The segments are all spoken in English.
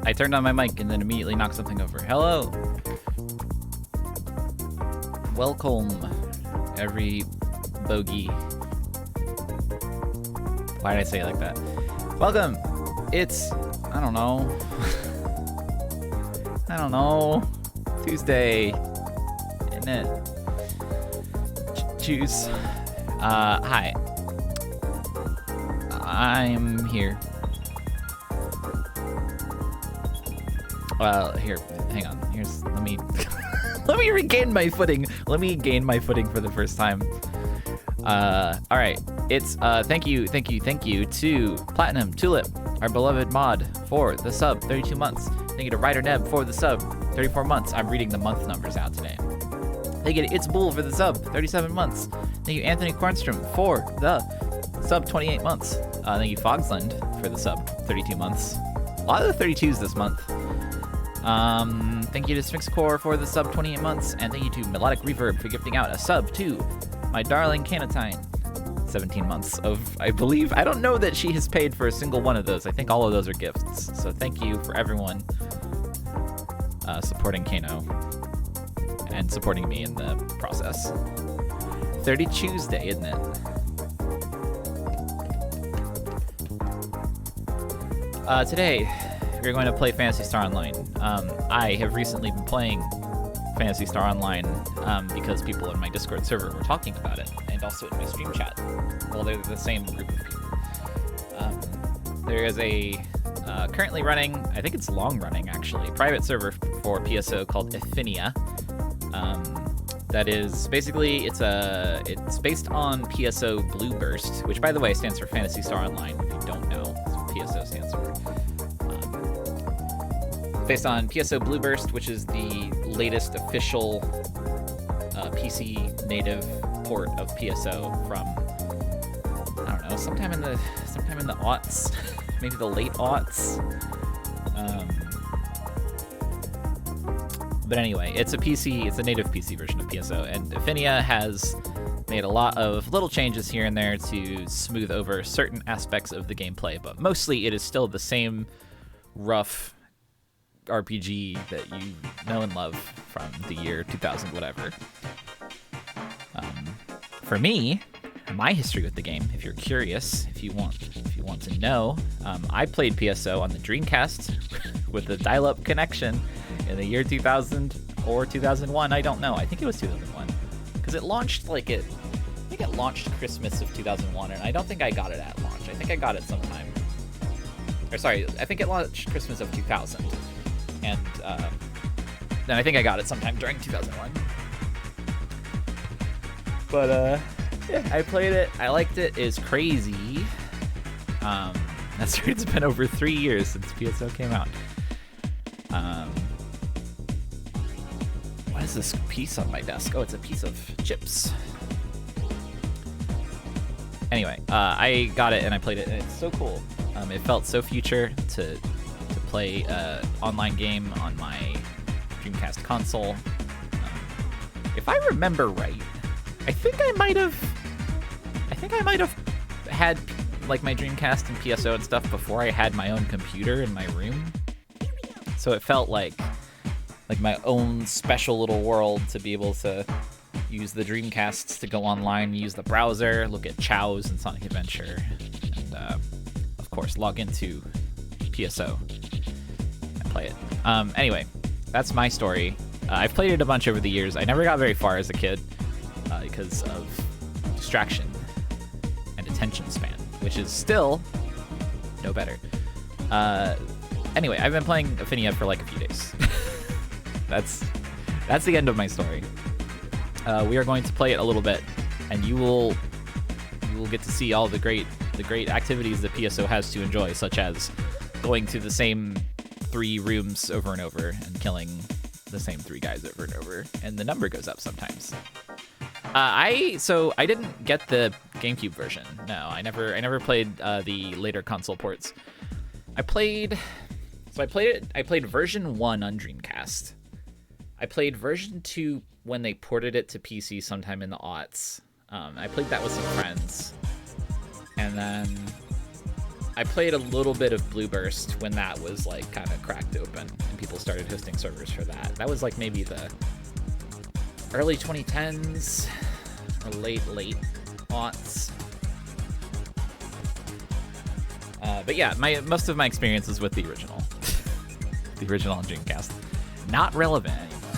I turned on my mic and then immediately knocked something over. Hello. Welcome, every bogey. Why did I say it like that? Welcome. It's, I don't know. Tuesday. Isn't it? Choose. Hi. I'm here. Here, hang on. Let me let me regain my footing. Let me gain my footing for the first time. All right. It's thank you to Platinum Tulip, our beloved mod, for the sub 32 months. Thank you to Ryder Neb for the sub 34 months. I'm reading the month numbers out today. Thank you to It's Bull for the sub 37 months. Thank you Anthony Kornstrom for the sub 28 months. Thank you Fogsland for the sub 32 months. A lot of the 32s this month. Thank you to Sphinx Core for the sub 28 months, and thank you to Melodic Reverb for gifting out a sub to my darling Canatine. 17 months of, I believe. I don't know that she has paid for a single one of those. I think all of those are gifts. So thank you for everyone supporting Kano and supporting me in the process. 30 Tuesday, isn't it? Today, we're going to play Phantasy Star Online. I have recently been playing Phantasy Star Online because people in my Discord server were talking about it, and also in my stream chat. Well, they're the same group of people. There is a currently running, I think it's long running actually, private server for PSO called Affinia. That is basically it's based on PSO Blueburst, which by the way stands for Phantasy Star Online. If you don't know, that's what PSO stands for. Based on PSO Blueburst, which is the latest official PC native port of PSO from, I don't know, sometime in the aughts, maybe the late aughts. But anyway, it's a native PC version of PSO, and Affinia has made a lot of little changes here and there to smooth over certain aspects of the gameplay, but mostly it is still the same rough RPG that you know and love from the year 2000 whatever. For me, my history with the game, if you're curious, if you want to know, I played PSO on the Dreamcast with a dial-up connection in the year 2000 or 2001. I don't know. I think it was 2001 because it launched I think it launched Christmas of 2001, and I don't think I got it at launch. I think I got it sometime. I think it launched Christmas of 2000. And then I think I got it sometime during 2001. But yeah, I played it. I liked it. It's crazy. That's right. It's been over 3 years since PSO came out. What is this piece on my desk? Oh, it's a piece of chips. Anyway, I got it and I played it, and it's so cool. It felt so future to play an online game on my Dreamcast console. If I remember right, I think I might have had like my Dreamcast and PSO and stuff before I had my own computer in my room. So it felt like my own special little world to be able to use the Dreamcasts to go online, use the browser, look at Chow's and Sonic Adventure, and of course log into PSO. Play it. Anyway, that's my story. I've played it a bunch over the years. I never got very far as a kid because of distraction and attention span, which is still no better. Anyway, I've been playing Affinia for like a few days. That's the end of my story. We are going to play it a little bit, and you will get to see all the great activities that PSO has to enjoy, such as going to the same 3 rooms over and over and killing the same 3 guys over and over, and the number goes up sometimes. I didn't get the GameCube version. No, I never played the later console ports. I played version 1 on Dreamcast. I played version 2 when they ported it to PC sometime in the aughts. I played that with some friends, and then I played a little bit of Blueburst when that was like kind of cracked open and people started hosting servers for that. That was like maybe the early 2010s or late aughts. But yeah, most of my experiences with the original, the original Dreamcast, not relevant anymore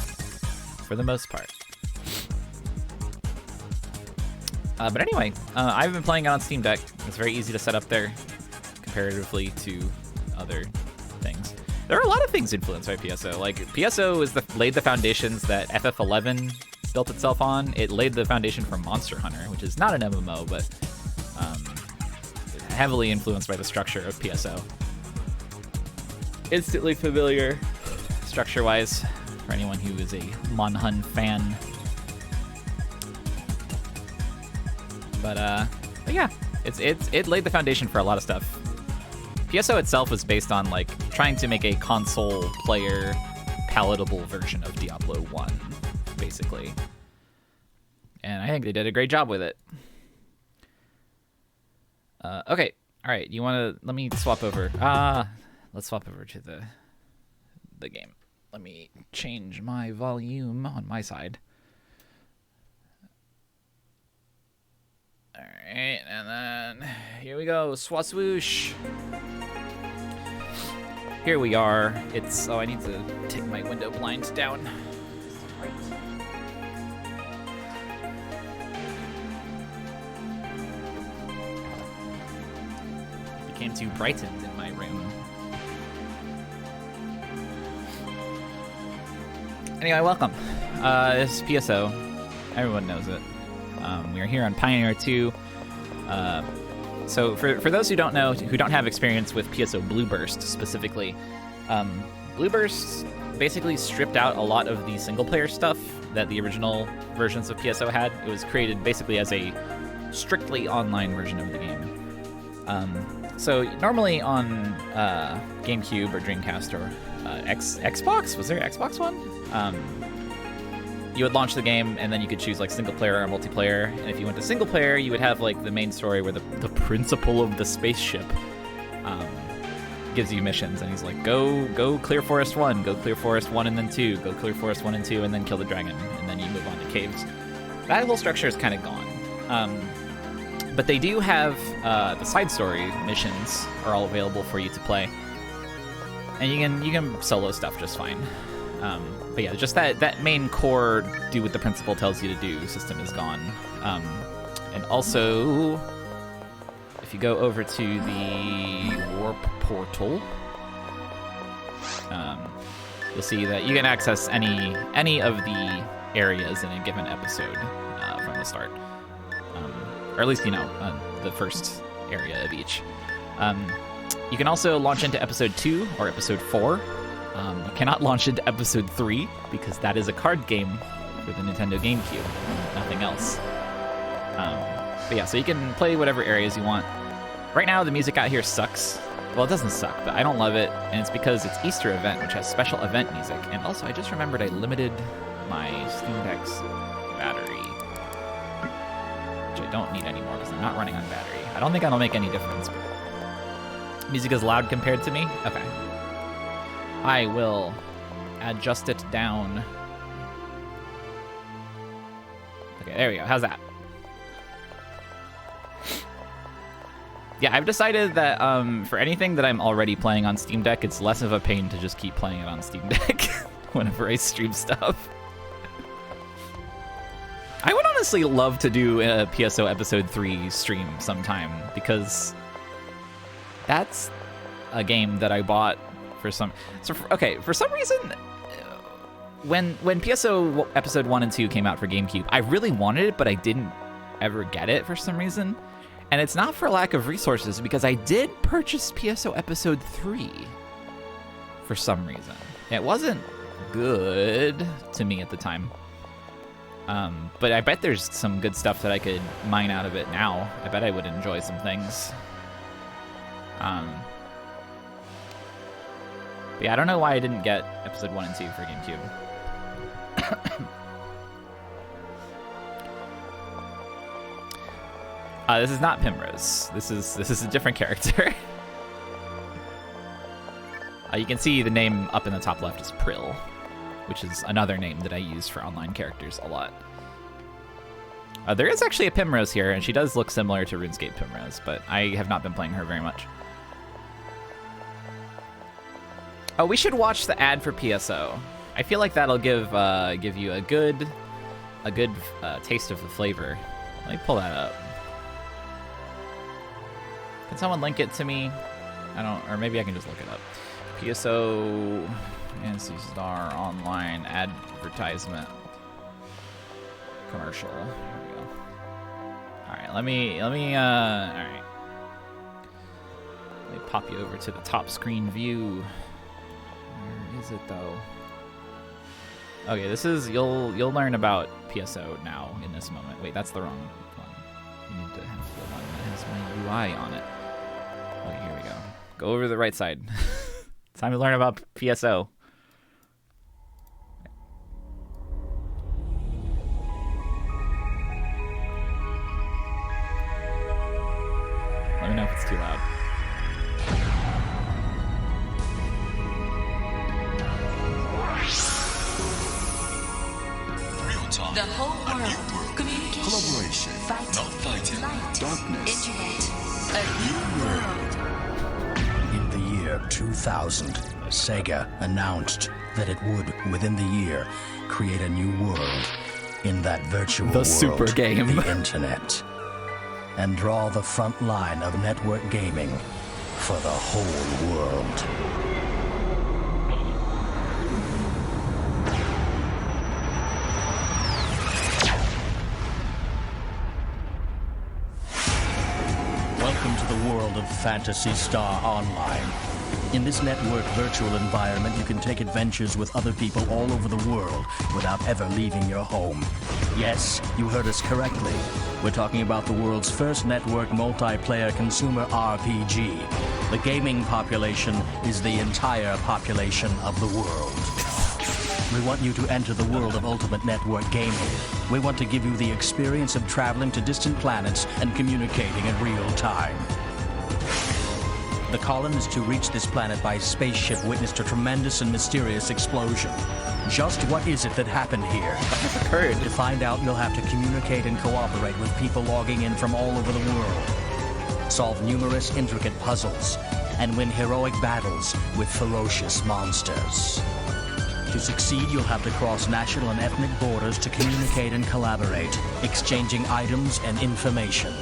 for the most part. But anyway, I've been playing it on Steam Deck. It's very easy to set up there comparatively to other things. There are a lot of things influenced by PSO. Like, PSO laid the foundations that FF11 built itself on. It laid the foundation for Monster Hunter, which is not an MMO, but heavily influenced by the structure of PSO. Instantly familiar, structure-wise, for anyone who is a Monhun fan. But yeah, it laid the foundation for a lot of stuff. PSO itself was based on like trying to make a console player palatable version of Diablo 1, basically. And I think they did a great job with it. Okay, all right. You want to let me swap over? Let's swap over to the game. Let me change my volume on my side. All right, and then here we go. Swaswoosh. Here we are. I need to take my window blinds down. Right. It became too brightened in my room. Anyway, welcome. This is PSO. Everyone knows it. We are here on Pioneer 2. So for those who don't know, who don't have experience with PSO Blueburst specifically, Blueburst basically stripped out a lot of the single-player stuff that the original versions of PSO had. It was created basically as a strictly online version of the game. So normally on GameCube or Dreamcast or Xbox, was there an Xbox one? You would launch the game, and then you could choose like single player or multiplayer. And if you went to single player, you would have like the main story where the principal of the spaceship gives you missions, and he's like, go clear Forest 1, go clear Forest 1 and then 2, go clear Forest 1 and 2, and then kill the dragon, and then you move on to caves. That whole structure is kind of gone. But they do have the side story missions are all available for you to play, and you can solo stuff just fine. But yeah, just that main core do what the principal tells you to do system is gone. And also, if you go over to the Warp Portal, you'll see that you can access any of the areas in a given episode from the start. Or at least, the first area of each. You can also launch into episode 2 or episode 4. You cannot launch into episode 3 because that is a card game for the Nintendo GameCube, nothing else. But yeah, so you can play whatever areas you want. Right now, the music out here sucks. Well, it doesn't suck, but I don't love it, and it's because it's Easter event, which has special event music. And also, I just remembered I limited my Steam Deck's battery, which I don't need anymore because I'm not running on battery. I don't think that'll make any difference, but music is loud compared to me? Okay. I will adjust it down. Okay, there we go. How's that? Yeah, I've decided that for anything that I'm already playing on Steam Deck, it's less of a pain to just keep playing it on Steam Deck whenever I stream stuff. I would honestly love to do a PSO Episode 3 stream sometime, because that's a game that I bought for some... for some reason, when PSO Episode 1 and 2 came out for GameCube, I really wanted it, but I didn't ever get it for some reason. And it's not for lack of resources, because I did purchase PSO Episode 3 for some reason. It wasn't good to me at the time. But I bet there's some good stuff that I could mine out of it now. I bet I would enjoy some things. But yeah, I don't know why I didn't get Episode 1 and 2 for GameCube. This is not Primrose. This is a different character. You can see the name up in the top left is Prill, which is another name that I use for online characters a lot. There is actually a Primrose here, and she does look similar to RuneScape Primrose, but I have not been playing her very much. Oh, we should watch the ad for PSO. I feel like that'll give you a good taste of the flavor. Let me pull that up. Can someone link it to me? I don't, or maybe I can just look it up. PSO Phantasy Star Online advertisement commercial. Here we go. All right, let me. All right. Let me pop you over to the top screen view. Where is it though? Okay, this is you'll learn about PSO now in this moment. Wait, that's the wrong one. You need to have the one that has my UI on it. Okay, here we go. Go over to the right side. Time to learn about PSO. Let me know if it's too loud. The whole world, communication, collaboration, fighting, light, darkness, internet, a new world. In the year 2000, Sega announced that it would, within the year, create a new world in that virtual world, super game, the internet, and draw the front line of network gaming for the whole world. Welcome to the world of Phantasy Star Online. In this network virtual environment, you can take adventures with other people all over the world without ever leaving your home. Yes, you heard us correctly. We're talking about the world's first network multiplayer consumer RPG. The gaming population is the entire population of the world. We want you to enter the world of Ultimate Network Gaming. We want to give you the experience of traveling to distant planets and communicating in real time. The colonists who reached this planet by spaceship witnessed a tremendous and mysterious explosion. Just what is it that happened here? What occurred? To find out, you'll have to communicate and cooperate with people logging in from all over the world. Solve numerous intricate puzzles and win heroic battles with ferocious monsters. To succeed, you'll have to cross national and ethnic borders to communicate and collaborate, exchanging items and information.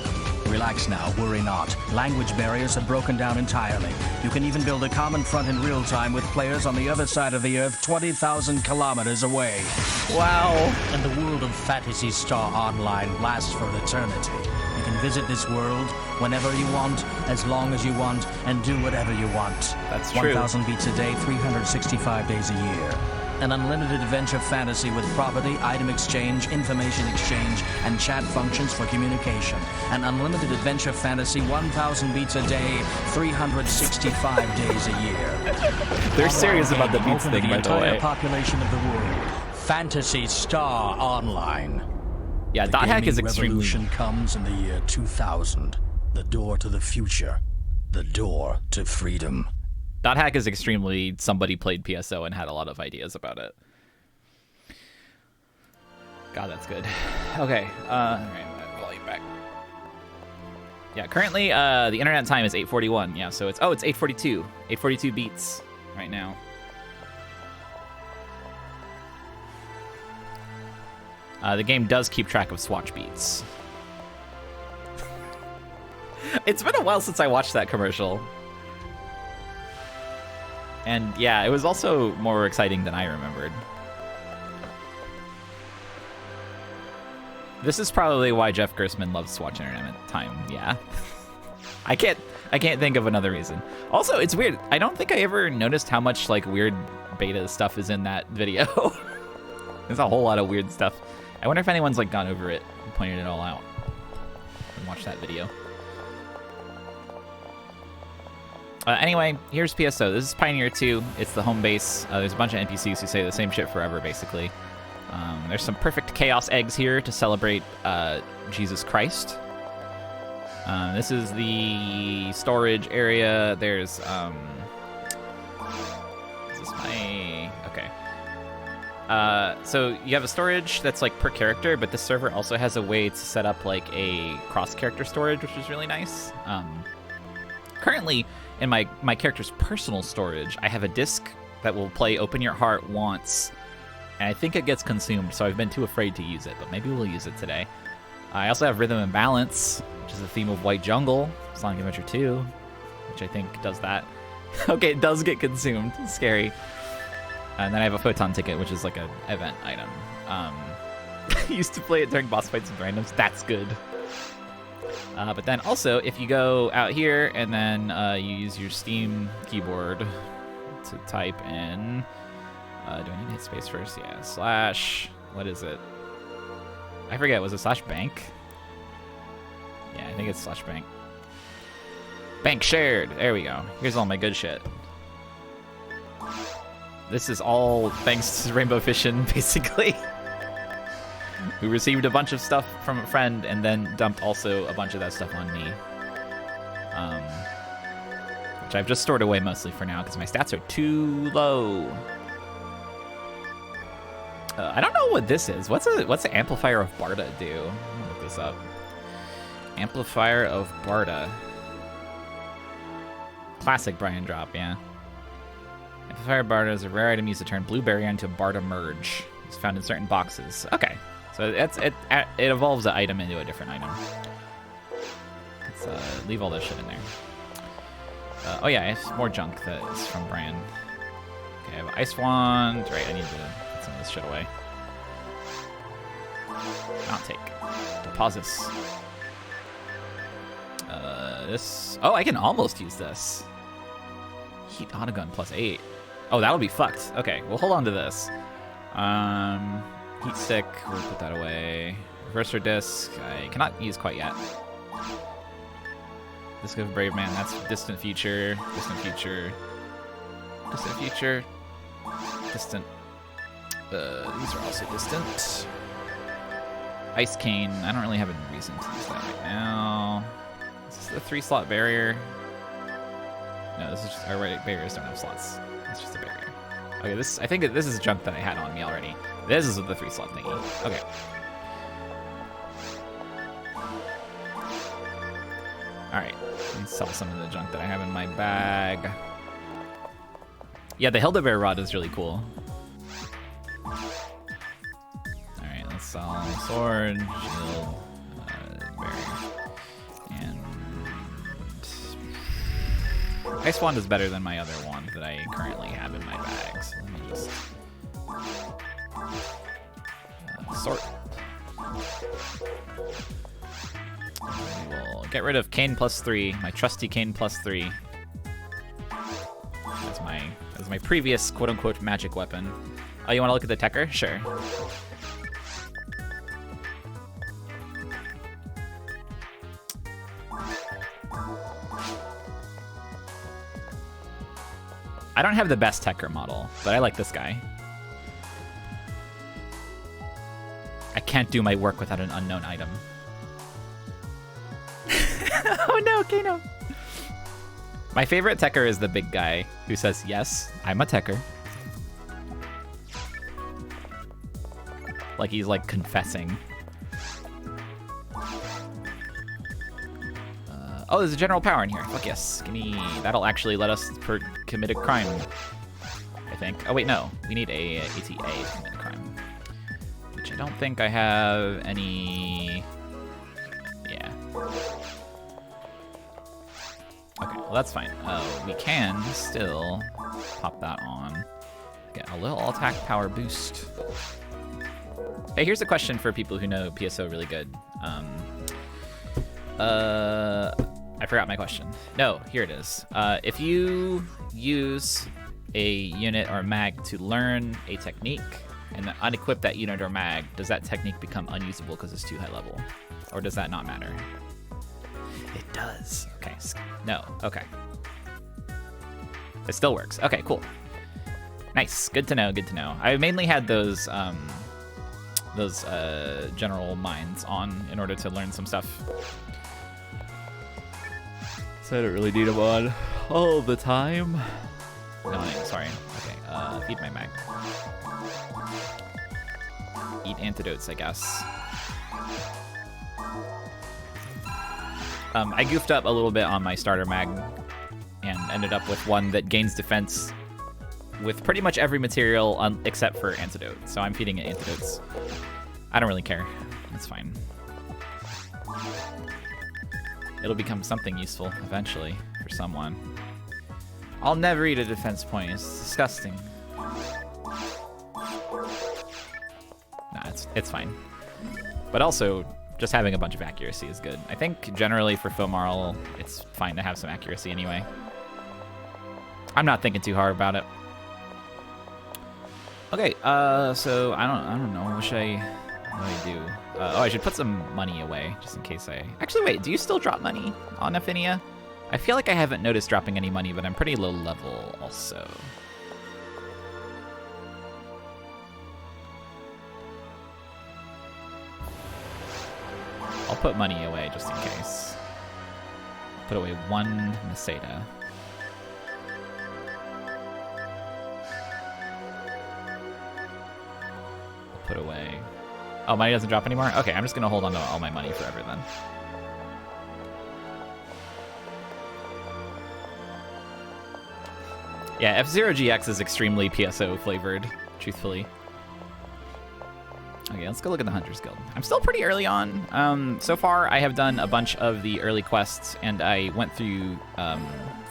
Relax now, worry not. Language barriers have broken down entirely. You can even build a common front in real time with players on the other side of the Earth 20,000 kilometers away. Wow. And the world of Phantasy Star Online lasts for eternity. You can visit this world whenever you want, as long as you want, and do whatever you want. That's true. 1,000 beats a day, 365 days a year. An unlimited adventure fantasy with property, item exchange, information exchange, and chat functions for communication. An unlimited adventure fantasy, 1,000 beats a day, 365 days a year. They're serious about the beats thing, by the way. The entire population of the world. Phantasy Star Online. Yeah, The dot hack gaming is extremely. revolution comes in the year 2000. The door to the future. The door to freedom. Dot hack is extremely. Somebody played PSO and had a lot of ideas about it. God, that's good. Okay. All right, volume back. Yeah, currently the internet time is 8:41. Yeah, so it's 8:42. 8:42 beats right now. The game does keep track of Swatch beats. It's been a while since I watched that commercial. And yeah, it was also more exciting than I remembered. This is probably why Jeff Gerstmann loves Swatch Internet Time. Yeah. I can't think of another reason. Also, it's weird. I don't think I ever noticed how much like weird beta stuff is in that video. There's a whole lot of weird stuff. I wonder if anyone's like gone over it and pointed it all out and watched that video. Anyway, here's PSO. This is Pioneer 2. It's the home base. There's a bunch of NPCs who say the same shit forever, basically. There's some perfect chaos eggs here to celebrate Jesus Christ. This is the storage area. There's Is this my... Okay. So you have a storage that's like per character, but this server also has a way to set up like a cross-character storage, which is really nice. Currently, in my character's personal storage, I have a disc that will play Open Your Heart once, and I think it gets consumed, so I've been too afraid to use it, but maybe we'll use it today. I also have Rhythm and Balance, which is the theme of White Jungle, Sonic Adventure 2, which I think does that. Okay, it does get consumed. It's scary. And then I have a Photon Ticket, which is like an event item. I used to play it during boss fights and randoms. That's good. But then also, if you go out here and then you use your Steam keyboard to type in... do I need to hit space first? Yeah, slash... What is it? I forget. Was it slash bank? Yeah, I think it's slash bank. Bank shared. There we go. Here's all my good shit. This is all thanks to Rainbow Fishin, basically. Who received a bunch of stuff from a friend and then dumped also a bunch of that stuff on me. Which I've just stored away mostly for now because my stats are too low. I don't know what this is. What's the Amplifier of Barda do? I'm gonna look this up. Amplifier of Barda. Classic Brian drop, yeah. Amplifier Barda is a rare item used to turn Blueberry into a Barda merge. It's found in certain boxes. Okay, so it evolves an item into a different item. Let's leave all this shit in there. Oh yeah, I have more junk that is from Brian. Okay, I have Ice Wand. Right, I need to put some of this shit away. Not take. Deposits. This... Oh, I can almost use this. Heat Autogun plus 8. Oh, that'll be fucked. Okay, we'll hold on to this. Heat Stick, we'll put that away. Reverser Disc, I cannot use quite yet. Disc of Brave Man, that's distant future. Distant future. Distant future. Distant. These are also distant. Ice Cane, I don't really have any reason to use that right now. Is this the 3-slot barrier? No, this is just, our barriers don't have slots. It's just a barrier. Okay, I think this is junk that I had on me already. This is the 3-slot thingy. Okay. Alright, let's sell some of the junk that I have in my bag. Yeah, the Hildebeer Rod is really cool. Alright, let's sell sword, shield, barrier, and... Ice Wand is better than my other wand that I currently have in my bag, so let me just... sort. We will get rid of Cane plus 3, my trusty Cane plus 3. That's my previous quote-unquote magic weapon. Oh, you want to look at the Tekker? Sure. I don't have the best Tekker model, but I like this guy. I can't do my work without an unknown item. Oh no, Kano! My favorite Tekker is the big guy who says, yes, I'm a Tekker. Like he's like confessing. Oh, there's a general power in here. Fuck yes. Give me... That'll actually let us commit a crime, I think. Oh, wait, no. We need a ATA to commit a crime. Which I don't think I have any... Yeah. Okay, well, that's fine. We can still pop that on. Get a little attack power boost. Hey, here's a question for people who know PSO really good. I forgot my question. No, here it is. If you use a unit or mag to learn a technique and then unequip that unit or mag, does that technique become unusable because it's too high level? Or does that not matter? It does. Okay. No. Okay. It still works. Okay, cool. Nice. Good to know. Good to know. I mainly had those general minds on in order to learn some stuff. So I don't really need them on all the time. No, sorry. Okay, feed my mag. Eat antidotes, I guess. I goofed up a little bit on my starter mag and ended up with one that gains defense with pretty much every material except for antidote. So I'm feeding it antidotes. I don't really care. It's fine. It'll become something useful eventually for someone. I'll never eat a defense point. It's disgusting. Nah, it's fine. But also, just having a bunch of accuracy is good. I think generally for Fomarl, it's fine to have some accuracy anyway. I'm not thinking too hard about it. Okay, so I don't know. What do I do? Oh, I should put some money away just in case I. Actually, wait. Do you still drop money on Aphinia? I feel like I haven't noticed dropping any money, but I'm pretty low level also. I'll put money away just in case. Put away 1 Meseta. Put away. Oh, money doesn't drop anymore? Okay, I'm just gonna hold on to all my money forever then. Yeah, F-Zero GX is extremely PSO flavored, truthfully. Okay, let's go look at the Hunter's Guild. I'm still pretty early on. So far, I have done a bunch of the early quests, and I went through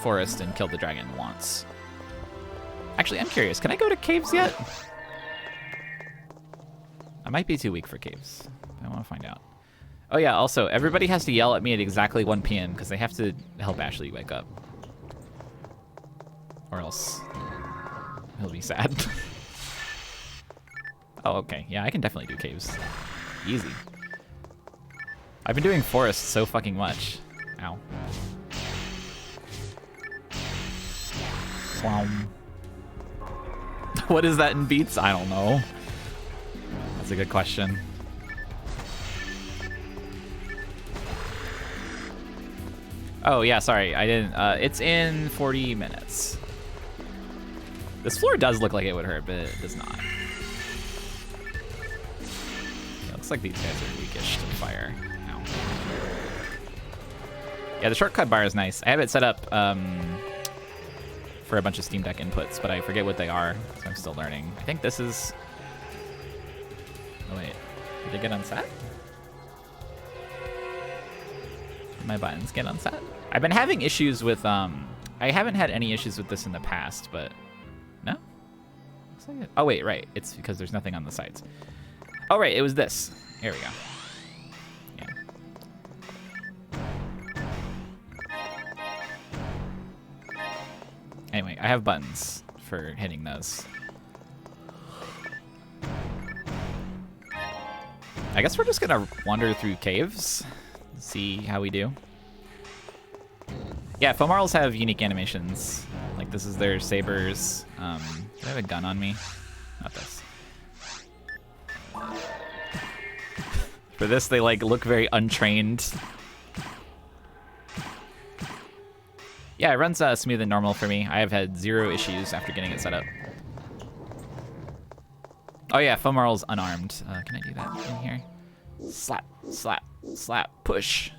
Forest and killed the dragon once. Actually, I'm curious. Can I go to caves yet? I might be too weak for caves. I want to find out. Oh yeah, also, everybody has to yell at me at exactly 1 p.m. because they have to help Ashley wake up. Or else he'll be sad. Oh, okay. Yeah, I can definitely do caves. Easy. I've been doing Forest so fucking much. Ow. What is that in beats? I don't know. That's a good question. Oh, yeah, sorry. I didn't. It's in 40 minutes. This floor does look like it would hurt, but it does not. Yeah, looks like these guys are weakish to fire. Ow. Yeah, the shortcut bar is nice. I have it set up for a bunch of Steam Deck inputs, but I forget what they are, so I'm still learning. I think this is... Oh, wait. Did they get unset? Did my buttons get unset? I've been having issues with... I haven't had any issues with this in the past, but... No? Looks like it. Oh, wait, right. It's because there's nothing on the sides. Oh, right. It was this. Here we go. Anyway, I have buttons for hitting those. I guess we're just gonna wander through caves, see how we do. Yeah, Fomarls have unique animations. Like this is their sabers. Do I have a gun on me? Not this. For this, they like look very untrained. Yeah, it runs smooth and normal for me. I have had 0 issues after getting it set up. Oh yeah, Fomarl's unarmed. Can I do that in here? Slap, slap, slap, push.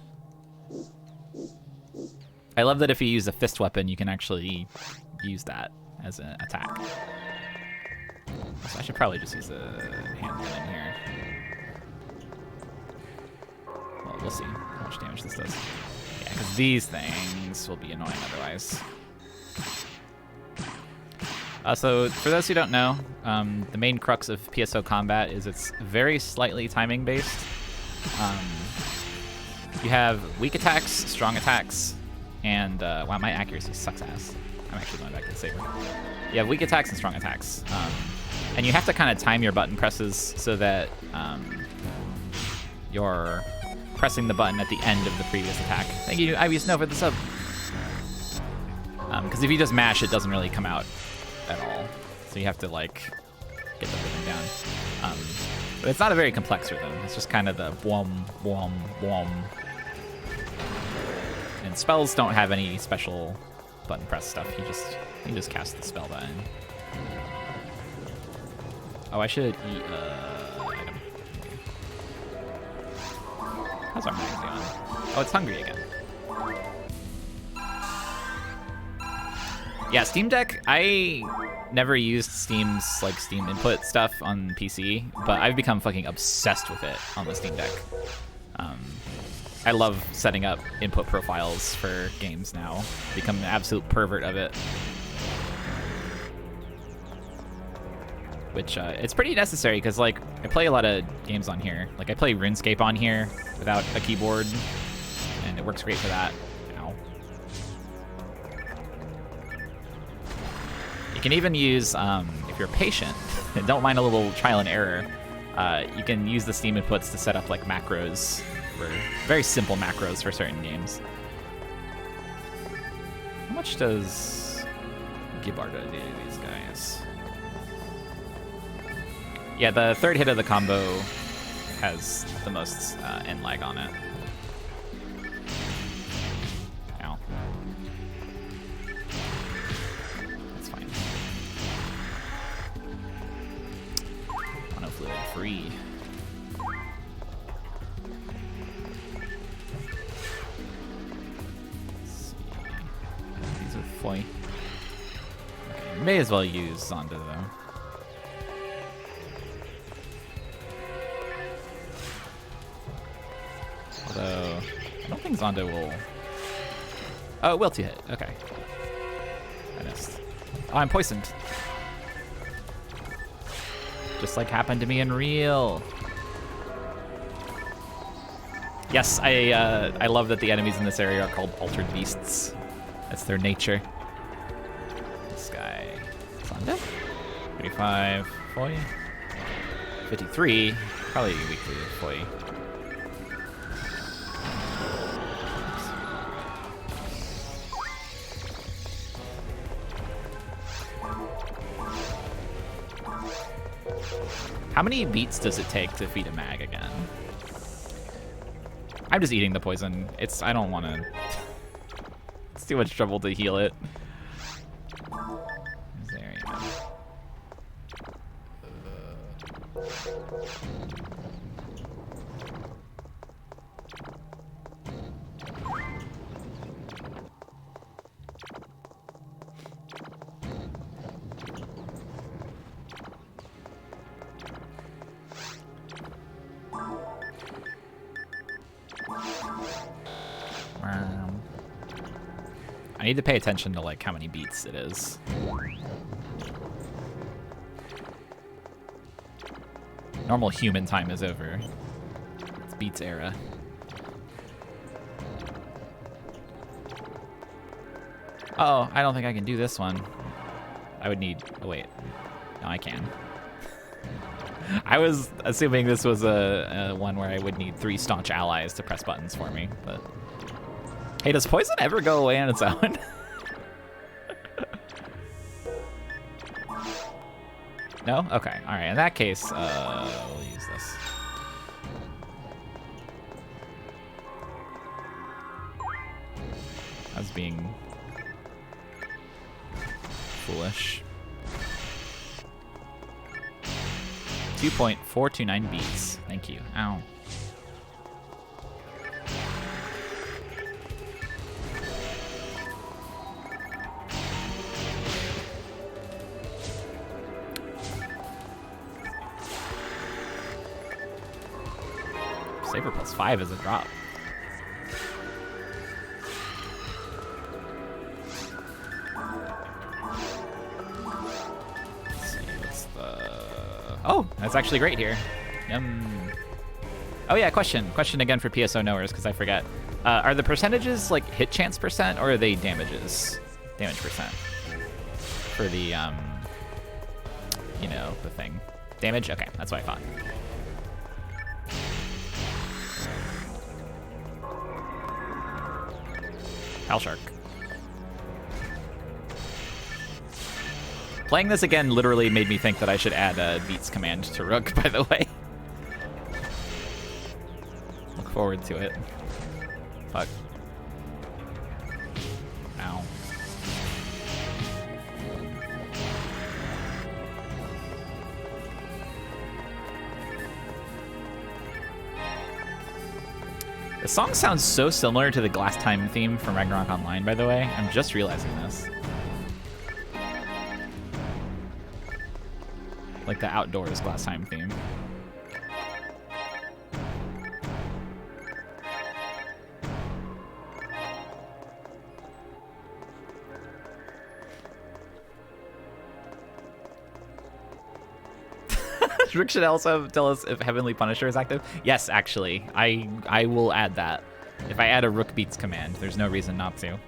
I love that if you use a fist weapon, you can actually use that as an attack. So I should probably just use a handgun in here. Well, we'll see how much damage this does. Yeah, because these things will be annoying otherwise. So, for those who don't know, the main crux of PSO combat is it's very slightly timing based. You have weak attacks, strong attacks, and wow, my accuracy sucks ass. I'm actually going back to the saber. You have weak attacks and strong attacks, and you have to kind of time your button presses so that you're pressing the button at the end of the previous attack. Thank you, Ivy Snow, for the sub. Because if you just mash, it doesn't really come out at all. So you have to like get the rhythm down. But it's not a very complex rhythm. It's just kind of the whom, whom, whom. And spells don't have any special button press stuff. You just cast the spell button. Oh, I should eat item. How's our mag doing? Oh, it's hungry again. Yeah, Steam Deck, I never used Steam's like Steam input stuff on PC, but I've become fucking obsessed with it on the Steam Deck. I love setting up input profiles for games now. Become an absolute pervert of it. Which it's pretty necessary because like I play a lot of games on here. Like I play RuneScape on here without a keyboard, and it works great for that. Ow. You can even use, if you're patient and don't mind a little trial and error, you can use the Steam inputs to set up like macros, for very simple macros for certain games. How much does Gibarda do to these guys? Yeah, the third hit of the combo has the most end lag on it. Ow. That's fine. Monofluid free. Let's see. These are foy. Okay, may as well use Zonda though. Although, I don't think Zonda will... Oh, it will 2-hit. Okay. I missed. Oh, I'm poisoned. Just like happened to me in real. Yes, I love that the enemies in this area are called altered beasts. That's their nature. This guy... Zonda? 35. Foy. 53. Probably weakly Foy. How many beats does it take to feed a mag again? I'm just eating the poison. I don't want to... It's too much trouble to heal it. There you go. I need to pay attention to like how many beats it is. Normal human time is over. It's beats era. Oh, I don't think I can do this one. I would need... Oh, wait. No, I can. I was assuming this was a one where I would need 3 staunch allies to press buttons for me, but... Hey, does poison ever go away on its own? No? Okay, alright. In that case, we'll use this. I was being foolish. 2.429 beats. Thank you. Ow. Saber +5 is a drop. Let's see, what's the... Oh, that's actually great here. Oh yeah, question again for PSO knowers, because I forget. Are the percentages like hit chance percent, or are they damages? Damage percent. For the, you know, the thing. Damage? Okay, that's what I thought. Hell Shark. Playing this again literally made me think that I should add a beats command to Rook, by the way. Look forward to it. Fuck. Ow. song sounds so similar to the Glass Time theme from Ragnarok Online, by the way. I'm just realizing this. Like the outdoors Glass Time theme. Rick should also tell us if Heavenly Punisher is active. Yes, actually. I will add that. If I add a Rook Beats command, there's no reason not to.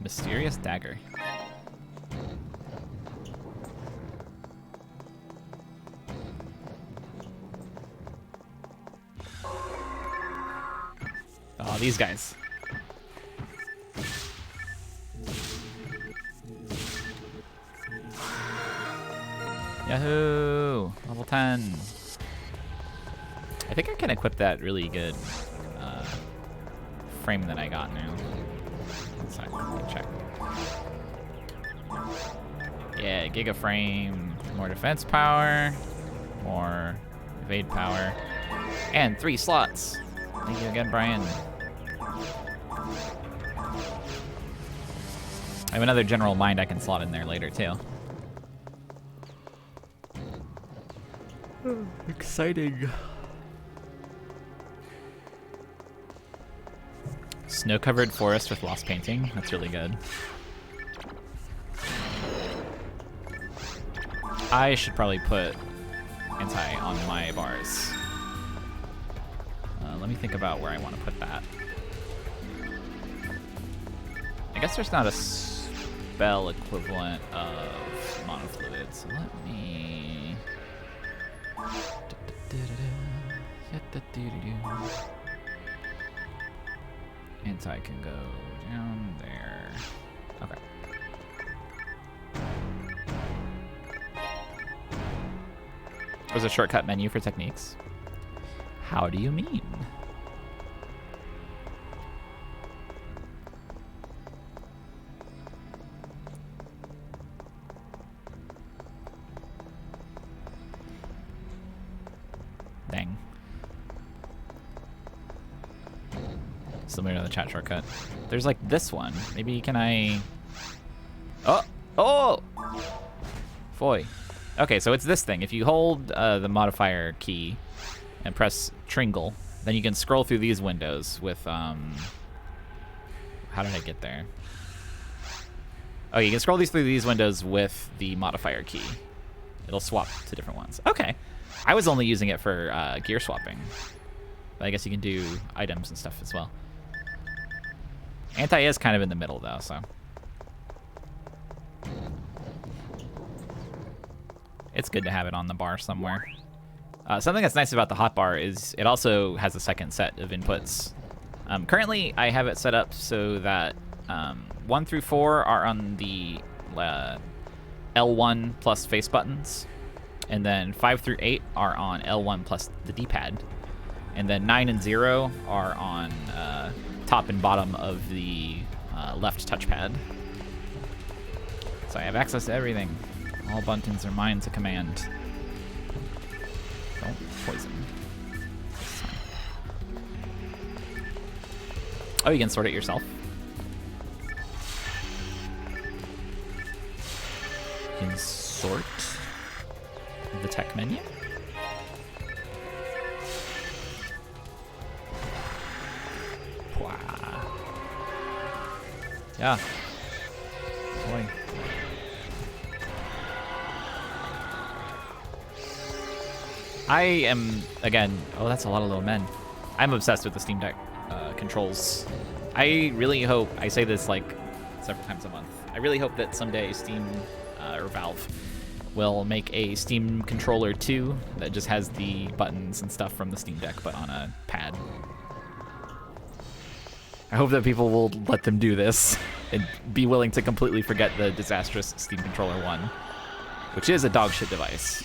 Mysterious dagger. Oh, these guys. Yahoo! Level 10. I think I can equip that really good frame that I got now. Check. Yeah, Giga Frame, more defense power, more evade power, and 3 slots. Thank you again, Brian. I have another General Mind I can slot in there later, too. Exciting. Snow-covered forest with lost painting. That's really good. I should probably put anti on my bars. Let me think about where I want to put that. I guess there's not a spell equivalent of monofluid, so let me... Anti can go down there. Okay. There's a shortcut menu for techniques. How do you mean? Dang. Similar to the chat shortcut. There's like this one. Maybe can I... Oh! Oh! Foy. Okay, so it's this thing. If you hold the modifier key and press Tringle, then you can scroll through these windows with... How did I get there? Oh, you can scroll through these windows with the modifier key. It'll swap to different ones. Okay. I was only using it for gear swapping. But I guess you can do items and stuff as well. Anti is kind of in the middle, though, so... It's good to have it on the bar somewhere. Something that's nice about the hotbar is it also has a second set of inputs. Currently, I have it set up so that 1 through 4 are on the L1 plus face buttons. And then 5 through 8 are on L1 plus the D-pad. And then 9 and 0 are on top and bottom of the left touchpad. So I have access to everything. All buttons are mine to command. Don't poison. Oh, you can sort it yourself. You can sort the tech menu. Wow. Yeah. Boy. I am, again, oh, that's a lot of little men. I'm obsessed with the Steam Deck controls. I really hope, I say this like several times a month, I really hope that someday Steam or Valve will make a Steam controller 2 that just has the buttons and stuff from the Steam Deck, but on a pad. I hope that people will let them do this and be willing to completely forget the disastrous Steam Controller 1, which is a dogshit device.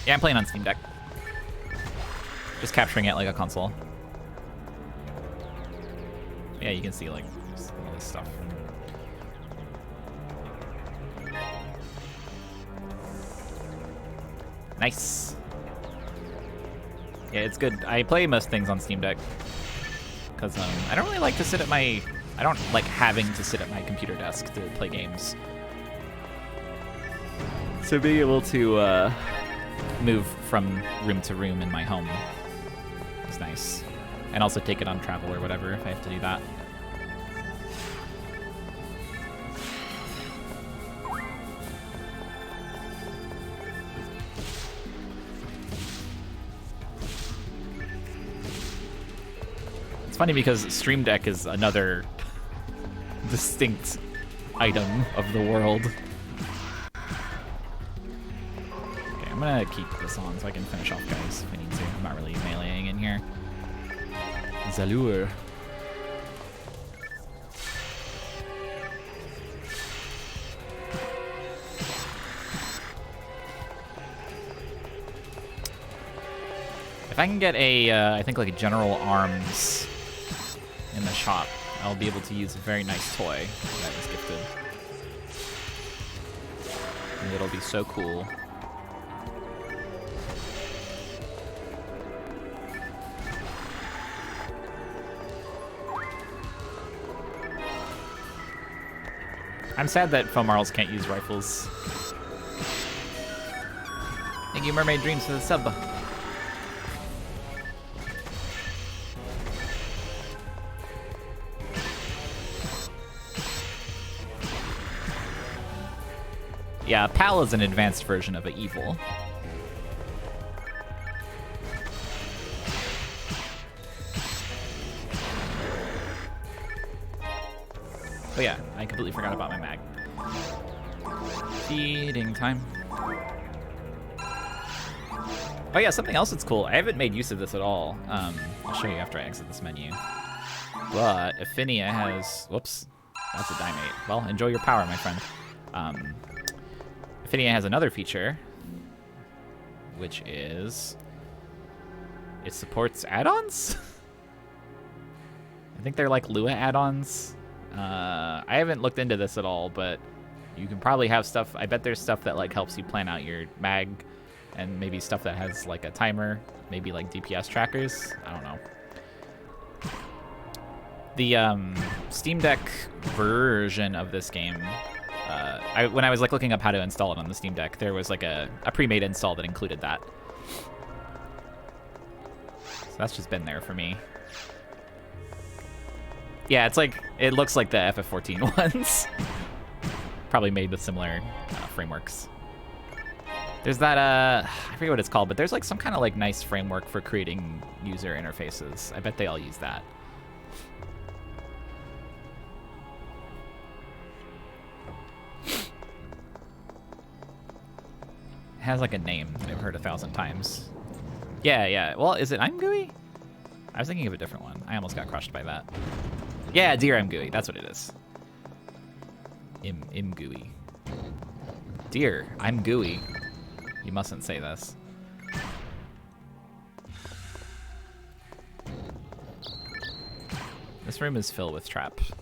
Yeah, I'm playing on Steam Deck. Just capturing it like a console. Yeah, you can see like all this stuff. Nice. Yeah, it's good. I play most things on Steam Deck because I don't really like to sit at my. I don't like having to sit at my computer desk to play games. So being able to move from room to room in my home is nice, and also take it on travel or whatever if I have to do that. It's funny because Stream Deck is another distinct item of the world. Okay, I'm gonna keep this on so I can finish off guys if I need to. I'm not really meleeing in here. Zalur. If I can get a, I think like a General Arms in the shop, I'll be able to use a very nice toy that was gifted. And it'll be so cool. I'm sad that Fomarls can't use rifles. Thank you, Mermaid Dreams, for the sub. Yeah, PAL is an advanced version of an evil. Oh yeah, I completely forgot about my mag. Feeding time. Oh yeah, something else that's cool. I haven't made use of this at all. I'll show you after I exit this menu. But Affinia has... Whoops. That's a Dimate. Well, enjoy your power, my friend. Affinia has another feature, which is... It supports add-ons? I think they're like Lua add-ons. I haven't looked into this at all, but you can probably have stuff. I bet there's stuff that like helps you plan out your mag, and maybe stuff that has like a timer, maybe like DPS trackers. I don't know. The Steam Deck version of this game, when I was like looking up how to install it on the Steam Deck, there was like a pre-made install that included that. So that's just been there for me. Yeah, it's like, it looks like the FF14 ones. Probably made with similar frameworks. There's that, I forget what it's called, but there's like some kind of like nice framework for creating user interfaces. I bet they all use that. It has like a name that I've heard 1,000 times. Yeah. Well, is it I'm Gooey? I was thinking of a different one. I almost got crushed by that. Yeah, Dear I'm Gooey. That's what it is. Im Gooey. Dear, I'm Gooey. You mustn't say this. This room is filled with traps.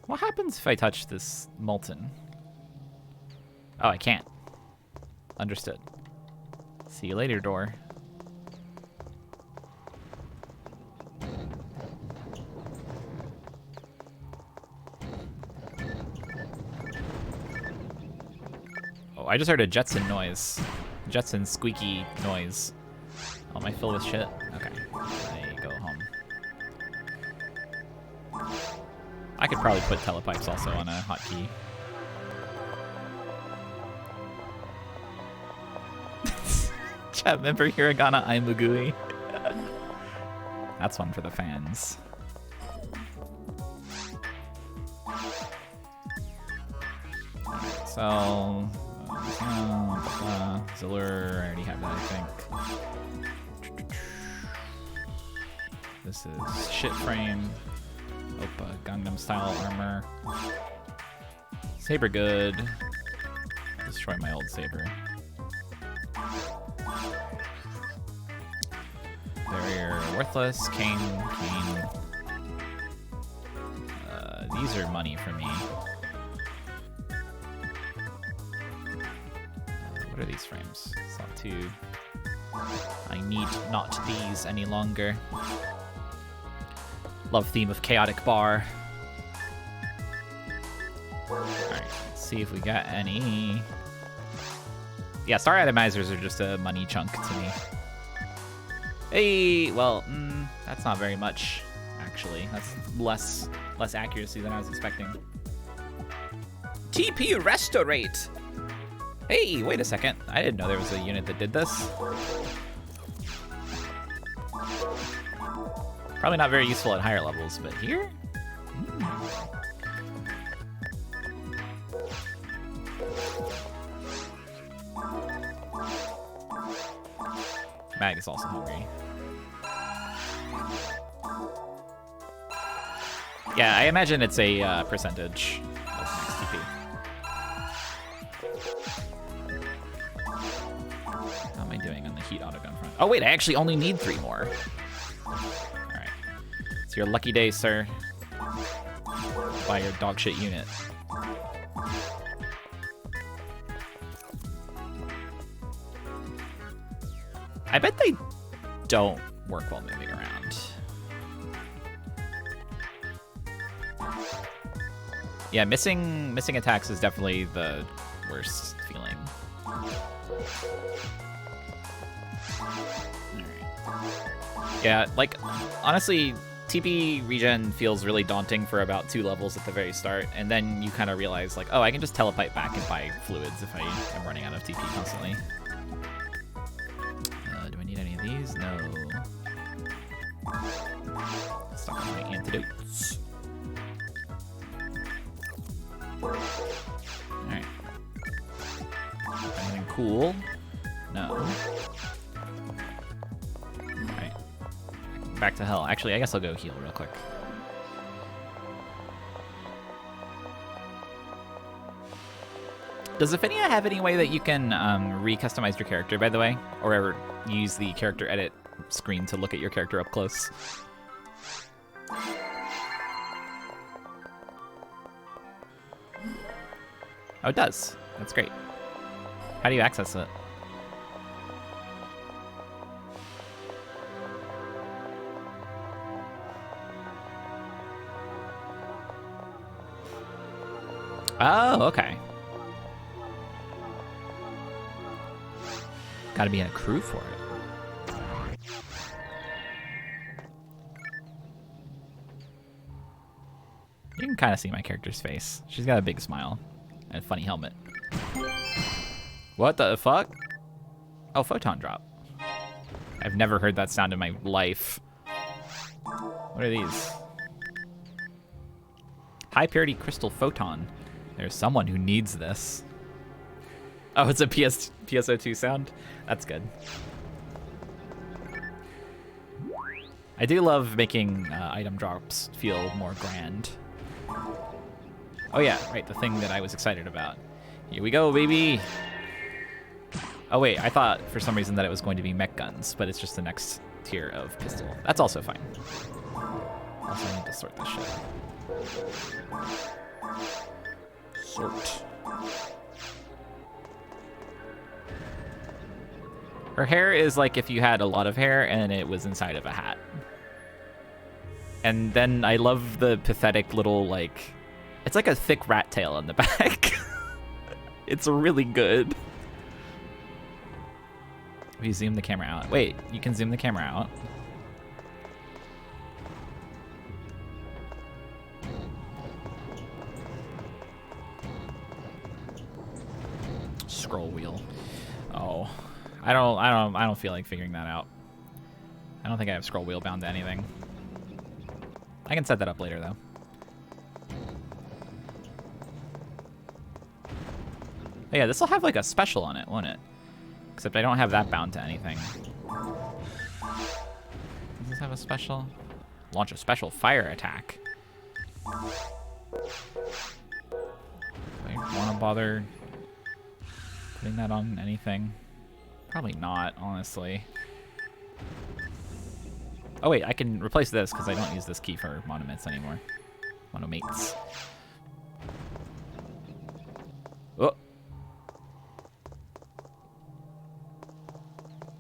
What happens if I touch this molten? Oh, I can't. Understood. See you later, door. Oh, I just heard a Jetson noise. Jetson squeaky noise. Oh, am I filled with shit? Okay. I go home. I could probably put telepipes also on a hotkey. Chat member Hiragana Aimugui. That's one for the fans. So, Ziller, I already have that, I think. This is shit frame. Oppa, Gangnam style armor. Saber good. Destroy my old saber. Barrier worthless. Cane. These are money for me. What are these frames? Slot 2. I need not these any longer. Love theme of chaotic bar. Alright, let's see if we got any. Yeah, star atomizers are just a money chunk to me. Hey, well, that's not very much, actually. That's less accuracy than I was expecting. TP Restorate! Hey, wait a second. I didn't know there was a unit that did this. Probably not very useful at higher levels, but here? Mag is also hungry. Yeah, I imagine it's a percentage of max TP. How am I doing on the heat autogun front? Oh wait, I actually only need 3 more. Alright. It's your lucky day, sir. Buy your dogshit unit. I bet they don't work while moving around. Yeah, missing attacks is definitely the worst feeling. Alright. Yeah, like, honestly, TP regen feels really daunting for about 2 levels at the very start, and then you kind of realize, like, oh, I can just teleport back and buy fluids if I am running out of TP constantly. Do I need any of these? No. Stuck on my antidotes. Alright. Anything cool? No. Alright. Back to hell. Actually, I guess I'll go heal real quick. Does Affinia have any way that you can re-customize your character, by the way? Or ever use the character edit screen to look at your character up close? Oh, it does. That's great. How do you access it? Oh, okay. Gotta be in a crew for it. You can kind of see my character's face. She's got a big smile and a funny helmet. What the fuck? Oh, photon drop. I've never heard that sound in my life. What are these? High purity crystal photon. There's someone who needs this. Oh, it's a PSO2 sound? That's good. I do love making item drops feel more grand. Oh yeah, right, the thing that I was excited about. Here we go, baby! Oh wait, I thought for some reason that it was going to be mech guns, but it's just the next tier of pistol. That's also fine. Also, I need to sort this shit. Sort. Her hair is like if you had a lot of hair and it was inside of a hat. And then I love the pathetic little, like... It's like a thick rat tail on the back. It's really good. We zoom the camera out. Wait, you can zoom the camera out. Scroll wheel. Oh, I don't feel like figuring that out. I don't think I have scroll wheel bound to anything. I can set that up later, though. Oh, yeah, this will have like a special on it, won't it? Except I don't have that bound to anything. Does this have a special? Launch a special fire attack. Do I want to bother putting that on anything? Probably not, honestly. Oh wait, I can replace this because I don't use this key for monuments anymore. Monomates. Oh!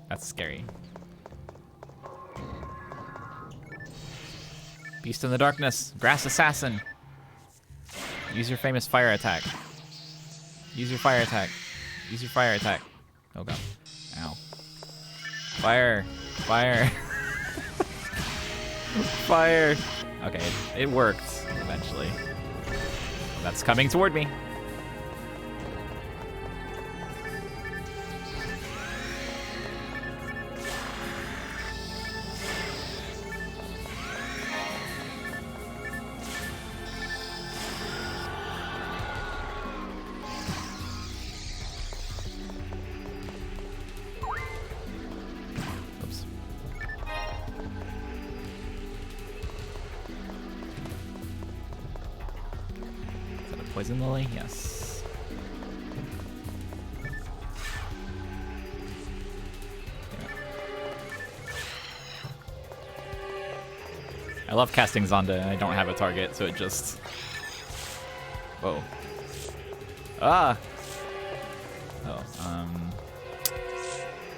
That's scary. Beast in the darkness, grass assassin. Use your famous fire attack. Use your fire attack. Use your fire attack. Oh god. Ow. Fire. Fire. Fire. Okay, it worked eventually. That's coming toward me. Poison lily? Yes. I love casting Zonda. I don't have a target, so it just... Whoa. Ah! Oh,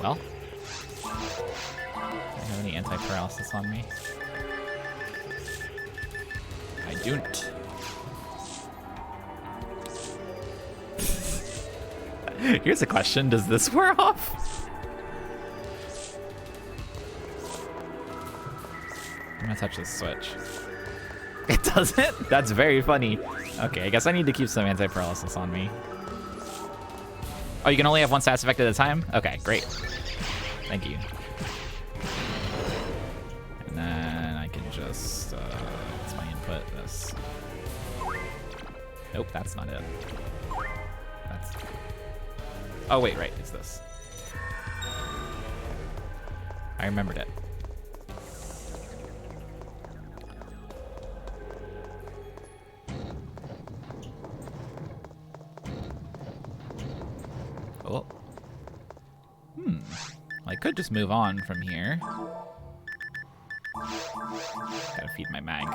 well. Do I have any anti-paralysis on me? I don't. Here's a question. Does this wear off? I'm gonna touch this switch. It doesn't? That's very funny. Okay, I guess I need to keep some anti-paralysis on me. Oh, you can only have one status effect at a time? Okay, great. Thank you. And then I can just... what's my input? This. Nope, that's not it. That's... Oh, wait, right, it's this. I remembered it. Oh. I could just move on from here. Gotta feed my mag.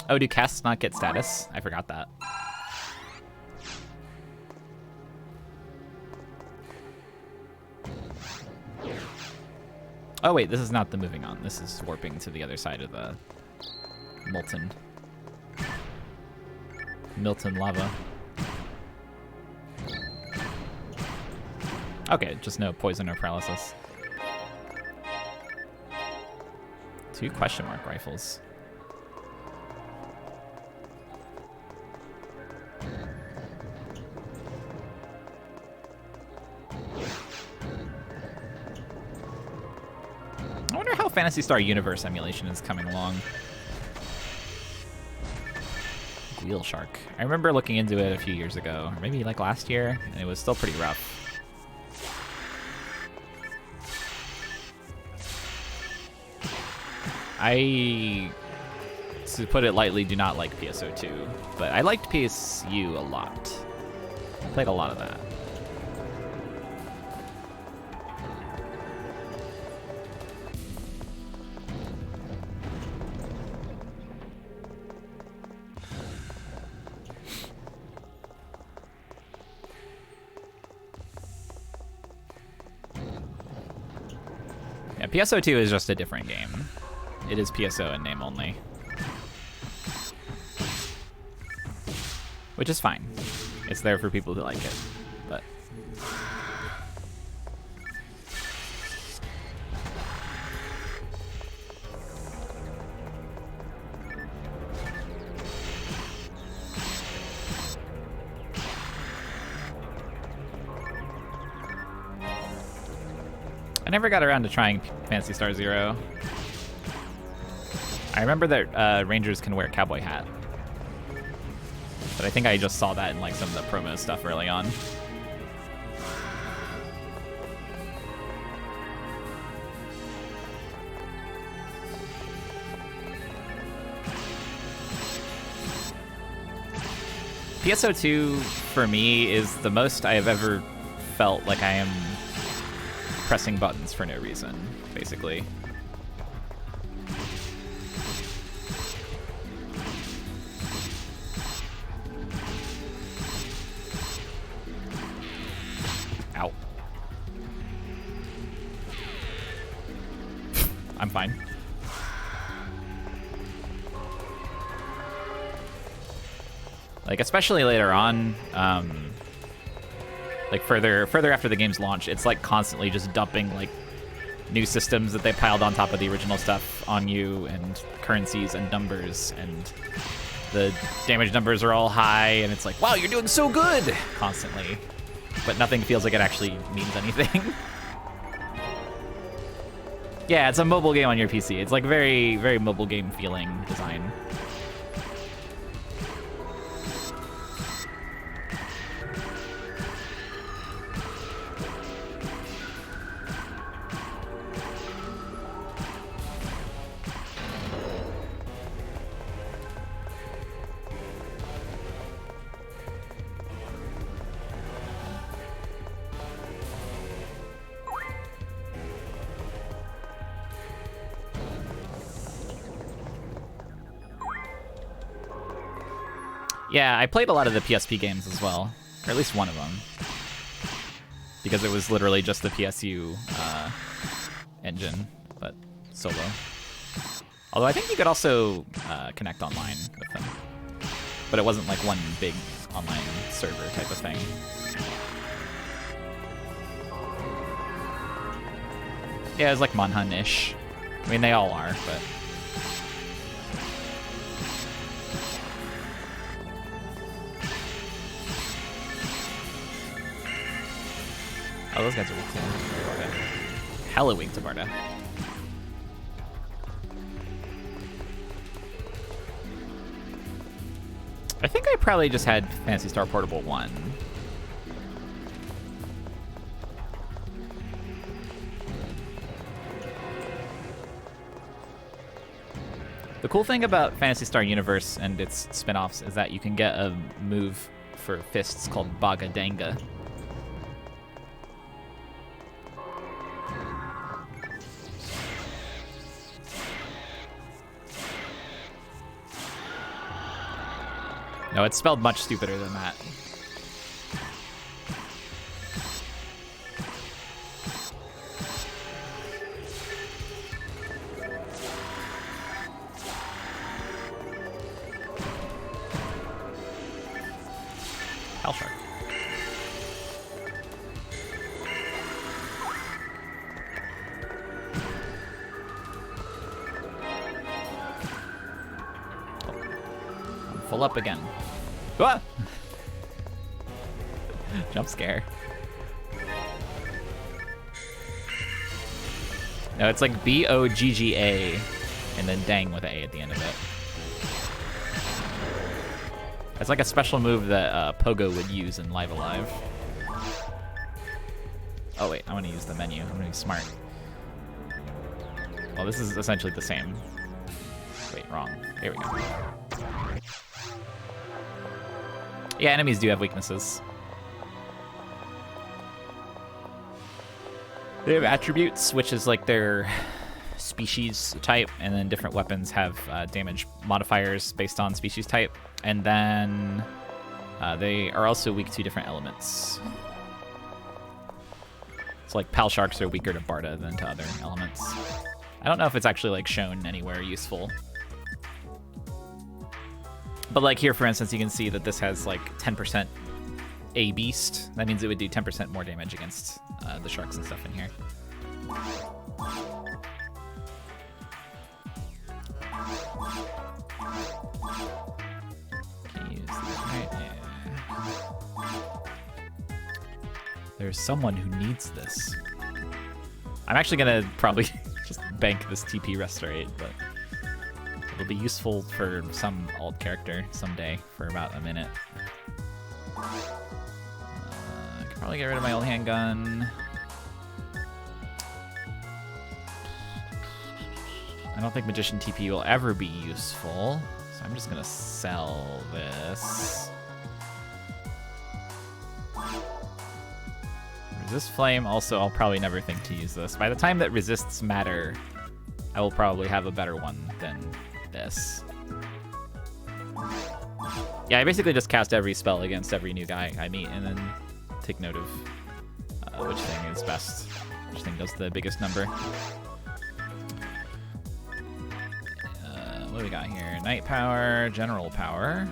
Oh, do casts not get status? I forgot that. Oh wait, this is not the moving on. This is warping to the other side of the Milton lava. Okay, just no poison or paralysis. 2 question mark rifles. I wonder how Phantasy Star Universe emulation is coming along. Wheel Shark. I remember looking into it a few years ago, or maybe like last year, and it was still pretty rough. I, to put it lightly, do not like PSO2, but I liked PSU a lot. I played a lot of that. Yeah, PSO2 is just a different game. It is PSO in name only. Which is fine. It's there for people who like it, but... I never got around to trying Phantasy Star Zero. I remember that Rangers can wear a cowboy hat. But I think I just saw that in like some of the promo stuff early on. PSO2 for me is the most I have ever felt like I am pressing buttons for no reason, basically. Ow. I'm fine. Like, especially later on, like further after the game's launch, it's like constantly just dumping like new systems that they piled on top of the original stuff on you, and currencies and numbers, and the damage numbers are all high, and it's like, wow, you're doing so good, constantly. But nothing feels like it actually means anything. Yeah, it's a mobile game on your PC. It's like very, very mobile game feeling design. Yeah, I played a lot of the PSP games as well, or at least one of them, because it was literally just the PSU engine, but solo. Although I think you could also connect online with them, but it wasn't like one big online server type of thing. Yeah, it was like Monhun-ish. I mean, they all are, but... Oh, those guys are weak to Barda. Hella weak to Barda. I think I probably just had Phantasy Star Portable 1. The cool thing about Phantasy Star Universe and its spin-offs is that you can get a move for fists called Baga Danga. No, it's spelled much stupider than that. Hell Shark. I'm full up again. Ah! Jump scare. No, it's like B-O-G-G-A and then dang with an A at the end of it. It's like a special move that Pogo would use in Live Alive. Oh wait, I want to use the menu. I'm gonna be smart. Well, this is essentially the same. Wait, wrong. Here we go. Yeah, enemies do have weaknesses. They have attributes, which is like their species type, and then different weapons have damage modifiers based on species type. And then they are also weak to different elements. So like Pal Sharks are weaker to Barda than to other elements. I don't know if it's actually like shown anywhere useful. But like here, for instance, you can see that this has like 10% A beast. That means it would do 10% more damage against the sharks and stuff in here. Can you use these right? Yeah. There's someone who needs this. I'm actually gonna probably just bank this TP Restorate, but it'll be useful for some alt character someday for about a minute. I could probably get rid of my old handgun. I don't think Magician TP will ever be useful, so I'm just gonna sell this. Resist Flame, also, I'll probably never think to use this. By the time that resists matter, I will probably have a better one than this. Yeah, I basically just cast every spell against every new guy I meet, and then take note of which thing is best, which thing does the biggest number. What do we got here? Night Power, General Power.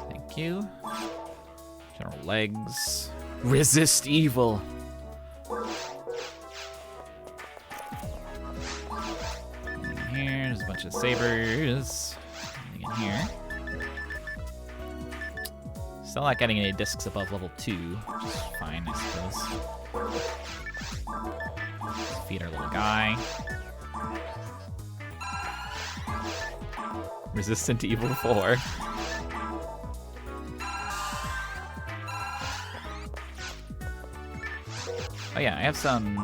Thank you. General Legs. Resist Evil. Here's a bunch of sabers. Anything in here? Still not getting any discs above level 2, which is fine, I suppose. Let's feed our little guy. Resistant to Evil 4. Oh yeah, I have some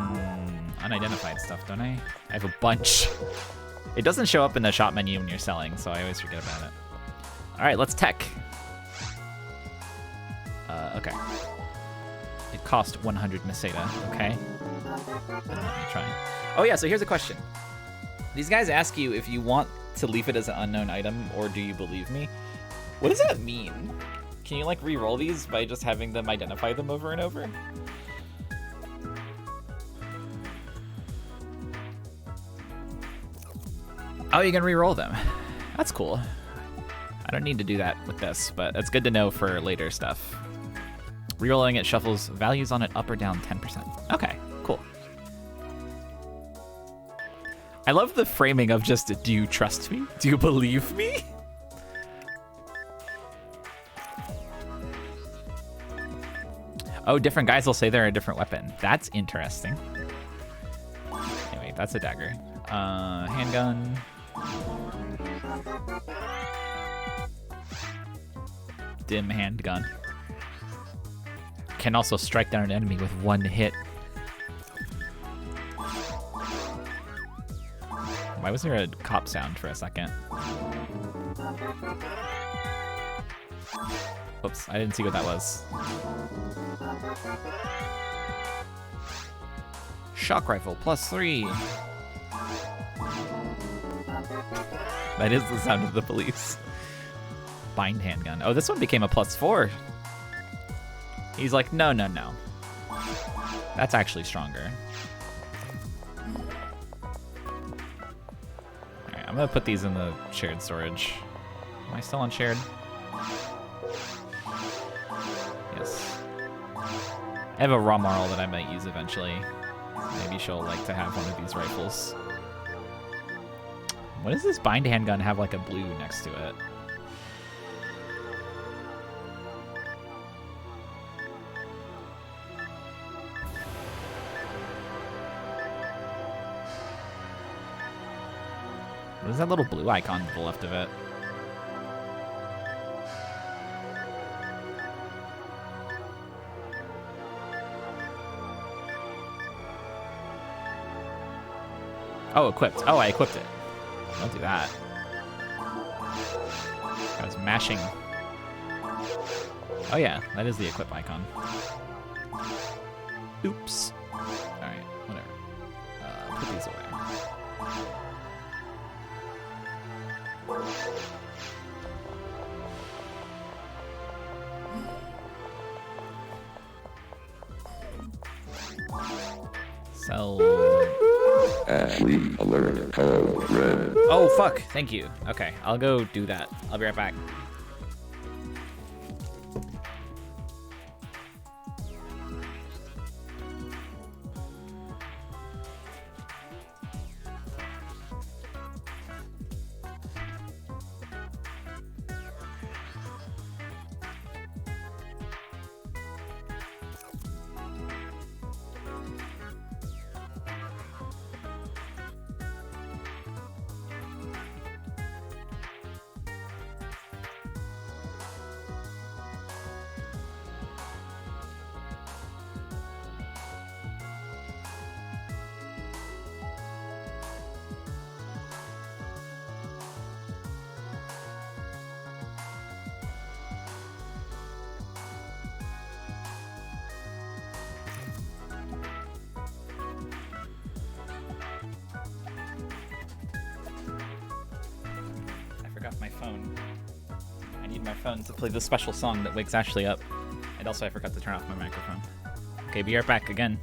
unidentified stuff, don't I? I have a bunch. It doesn't show up in the shop menu when you're selling, so I always forget about it. All right, let's tech. Okay. It cost 100 Meseta, okay? Let me try. Oh yeah, so here's a question. These guys ask you if you want to leave it as an unknown item, or do you believe me? What does that mean? Can you like re-roll these by just having them identify them over and over? Oh, you can re-roll them. That's cool. I don't need to do that with this, but it's good to know for later stuff. Rerolling it shuffles values on it up or down 10%. Okay, cool. I love the framing of just, do you trust me? Do you believe me? Oh, different guys will say they're a different weapon. That's interesting. Anyway, that's a dagger. Handgun. Dim handgun. Can also strike down an enemy with one hit. Why was there a cop sound for a second? Oops, I didn't see what that was. Shock rifle, +3. That is the sound of the police. Bind handgun. Oh, this one became a +4. He's like, no, no, no. That's actually stronger. Alright, I'm gonna put these in the shared storage. Am I still on shared? Yes. I have a raw marl that I might use eventually. Maybe she'll like to have one of these rifles. What does this bind handgun have like a blue next to it? What is that little blue icon to the left of it? Oh, equipped. Oh, I equipped it. Don't do that. I was mashing. Oh yeah, that is the equip icon. Oops. Alright, whatever. Put these away. Sell. Athlete alert code red. Oh, fuck. Thank you. Okay, I'll go do that. I'll be right back. forgot my phone. I need my phone to play the special song that wakes Ashley up. And also I forgot to turn off my microphone. Okay, be right back again.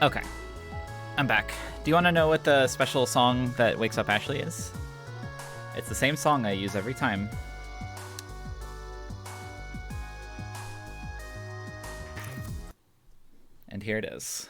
Okay, I'm back. Do you want to know what the special song that wakes up Ashley is? It's the same song I use every time. And here it is.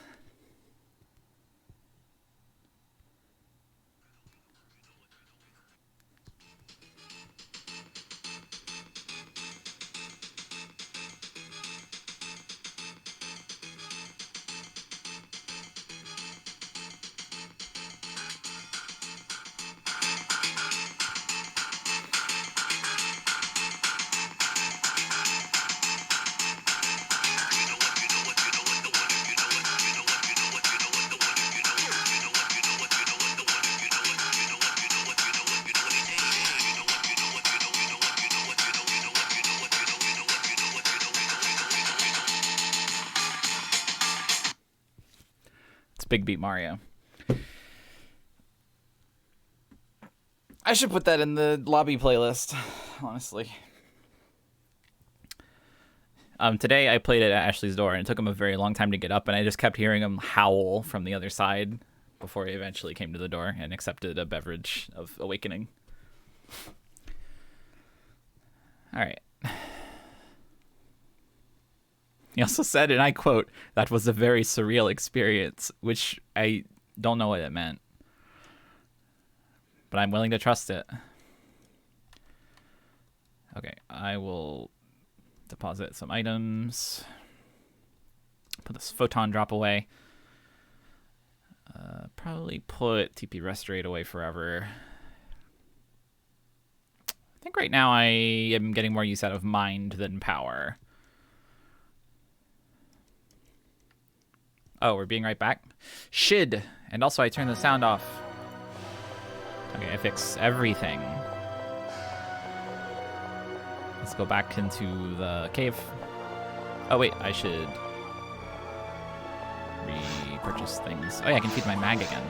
Big Beat Mario. I should put that in the lobby playlist, honestly. Today I played it at Ashley's door, and it took him a very long time to get up, and I just kept hearing him howl from the other side before he eventually came to the door and accepted a beverage of awakening. All right. He also said, and I quote, "That was a very surreal experience," which I don't know what it meant. But I'm willing to trust it. Okay, I will deposit some items. Put this photon drop away. Probably put TP Restorate away forever. I think right now I am getting more use out of mind than power. Oh, we're being right back? Shid! And also I turned the sound off. Okay, I fixed everything. Let's go back into the cave. Oh wait, I should repurchase things. Oh yeah, I can feed my mag again.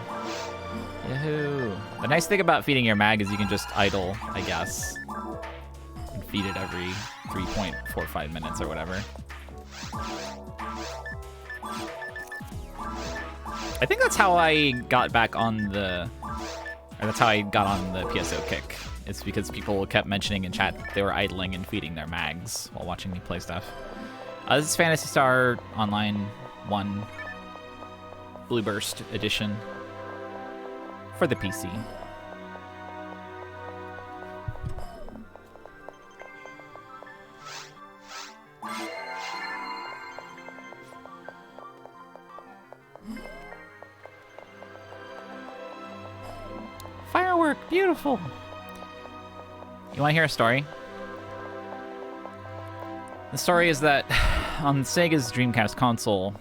Yahoo! The nice thing about feeding your mag is you can just idle, I guess. And feed it every 3.45 minutes or whatever. I think that's how I got back on the... Or that's how I got on the PSO kick. It's because people kept mentioning in chat that they were idling and feeding their mags while watching me play stuff. This is Phantasy Star Online 1 Blue Burst Edition for the PC. Firework, beautiful. You want to hear a story? The story is that on Sega's Dreamcast console,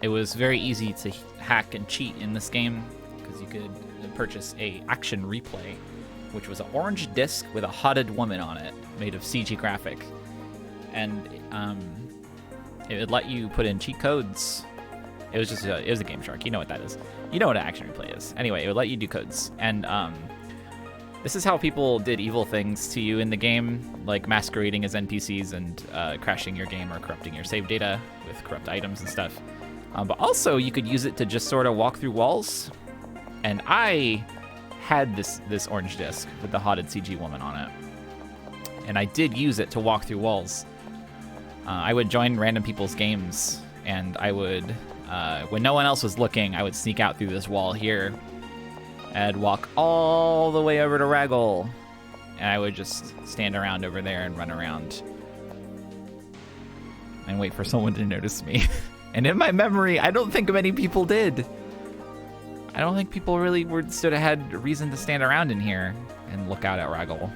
it was very easy to hack and cheat in this game because you could purchase a action replay, which was an orange disc with a hooded woman on it, made of CG graphic, and it would let you put in cheat codes. It was a Game Shark. You know what that is. You know what an action replay is. Anyway, it would let you do codes, and this is how people did evil things to you in the game, like masquerading as NPCs and crashing your game or corrupting your save data with corrupt items and stuff. But also, you could use it to just sort of walk through walls. And I had this orange disc with the hooded CG woman on it. And I did use it to walk through walls. I would join random people's games, and I would, when no one else was looking, I would sneak out through this wall here and walk all the way over to Raggle. And I would just stand around over there and run around and wait for someone to notice me. And in my memory, I don't think many people did. I don't think people really had reason to stand around in here and look out at Raggle.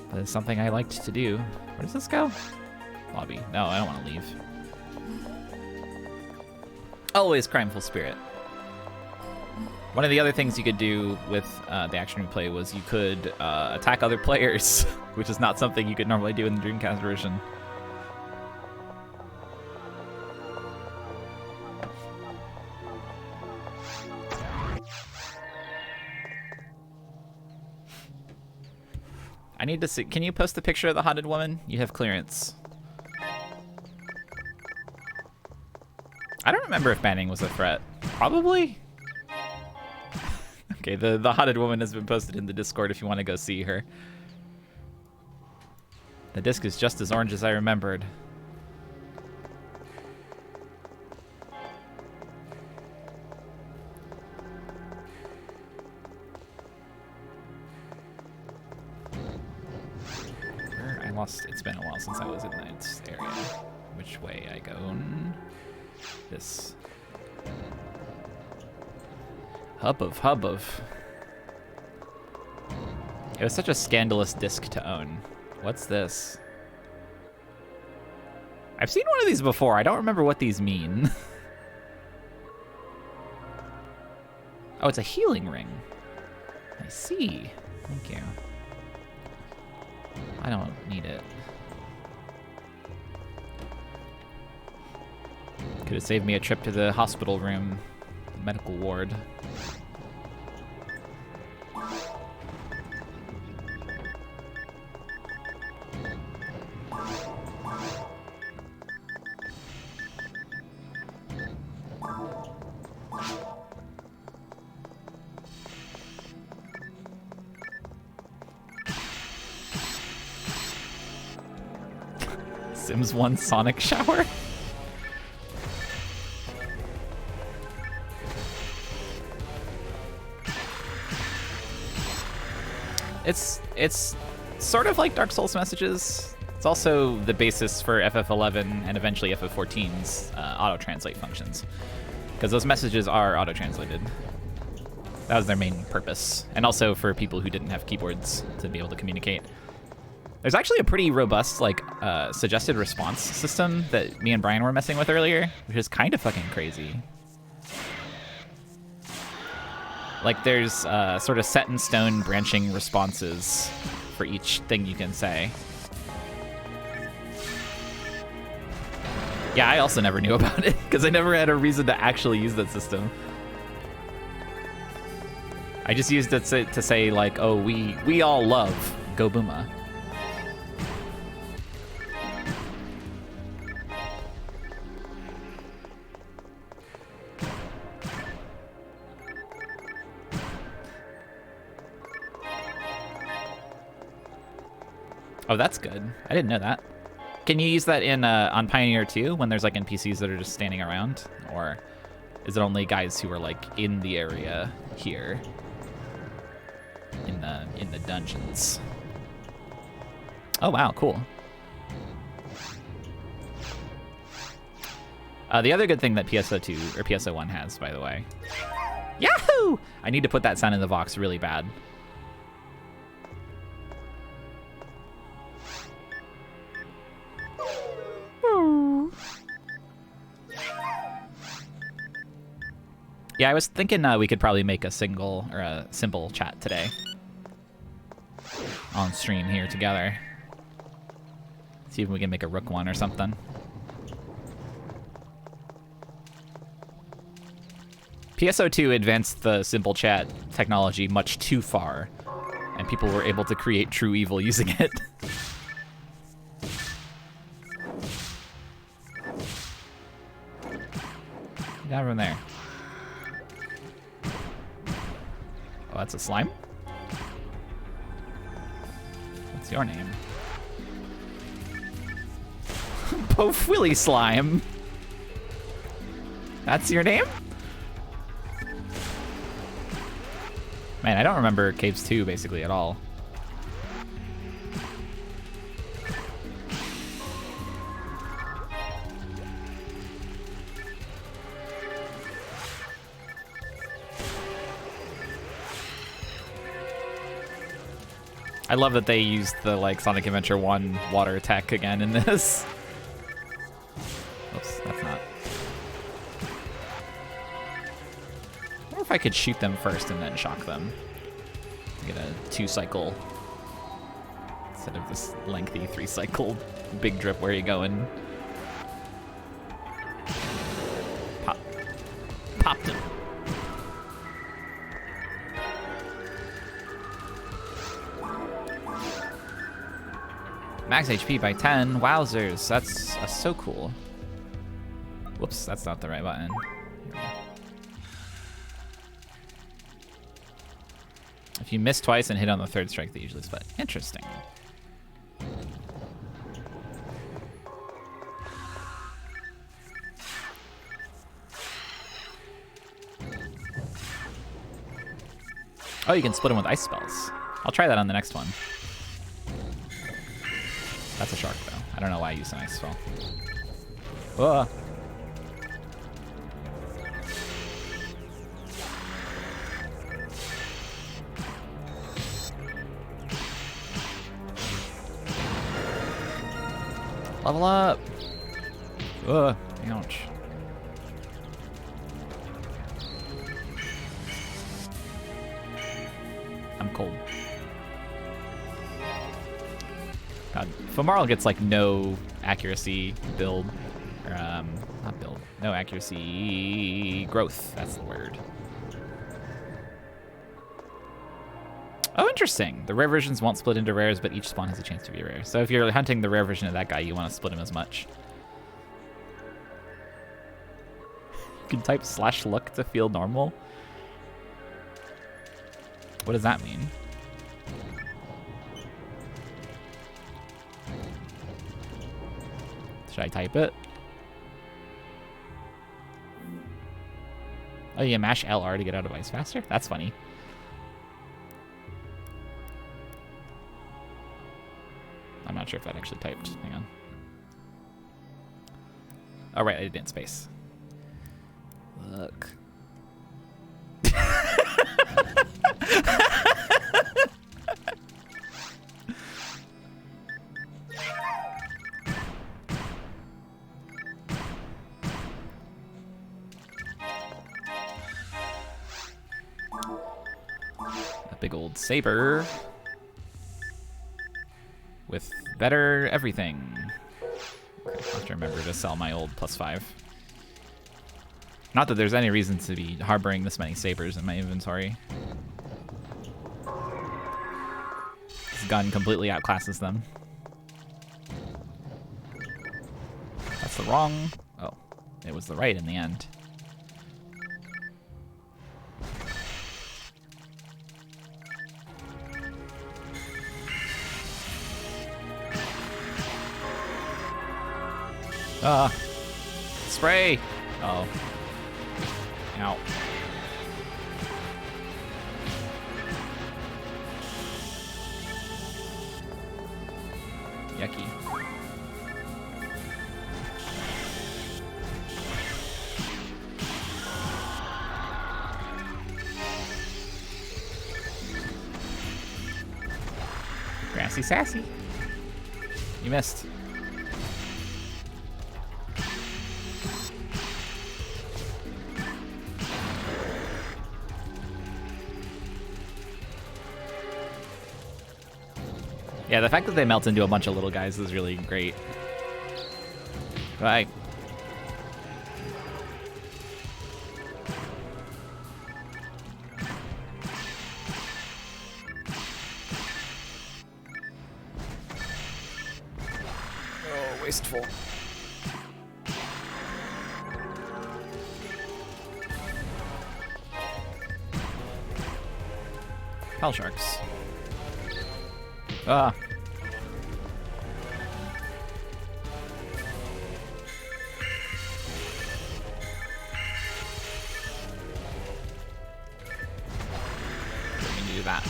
But it's something I liked to do. Where does this go? Lobby. No, I don't want to leave. Always Crimeful Spirit. One of the other things you could do with the action replay was you could attack other players, which is not something you could normally do in the Dreamcast version. I need to see. Can you post the picture of the haunted woman? You have clearance. I don't remember if banning was a threat. Probably. Okay, the haunted woman has been posted in the Discord if you want to go see her. The disc is just as orange as I remembered. It's been a while since I was in that area. Which way I go? This. Hub of. It was such a scandalous disc to own. What's this? I've seen one of these before. I don't remember what these mean. Oh, it's a healing ring. I see. Thank you. I don't need it. Could have saved me a trip to the hospital room, medical ward. Sims 1 Sonic Shower? It's sort of like Dark Souls messages. It's also the basis for FF11 and eventually FF14's auto-translate functions. Because those messages are auto-translated. That was their main purpose. And also for people who didn't have keyboards to be able to communicate. There's actually a pretty robust, like, suggested response system that me and Brian were messing with earlier, which is kind of fucking crazy. Like, there's sort of set-in-stone branching responses for each thing you can say. Yeah, I also never knew about it, because I never had a reason to actually use that system. I just used it to say, like, oh, we all love Go Booma. Oh, that's good. I didn't know that. Can you use that in on Pioneer too, when there's like NPCs that are just standing around, or is it only guys who are like in the area here, in the dungeons? Oh wow, cool. The other good thing that PSO2 or PSO1 has, by the way. Yahoo! I need to put that sound in the Vox really bad. Yeah, I was thinking we could probably make a single or a simple chat today on stream here together. See if we can make a Rook one or something. PSO2 advanced the simple chat technology much too far, and people were able to create true evil using it. Down from there. Oh, that's a slime? What's your name? Pofwilly Slime. That's your name? Man, I don't remember Caves 2 basically at all. I love that they used the like Sonic Adventure 1 water attack again in this. Oops, that's not. I wonder if I could shoot them first and then shock them. Get a 2-cycle instead of this lengthy 3-cycle big drip. Where are you going? Pop. Popped him. Max HP by 10. Wowzers. That's so cool. Whoops, that's not the right button. If you miss twice and hit on the third strike, they usually split. Interesting. Oh, you can split them with ice spells. I'll try that on the next one. That's a shark, though. I don't know why I used an ice spell. Whoa. Level up! Ugh, ouch. I'm cold. God, Fomarl gets like no accuracy build, or not build, no accuracy growth, that's the word. Oh, interesting. The rare versions won't split into rares, but each spawn has a chance to be rare. So if you're hunting the rare version of that guy, you want to split him as much. You can type /look to feel normal. What does that mean? Should I type it? Oh, yeah, mash LR to get out of ice faster? That's funny. I'm not sure if that actually typed. Hang on. Oh, right, I did it in space. Look. A big old saber. With better everything. Okay, I'll have to remember to sell my old +5. Not that there's any reason to be harboring this many sabers in my inventory. This gun completely outclasses them. That's the wrong... Oh, it was the right in the end. Spray! Oh. Ow. Yucky. Grassy sassy. You missed. Yeah, the fact that they melt into a bunch of little guys is really great. Bye. Oh, wasteful. Hell sharks. Ah. Let me do that.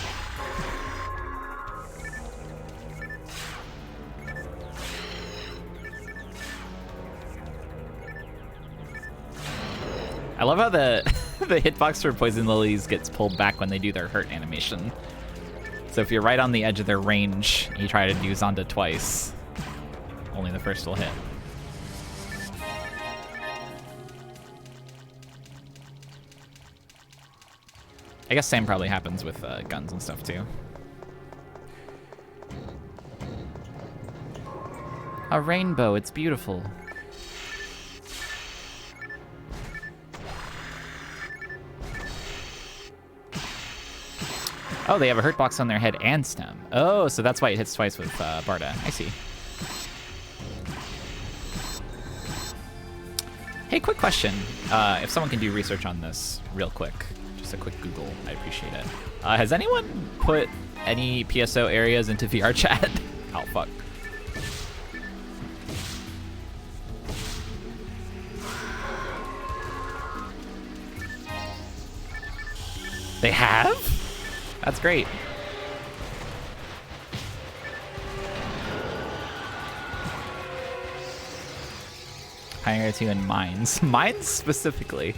I love how the the hitbox for poison lilies gets pulled back when they do their hurt animation. So if you're right on the edge of their range, you try to do Zonda twice, only the first will hit. I guess same probably happens with guns and stuff too. A rainbow, it's beautiful. Oh, they have a hurt box on their head and stem. Oh, so that's why it hits twice with Barda. I see. Hey, quick question. If someone can do research on this real quick, just a quick Google, I appreciate it. Has anyone put any PSO areas into VR chat? Oh, fuck. They have? That's great. Pioneer 2 and mines. Mines specifically,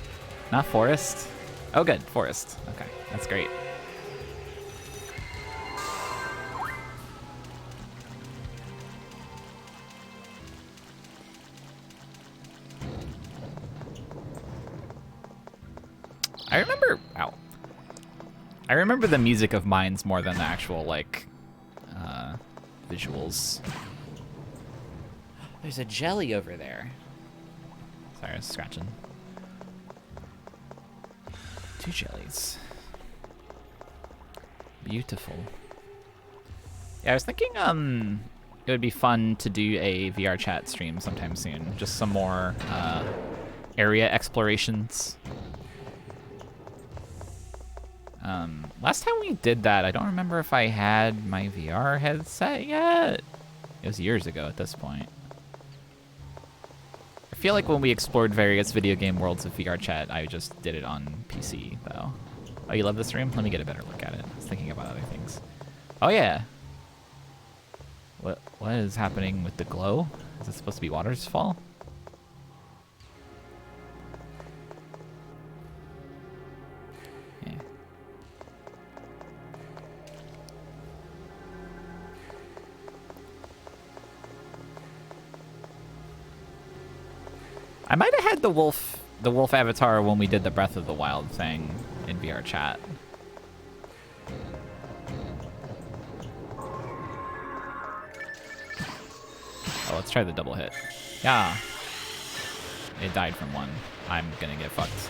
not forest. Oh, good, forest. Okay, that's great. I remember. Ow. I remember the music of mines more than the actual, like, visuals. There's a jelly over there. Sorry, I was scratching. 2 jellies. Beautiful. Yeah, I was thinking, it would be fun to do a VR chat stream sometime soon. Just some more, area explorations. Last time we did that, I don't remember if I had my VR headset yet. It was years ago at this point. I feel like when we explored various video game worlds of VR chat, I just did it on PC, though. Oh, you love this room? Let me get a better look at it. I was thinking about other things. Oh, yeah. What is happening with the glow? Is it supposed to be waterfall? I might have had the wolf avatar when we did the Breath of the Wild thing in VR chat. Oh, let's try the double hit. Yeah. It died from one. I'm gonna get fucked.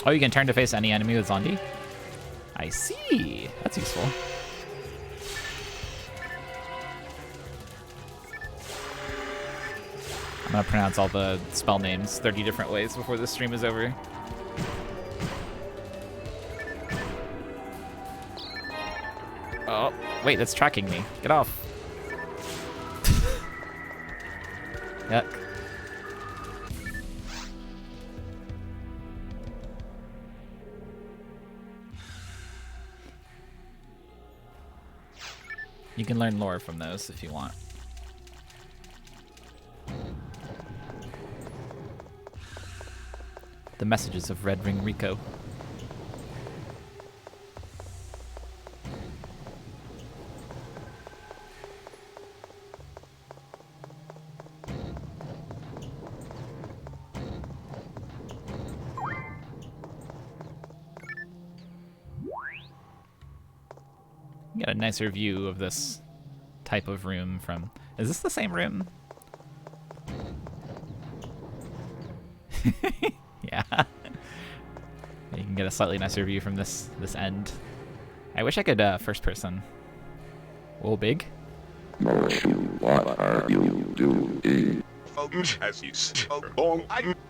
Oh, you can turn to face any enemy with Zondi? I see. That's useful. gonna pronounce all the spell names 30 different ways before this stream is over. Oh, wait, that's tracking me. Get off. Yuck. You can learn lore from those if you want. The messages of Red Ring Rico. Get a nicer view of this type of room from... Is this the same room? Yeah. You can get a slightly nicer view from this end. I wish I could first person. Whoa, big. Morshu, what are you doing? As you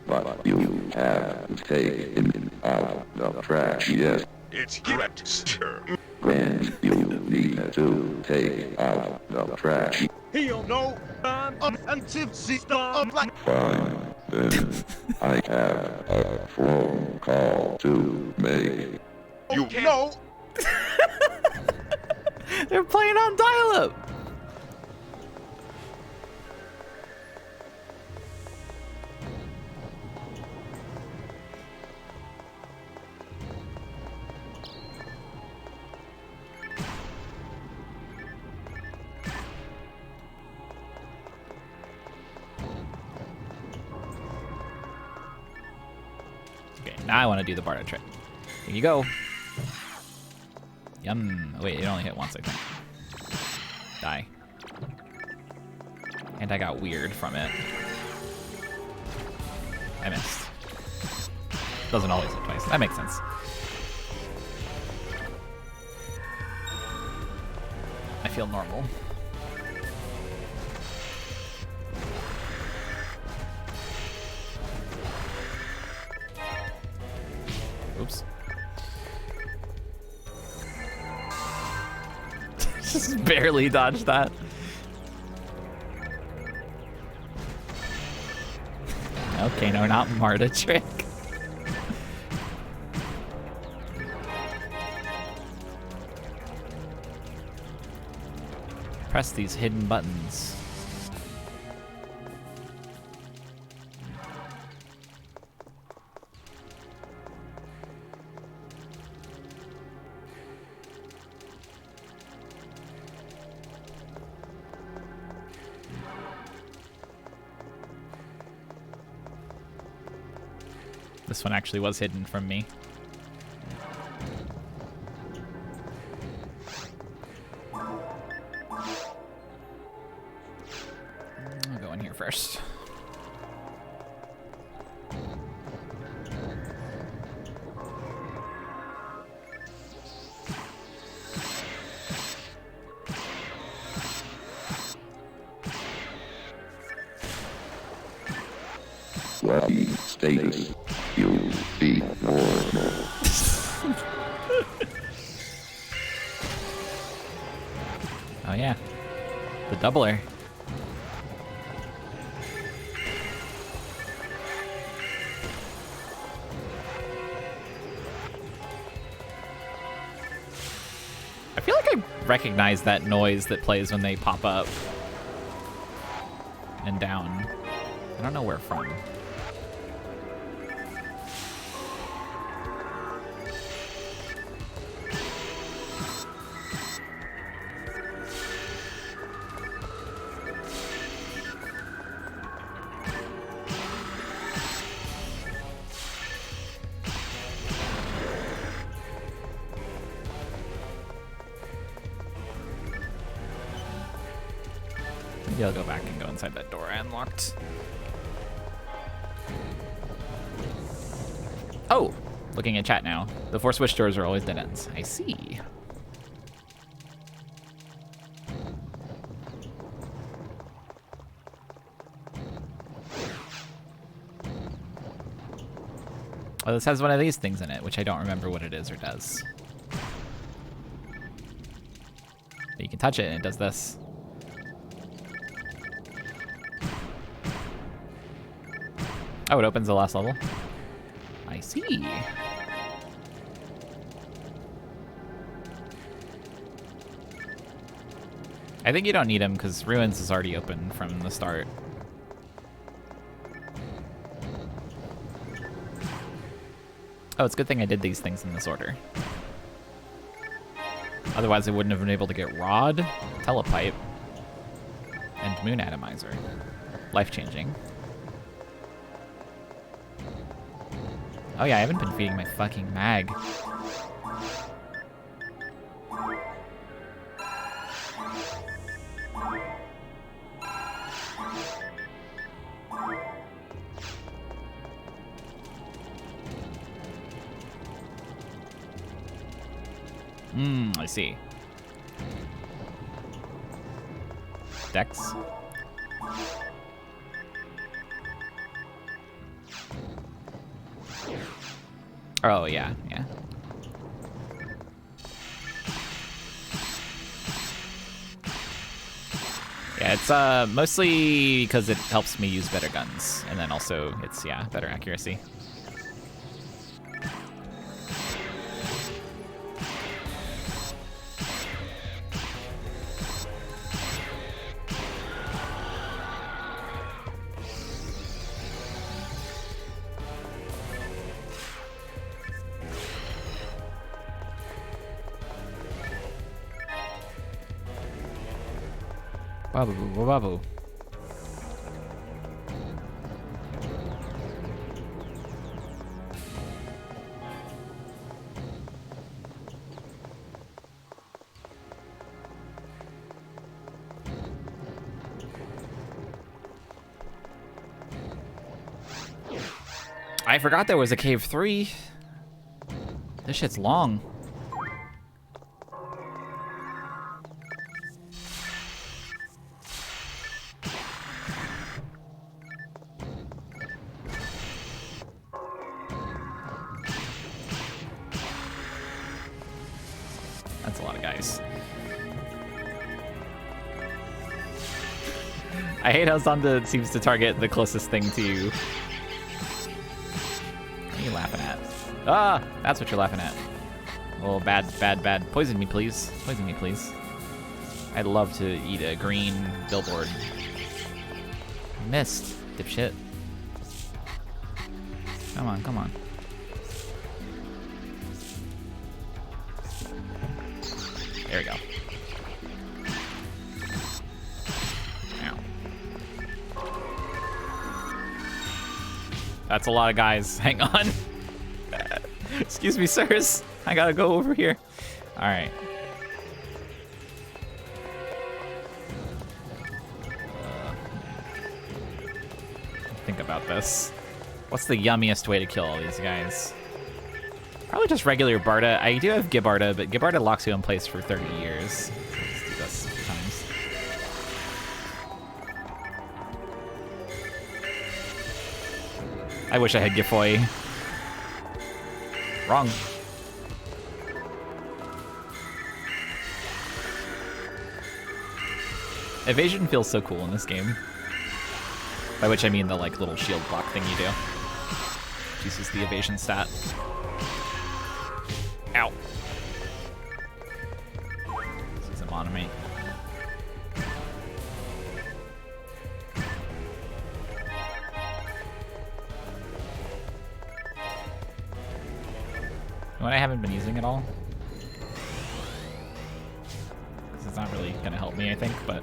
But you have taken out the trash, yes. it's correct, sir. When you need to take out the trash, He'll know I'm an tipsy star like fine, then I have a phone call to make. you know. They're playing on dial-up. Okay, now I want to do the barter trick. Here you go. Yum. Wait, it only hit once, I think. Die. And I got weird from it. I missed. Doesn't always hit twice. That makes sense. I feel normal. Oops. Just barely dodged that. Okay, no, not Marta trick. Press these hidden buttons. This one actually was hidden from me. I'll go in here first. Lucky status. You be normal. Oh yeah, the doubler. I feel like I recognize that noise that plays when they pop up and down. I don't know where from. Maybe I'll go back and go inside that door I unlocked. Oh, looking at chat now. The 4 switch doors are always dead ends. I see. Oh, this has one of these things in it, which I don't remember what it is or does. But you can touch it and it does this. Oh, it opens the last level. I see. I think you don't need him because Ruins is already open from the start. Oh, it's a good thing I did these things in this order. Otherwise, I wouldn't have been able to get Rod, Telepipe, and Moon Atomizer. Life-changing. Oh yeah, I haven't been feeding my fucking mag. I see. Dex. Oh, yeah, yeah. Yeah, it's mostly because it helps me use better guns, and then also it's, yeah, better accuracy. Babu, babu. I forgot there was a cave 3. This shit's long. That's a lot of guys. I hate how Zonda seems to target the closest thing to you. What are you laughing at? Ah, that's what you're laughing at. Oh, bad, bad, bad. Poison me, please. Poison me, please. I'd love to eat a green billboard. Missed, dipshit. Come on, come on. There we go. Ow. That's a lot of guys. Hang on. Excuse me, sirs. I gotta go over here. All right. Think about this. What's the yummiest way to kill all these guys? Probably just regular Barda. I do have Gibarda, but Gibarda locks you in place for 30 years. So let's do this a few times. I wish I had Gifoy. Wrong. Evasion feels so cool in this game. By which I mean the like little shield block thing you do. Uses the evasion stat. Ow. This is him on me. What I haven't been using at all. This is not really gonna help me, I think, but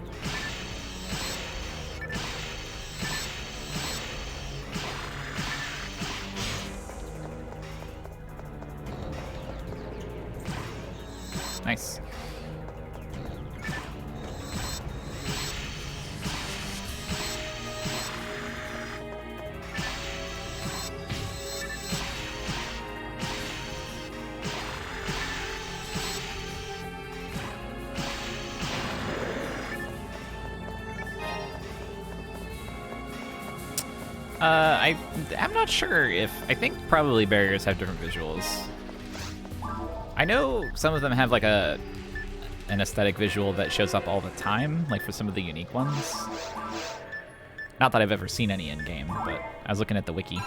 nice. I'm not sure if... I think probably barriers have different visuals. I know some of them have like an aesthetic visual that shows up all the time, like for some of the unique ones. Not that I've ever seen any in-game, but I was looking at the wiki.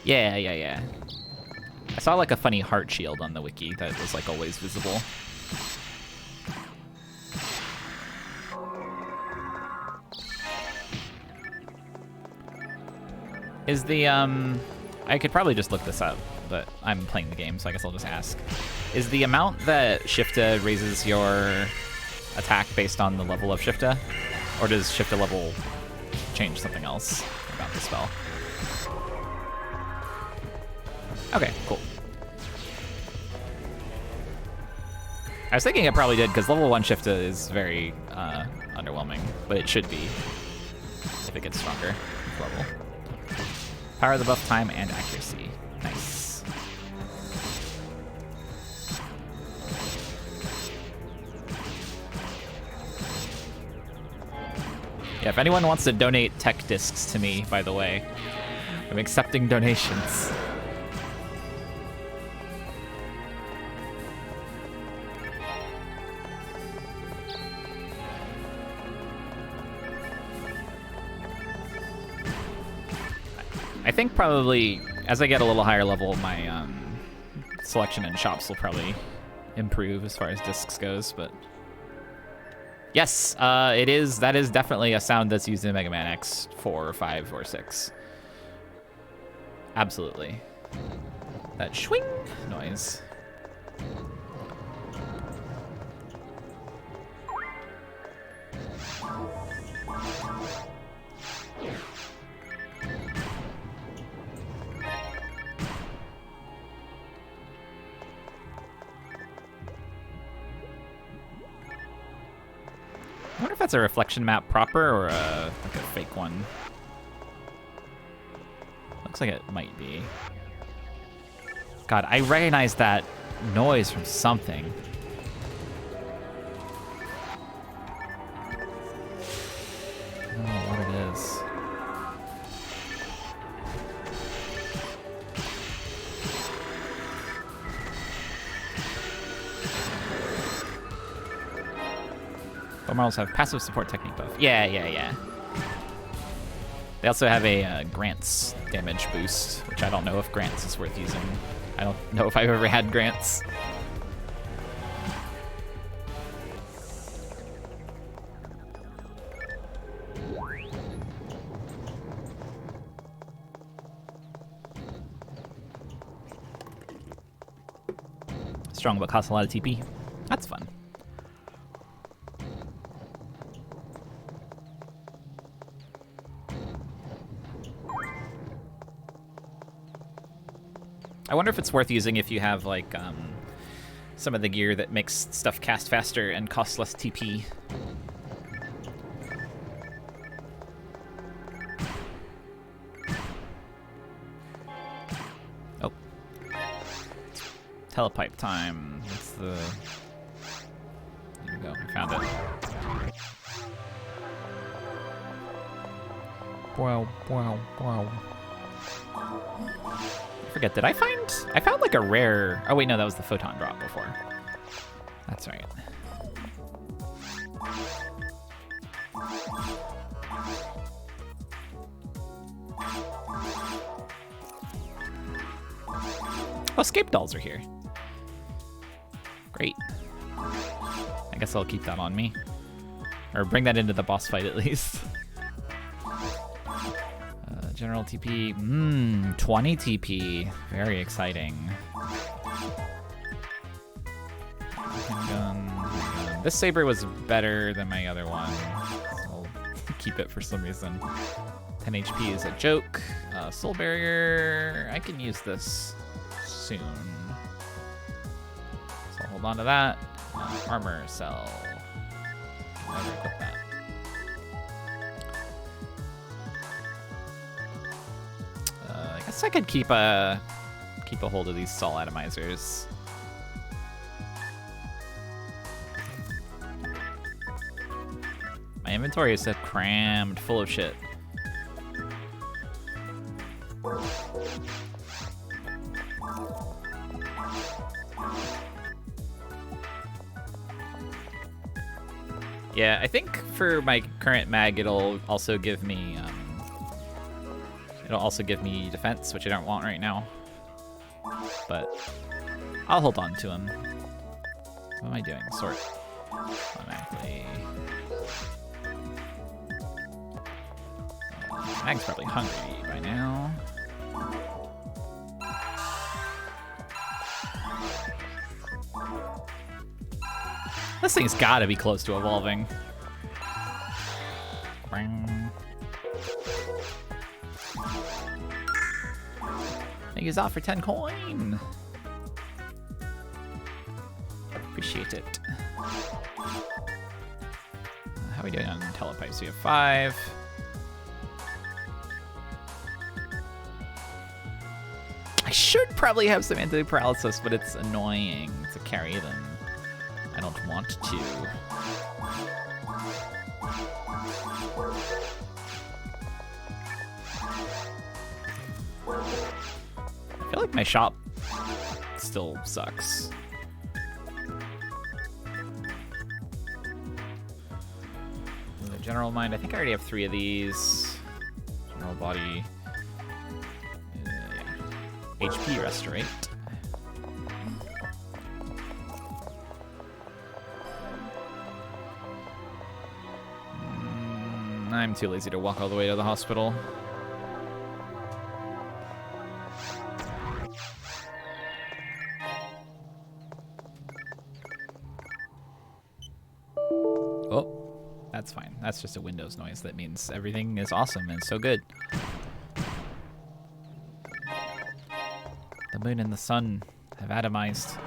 Yeah. I saw like a funny heart shield on the wiki that was like always visible. Is the, I could probably just look this up, but I'm playing the game, so I guess I'll just ask. Is the amount that Shifta raises your attack based on the level of Shifta? Or does Shifta level change something else about the spell? Okay, cool. I was thinking it probably did, because level 1 Shifta is very underwhelming, but it should be if it gets stronger with level. Power of the buff, time, and accuracy. Nice. Yeah, if anyone wants to donate tech discs to me, by the way, I'm accepting donations. I think probably as I get a little higher level, my selection in shops will probably improve as far as discs goes. But yes, it is. That is definitely a sound that's used in Mega Man X 4, 5, or 6. Absolutely, that swing noise. I wonder if that's a reflection map proper or like a fake one. Looks like it might be. God, I recognize that noise from something. I don't know what it is. Bow models have passive support technique buff. Yeah. They also have a Grants damage boost, which I don't know if Grants is worth using. I don't know if I've ever had Grants. Strong but costs a lot of TP. That's fun. I wonder if it's worth using if you have like some of the gear that makes stuff cast faster and costs less TP. Oh. Telepipe time. What's the... There we go, I found it. Wow. I forget, did I found like a rare... Oh wait, no, that was the photon drop before. That's right. Oh, escape dolls are here. Great. I guess I'll keep that on me. Or bring that into the boss fight at least. General TP, 20 TP. Very exciting. Handgun. This saber was better than my other one, so I'll keep it for some reason. 10 HP is a joke. Soul barrier, I can use this soon. So I'll hold on to that. Armor cell. Never equip that. guess I could keep a hold of these Sol atomizers. My inventory is so crammed, full of shit. Yeah, I think for my current mag, it'll also give me defense, which I don't want right now. But I'll hold on to him. What am I doing? Sort automatically. Mag's probably hungry by now. This thing's gotta be close to evolving. I think he's off for 10 coin. Appreciate it. How are we doing on telepipes? We have 5. I should probably have some anti-paralysis, but it's annoying to carry them. I don't want to. I feel like my shop still sucks. The general mind, I think I already have 3 of these. General body. Yeah. HP restorate. I'm too lazy to walk all the way to the hospital. Oh, that's fine. That's just a Windows noise. That means everything is awesome and so good. The moon and the sun have atomized.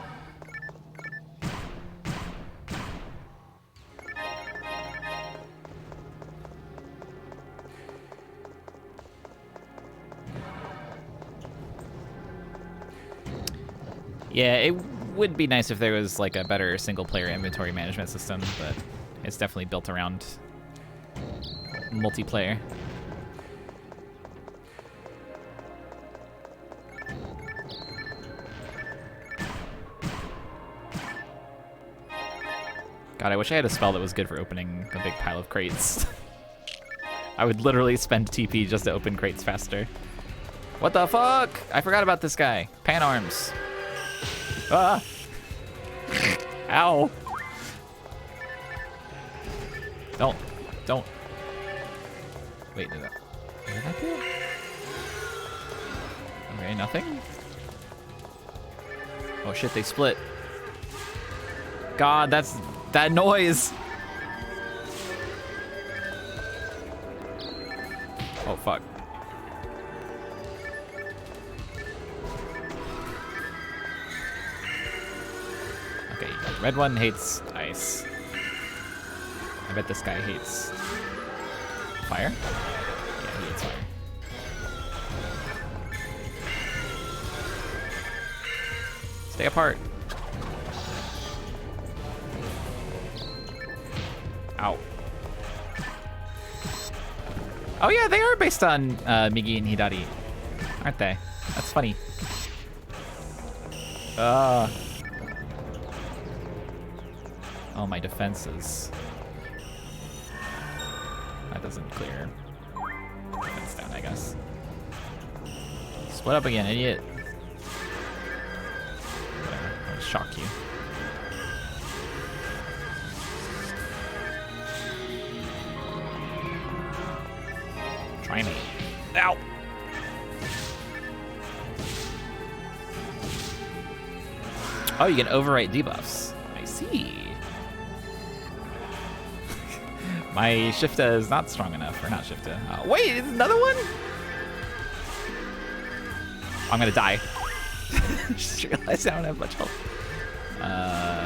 Yeah, it would be nice if there was like a better single-player inventory management system, but it's definitely built around multiplayer. God, I wish I had a spell that was good for opening a big pile of crates. I would literally spend TP just to open crates faster. What the fuck? I forgot about this guy. Pan arms. Ah! Ow! Don't. Wait, did that do? Okay, nothing? Oh shit, they split. God, that's that noise! Oh fuck. Okay, red one hates ice. I bet this guy hates fire. Yeah, he hates fire. Stay apart. Ow. Oh yeah, they are based on Migi and Hidari, aren't they? That's funny. Oh, my defenses. That doesn't clear. Defense down, I guess. Split up again, idiot. Whatever, I'll shock you. Try me. Ow! Oh, you can overwrite debuffs. I see. My Shifta is not strong enough, or not Shifta. Wait, is another one? I'm gonna die. Just realized I don't have much health.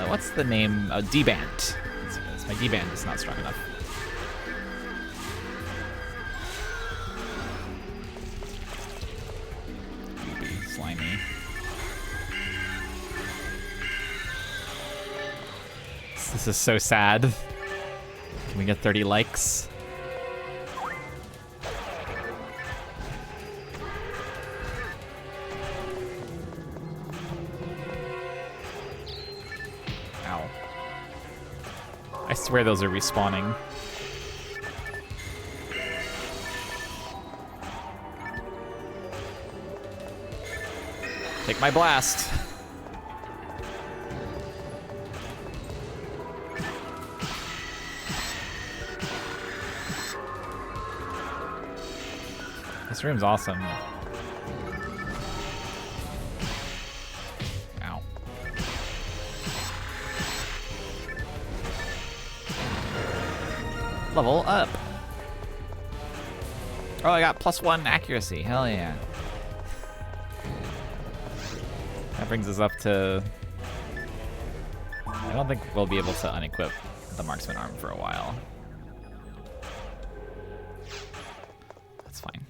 What's the name? D-Band. My D-Band is not strong enough. This is so sad. Can we get 30 likes? Ow. I swear those are respawning. Take my blast. This room's awesome. Ow. Level up. Oh, I got +1 accuracy. Hell yeah. That brings us up to... I don't think we'll be able to unequip the marksman arm for a while. That's fine.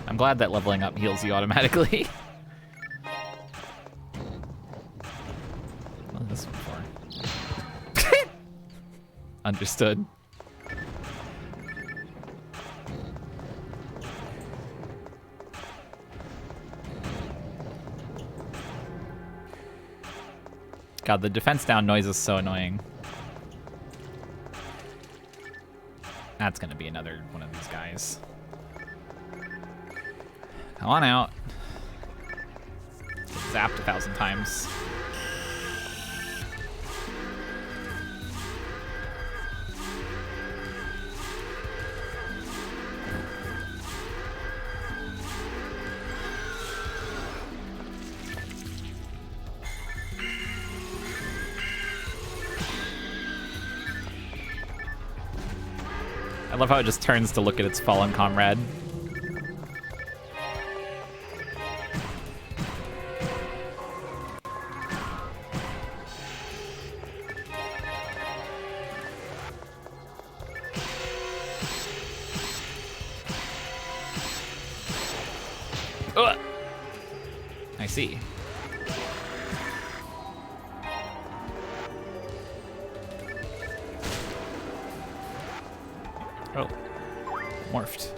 I'm glad that leveling up heals you automatically. What is this one for? Understood. God, the defense down noise is so annoying. That's gonna be another one of these guys. Come on out. Zapped 1,000 times. I love how it just turns to look at its fallen comrade. Ugh. I see. Oh, morphed.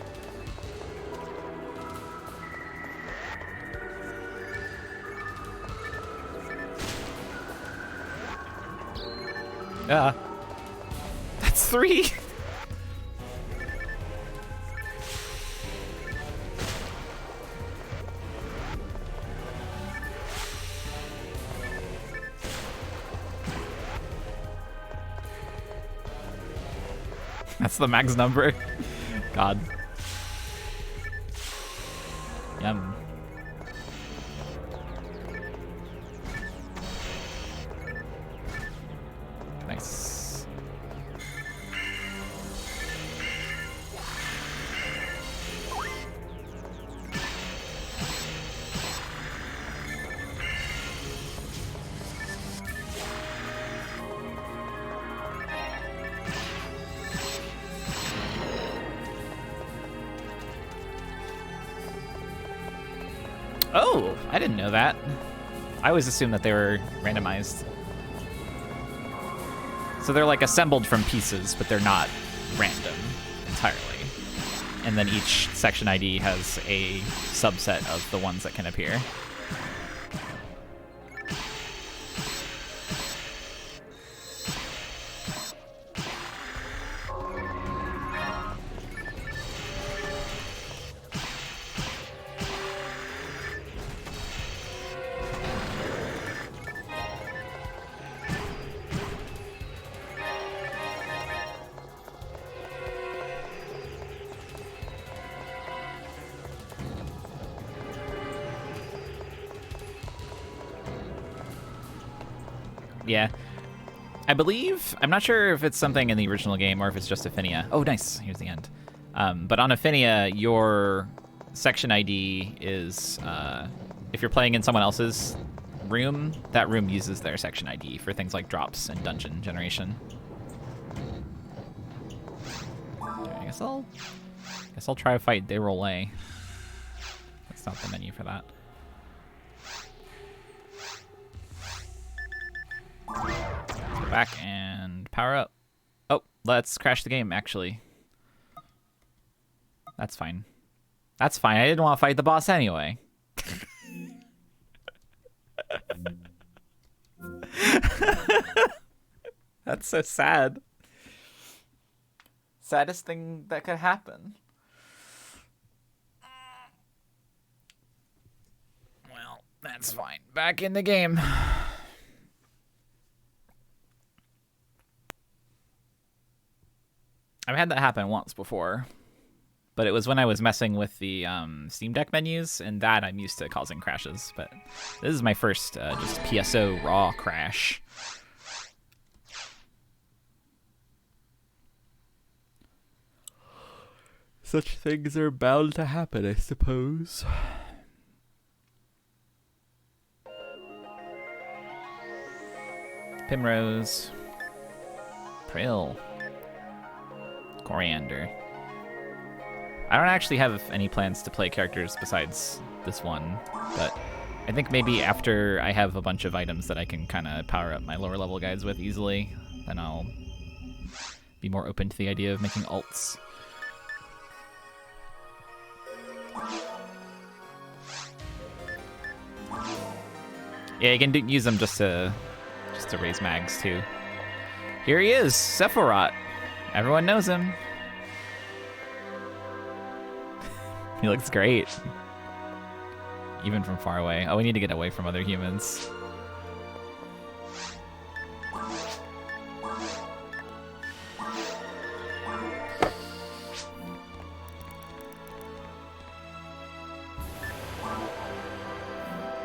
That's 3. That's the max number. God. Yum. Nice. Oh, I didn't know that. I always assumed that they were randomized. So they're like assembled from pieces, but they're not random entirely. And then each section ID has a subset of the ones that can appear. Yeah. I believe, I'm not sure if it's something in the original game or if it's just Affinia. Oh, nice. Here's the end. But on Affinia, your section ID is, if you're playing in someone else's room, that room uses their section ID for things like drops and dungeon generation. I guess I'll Guess I'll try to fight Derole. That's not the menu for that. Let's go back and power up. Oh, let's crash the game, actually. That's fine. That's fine. I didn't want to fight the boss anyway. That's so sad. Saddest thing that could happen. Well, that's fine. Back in the game. I've had that happen once before, but it was when I was messing with the Steam Deck menus, and that I'm used to causing crashes. But this is my first just PSO raw crash. Such things are bound to happen, I suppose. Primrose. Prill. Coriander. I don't actually have any plans to play characters besides this one, but I think maybe after I have a bunch of items that I can kind of power up my lower level guys with easily, then I'll be more open to the idea of making alts. Yeah, you can use them just to raise mags too. Here he is, Sephiroth. Everyone knows him. He looks great. Even from far away. Oh, we need to get away from other humans.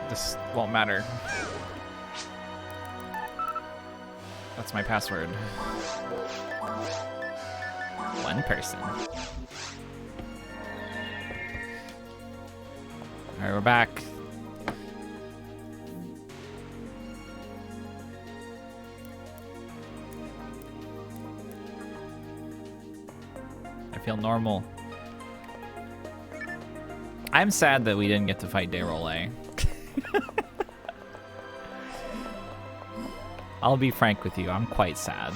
This won't matter. That's my password. One person. Alright, we're back. I feel normal. I'm sad that we didn't get to fight Derole. I'll be frank with you, I'm quite sad.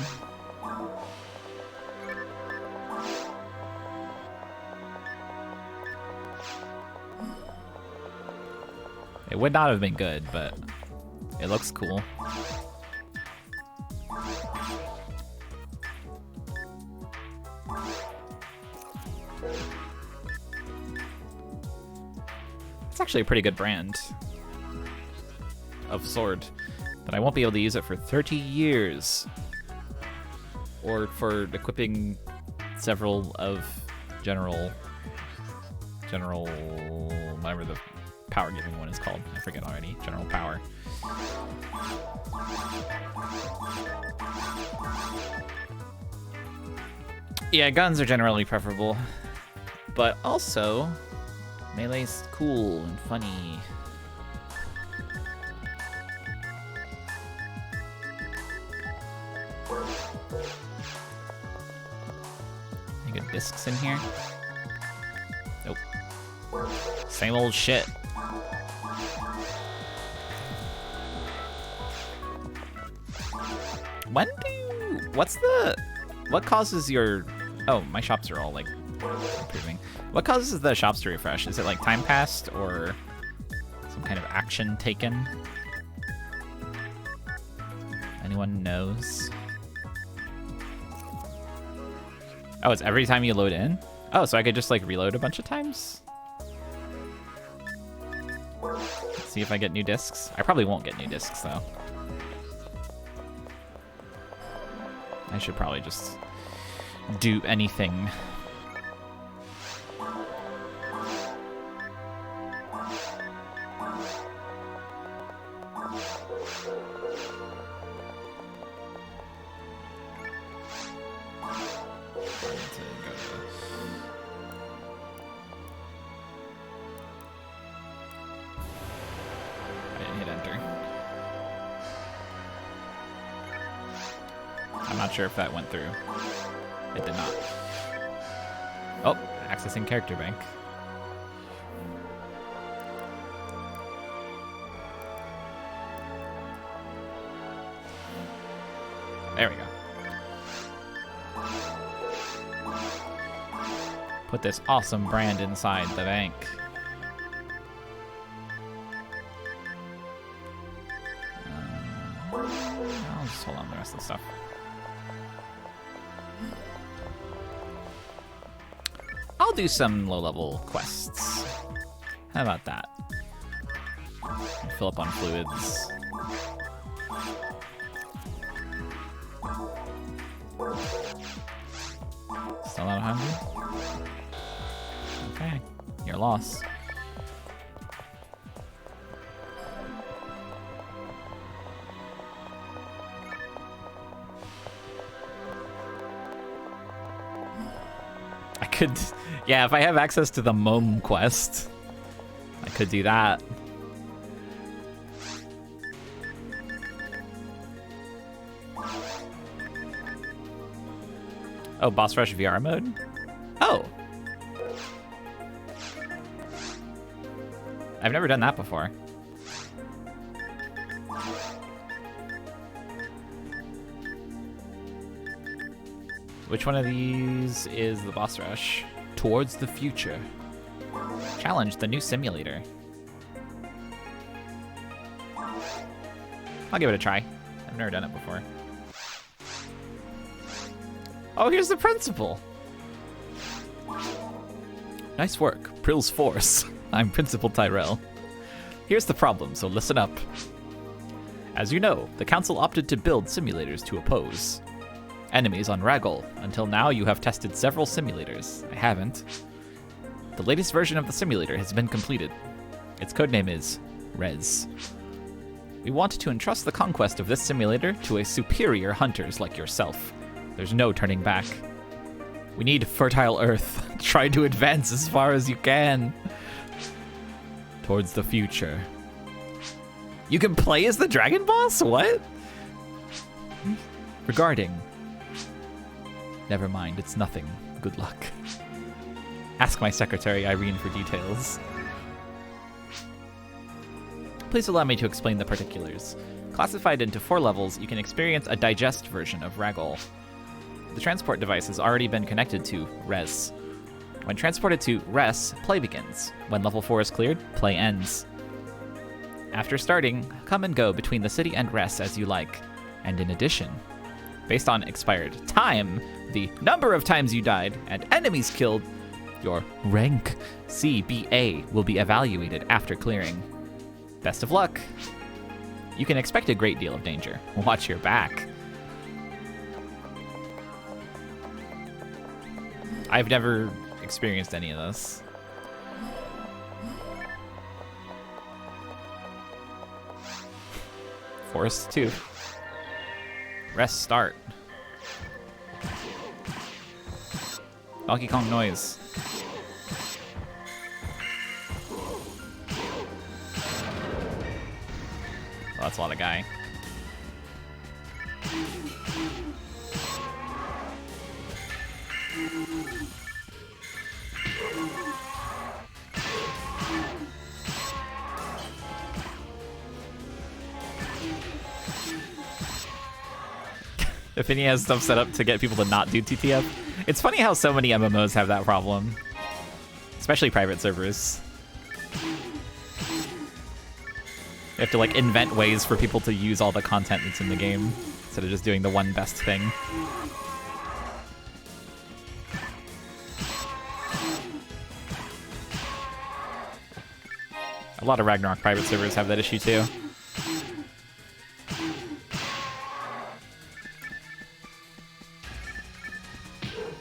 It would not have been good, but it looks cool. It's actually a pretty good brand of sword, but I won't be able to use it for 30 years. Or for equipping several of general, whatever the power giving one is called. I forget already. General power. Yeah, guns are generally preferable, but also melee's cool and funny. Any good discs in here? Nope. Same old shit. What causes your, oh, my shops are all like improving. What causes the shops to refresh? Is it like time passed or some kind of action taken? Anyone knows? Oh, it's every time you load in? Oh, so I could just like reload a bunch of times? Let's see if I get new discs. I probably won't get new discs though. I should probably just do anything. I didn't hit enter. I'm not sure if that went through. It did not. Oh, Accessing character bank. There we go. Put this awesome brand inside the bank. I'll just hold on to the rest of the stuff. I'll do some low-level quests. How about that? Fill up on fluids. Still not hungry? Okay, your loss. I could, yeah, if I have access to the Mome quest, I could do that. Oh, Boss Rush VR mode? Oh! I've never done that before. Which one of these is the Boss Rush? Towards the Future. Challenge, the new simulator. I'll give it a try. I've never done it before. Oh, here's the principal. Nice work, Prill's Force. I'm Principal Tyrell. Here's the problem, so listen up. As you know, the Council opted to build simulators to oppose enemies on Ragol. Until now, you have tested several simulators. I haven't. The latest version of the simulator has been completed. Its codename is Rez. We want to entrust the conquest of this simulator to a superior hunters like yourself. There's no turning back. We need fertile earth. Try to advance as far as you can. Towards the future. You can play as the dragon boss? What? Regarding. Never mind, it's nothing. Good luck. Ask my secretary, Irene, for details. Please allow me to explain the particulars. Classified into 4 levels, you can experience a digest version of Ragol. The transport device has already been connected to Res. When transported to Res, play begins. When level 4 is cleared, play ends. After starting, come and go between the city and Res as you like. And in addition, based on expired time, the number of times you died and enemies killed, your rank, CBA, will be evaluated after clearing. Best of luck. You can expect a great deal of danger. Watch your back. I've never experienced any of this. Forest 2. Rest start. Donkey Kong noise. Oh, that's a lot of guy. If any has stuff set up to get people to not do TTF. It's funny how so many MMOs have that problem. Especially private servers. You have to like invent ways for people to use all the content that's in the game instead of just doing the one best thing. A lot of Ragnarok private servers have that issue too.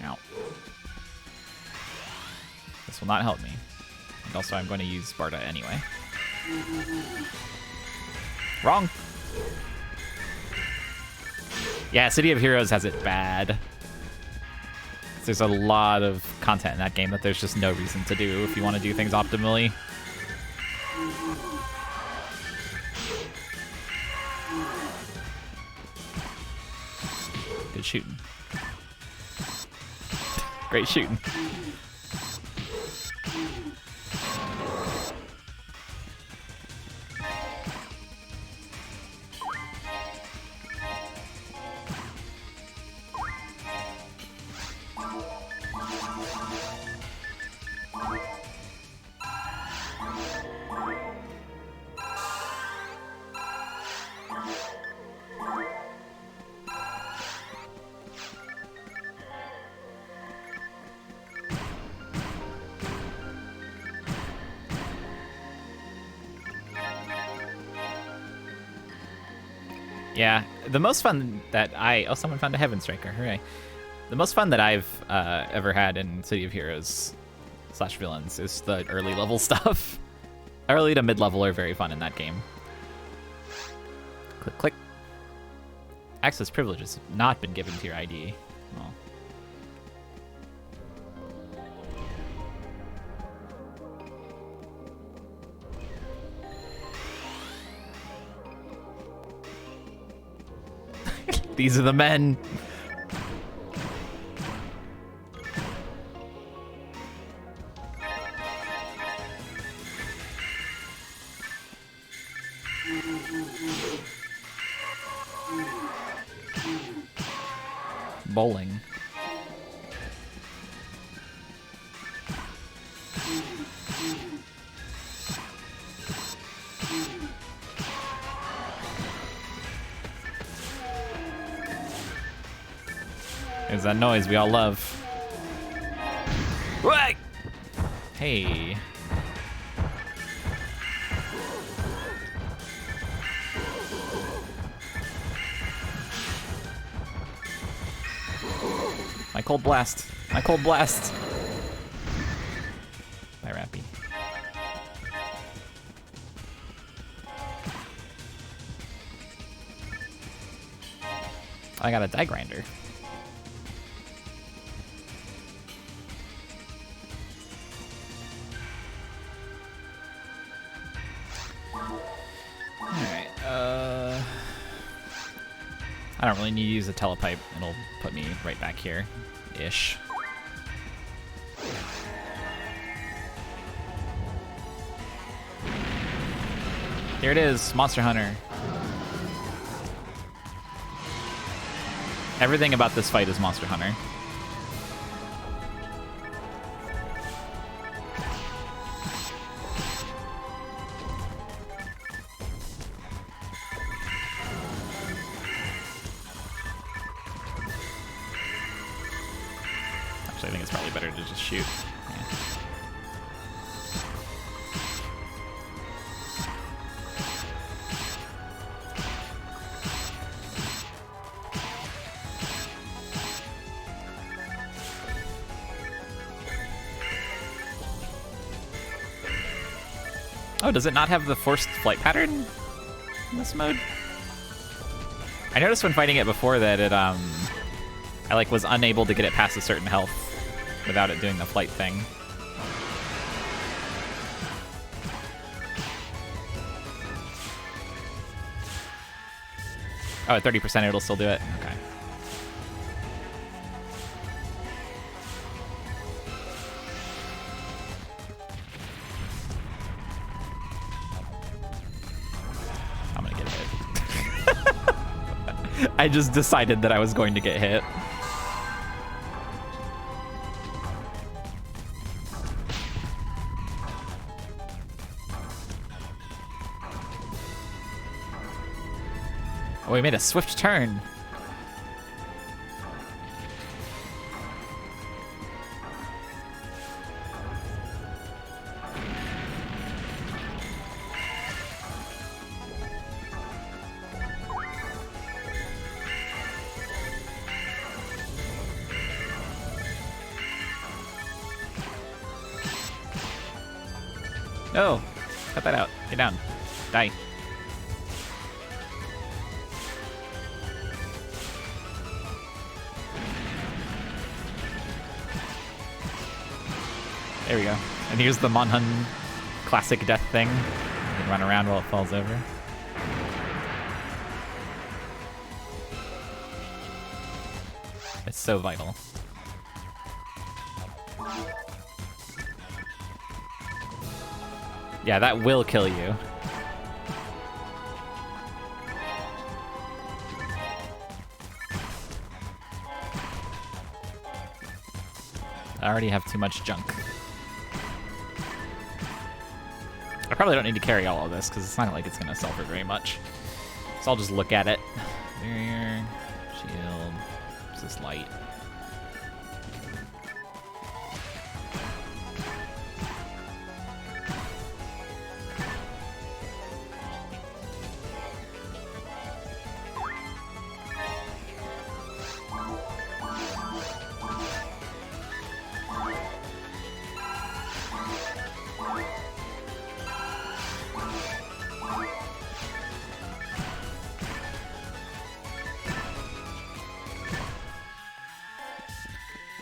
Ow. This will not help me. And also I'm going to use Sparta anyway. Wrong. Yeah, City of Heroes has it bad. There's a lot of content in that game that there's just no reason to do if you want to do things optimally. Good shooting. Great shooting. Yeah, the most fun that oh, someone found a Heaven Striker, hooray. The most fun that I've ever had in City of Heroes / Villains is the early level stuff. Early to mid-level are very fun in that game. Click, click. Access privileges have not been given to your ID. Well. These are the men. Bowling. There's that noise we all love. Wait! Hey. My cold blast. My cold blast. Bye, Rappy. I got a die grinder. Alright, I don't really need to use a telepipe. It'll put me right back here. Ish. Here it is, Monster Hunter. Everything about this fight is Monster Hunter. Actually, I think it's probably better to just shoot. Yeah. Oh, does it not have the forced flight pattern in this mode? I noticed when fighting it before that it, I like was unable to get it past a certain health without it doing the flight thing. Oh, at 30% it'll still do it? Okay. I'm gonna get hit. I just decided that I was going to get hit. Oh, we made a swift turn. No, cut that out. Get down. Die. There we go. And here's the Monhun classic death thing. You can run around while it falls over. It's so vital. Yeah, that will kill you. I already have too much junk. I probably don't need to carry all of this because it's not like it's going to sell for very much. So I'll just look at it. Barrier, shield, what's this light?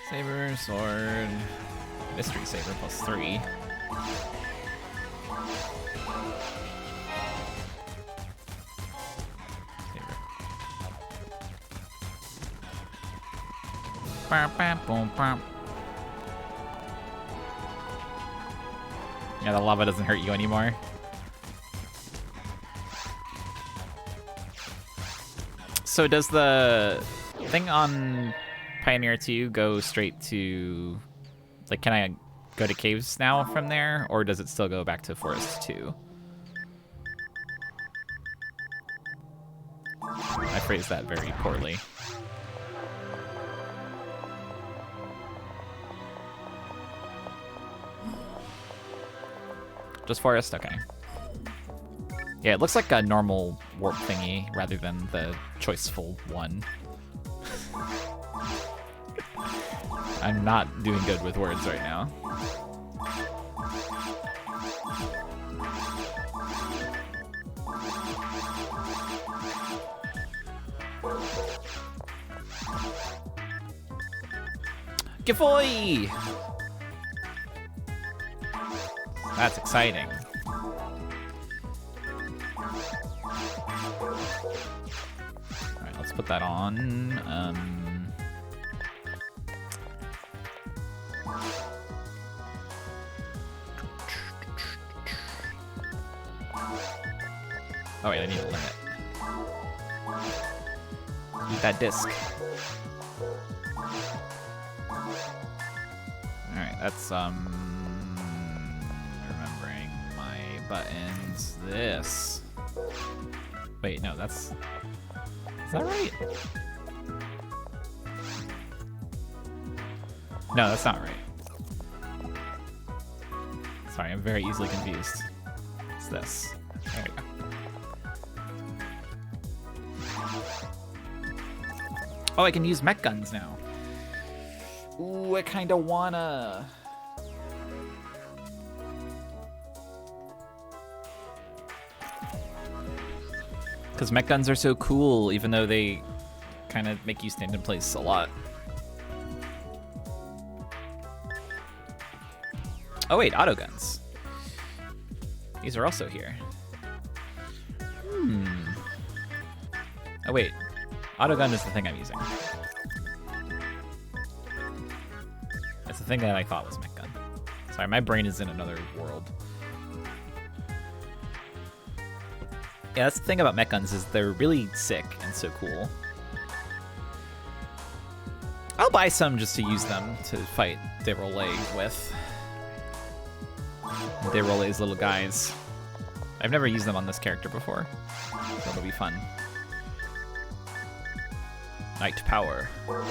Saber, sword, mystery saber +3. Saber. Bam, bam, boom, bam. Yeah, the lava doesn't hurt you anymore. So does the thing on Pioneer 2 go straight to... Like, can I go to caves now from there? Or does it still go back to Forest 2? I phrased that very poorly. Just Forest? Okay. Yeah, it looks like a normal warp thingy rather than the choiceful one. I'm not doing good with words right now. Giveaway! That's exciting. Alright, let's put that on. Oh wait, I need a limit. Eat that disc. Alright, that's remembering my buttons. This. Wait, no, that's... Is that right? No, that's not right. Sorry, I'm very easily confused. It's this. There we go. Oh, I can use mech guns now. Ooh, I kinda wanna... Because mech guns are so cool, even though they kind of make you stand in place a lot. Oh wait, auto guns. These are also here. Oh wait, auto gun is the thing I'm using. That's the thing that I thought was mech gun. Sorry, my brain is in another world. Yeah, that's the thing about mech guns is they're really sick and so cool. I'll buy some just to use them to fight Derole with. Derole's little guys. I've never used them on this character before, so it'll be fun. Night power. Alright.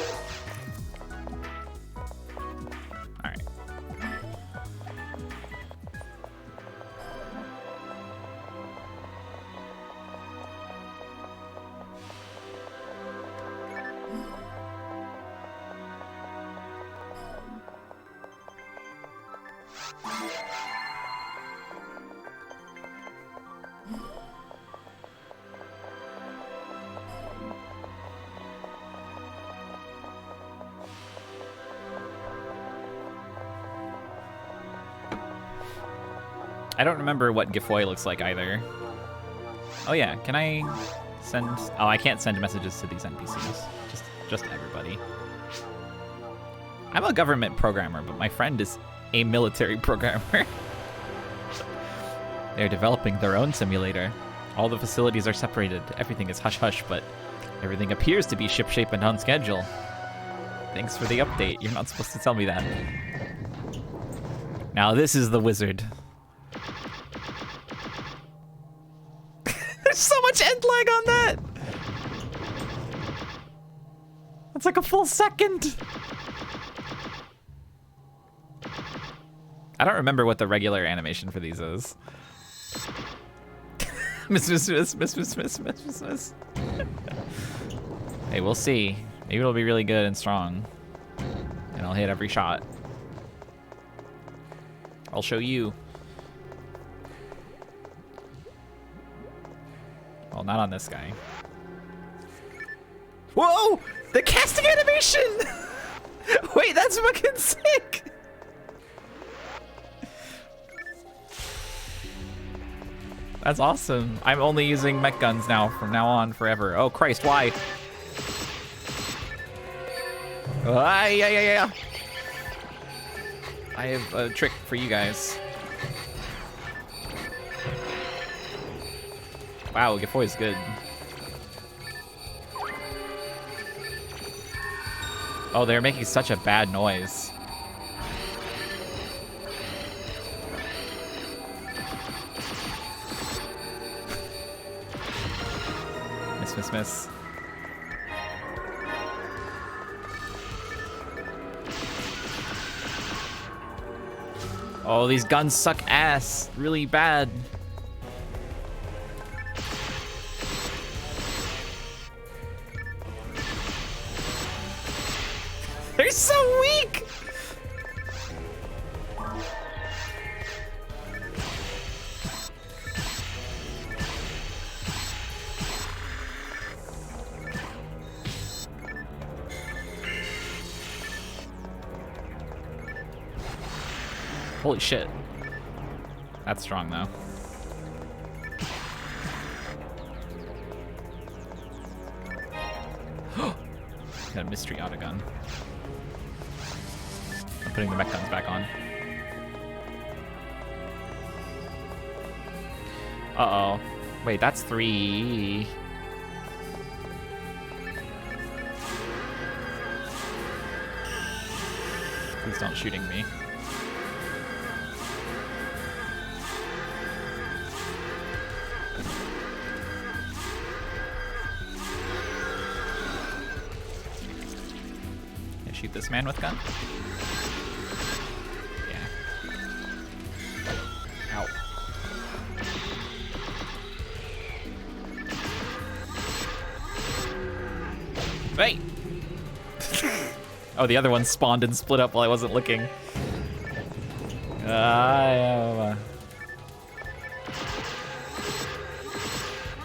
I don't remember what Gifoy looks like either. Oh yeah, can I send... Oh, I can't send messages to these NPCs. Just everybody. I'm a government programmer, but my friend is a military programmer. They're developing their own simulator. All the facilities are separated. Everything is hush-hush, but everything appears to be shipshape and on schedule. Thanks for the update. You're not supposed to tell me that. Now this is the wizard. There's so much end lag on that! That's like a full second! I don't remember what the regular animation for these is. Miss. Hey, we'll see. Maybe it'll be really good and strong. And I'll hit every shot. I'll show you. Well, not on this guy. Whoa! The casting animation! Wait, that's fucking sick! That's awesome. I'm only using mech guns now from now on forever. Oh Christ, why? Yeah. I have a trick for you guys. Wow, Gifoy is good. Oh, they're making such a bad noise. Miss. Oh, these guns suck ass really bad. They're so weak! Holy shit. That's strong, though. Got a mystery autogun. I'm putting the mech guns back on. Uh-oh. Wait, that's 3. Please don't shooting me. Shoot this man with gun? Yeah. Ow. Wait! Oh, the other one spawned and split up while I wasn't looking.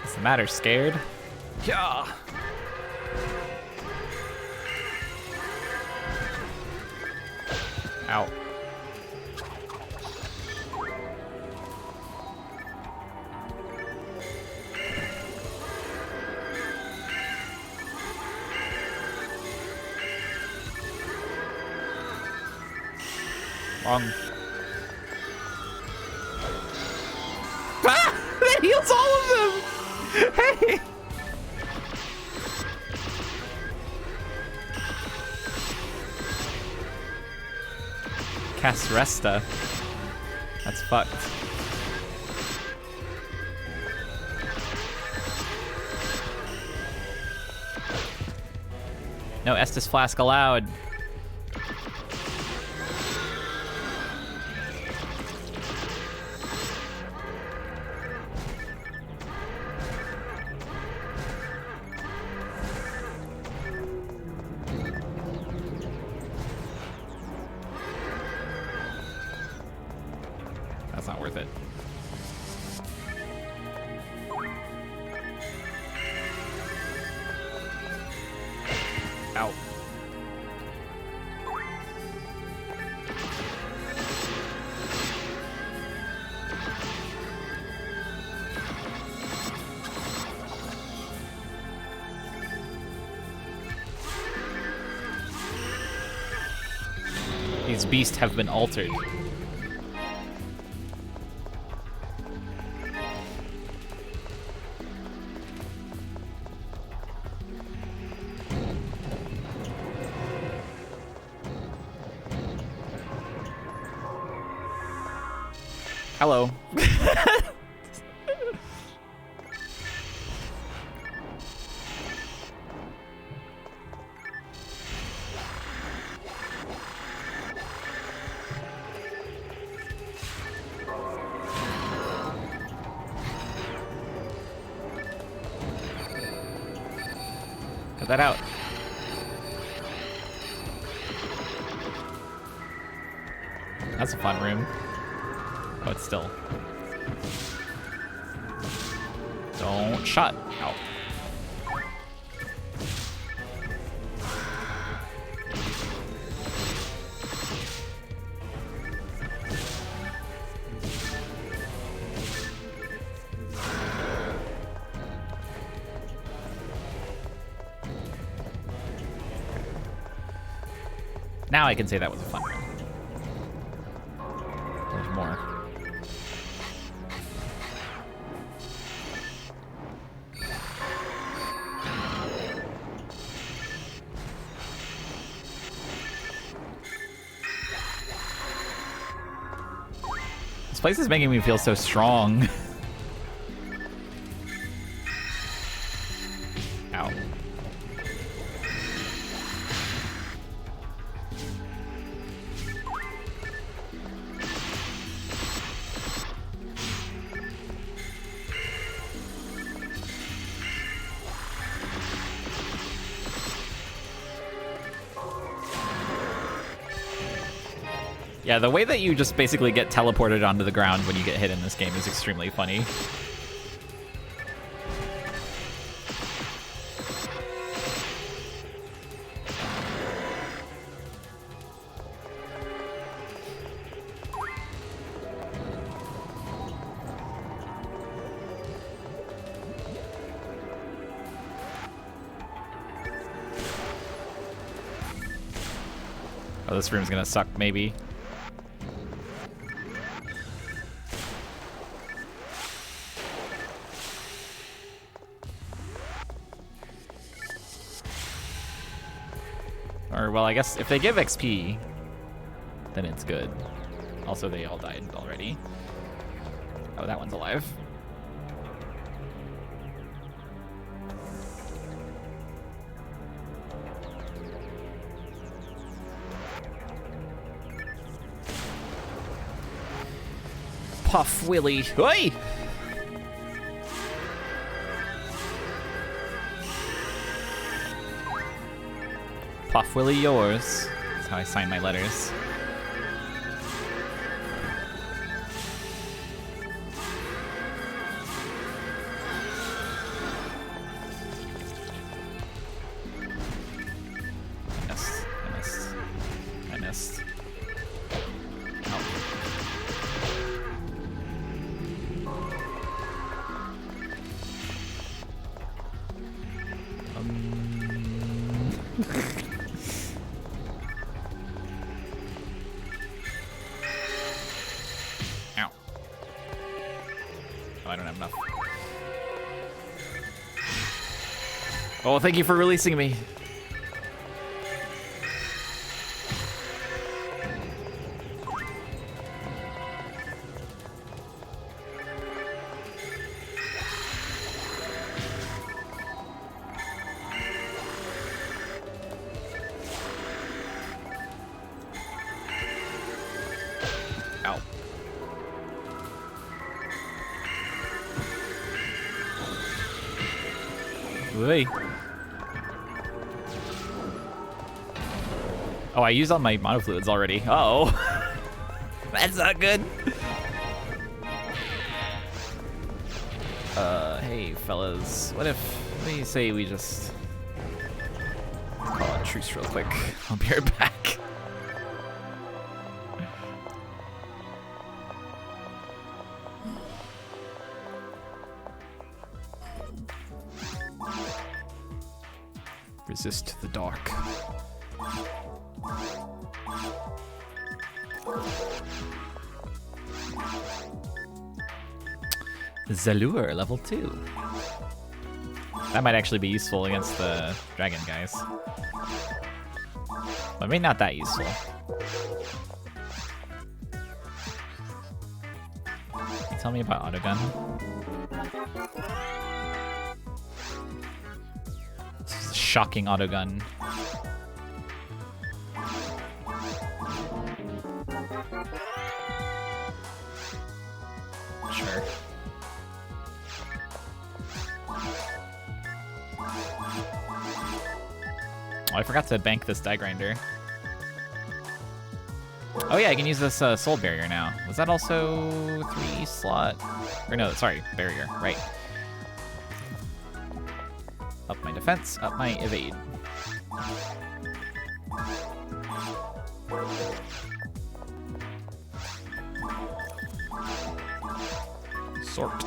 What's the matter, scared? Yeah! Ow. Wrong. Ah! That heals all of them! Hey! Cast Resta. That's fucked. No Estus Flask allowed. That's not worth it. Ow. These beasts have been altered. Hello. Cut that out. That's a fun room. But still. Don't shot. Ow. Now I can say that was a fun room. There's more. This place is making me feel so strong. Ow. Yeah, the way that you just basically get teleported onto the ground when you get hit in this game is extremely funny. Oh, this room's gonna suck, maybe. Or, well, I guess if they give XP, then it's good. Also, they all died already. Oh, that one's alive. Puff Willy. Oi! Puff Willy yours. That's how I sign my letters. I missed. I missed. Oh. Ow. Oh, I don't have enough. Oh, thank you for releasing me. Ow. Wait. Oh, I used all my monofluids already. Uh-oh. That's not good. Hey, fellas. What do you say we just call a truce real quick? I'll be right back. Resist the dark. Zalure, level 2. That might actually be useful against the dragon guys. But maybe not that useful. Tell me about autogun. This is a shocking autogun. Sure. Oh, I forgot to bank this die grinder. Oh yeah, I can use this soul barrier now. Was that also 3 slot? Or no, sorry, barrier, right. Up my defense, up my evade. Sort.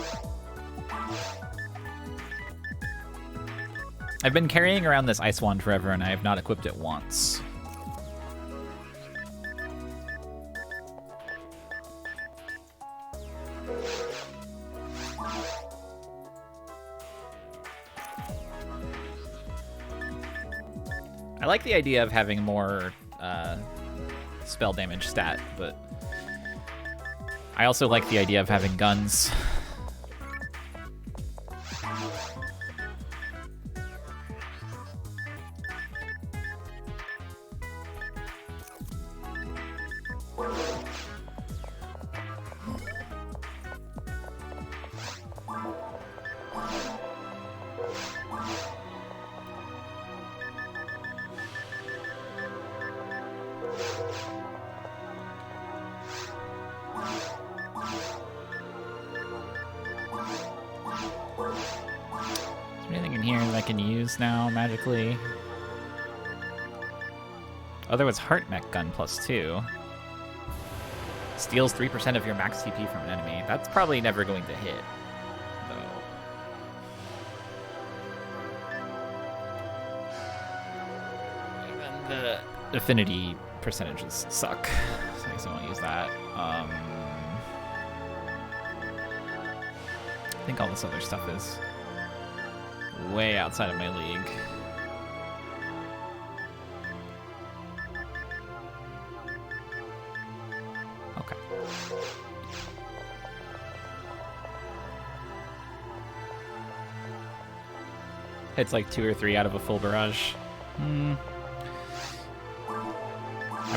I've been carrying around this ice wand forever and I have not equipped it once. I like the idea of having more spell damage stat, but I also like the idea of having guns. Now magically. Oh, there was Heart Mech Gun +2. Steals 3% of your max TP from an enemy. That's probably never going to hit, though. Even the affinity percentages suck, so I guess I won't use that. I think all this other stuff is way outside of my league. Okay. It's like 2 or 3 out of a full barrage. I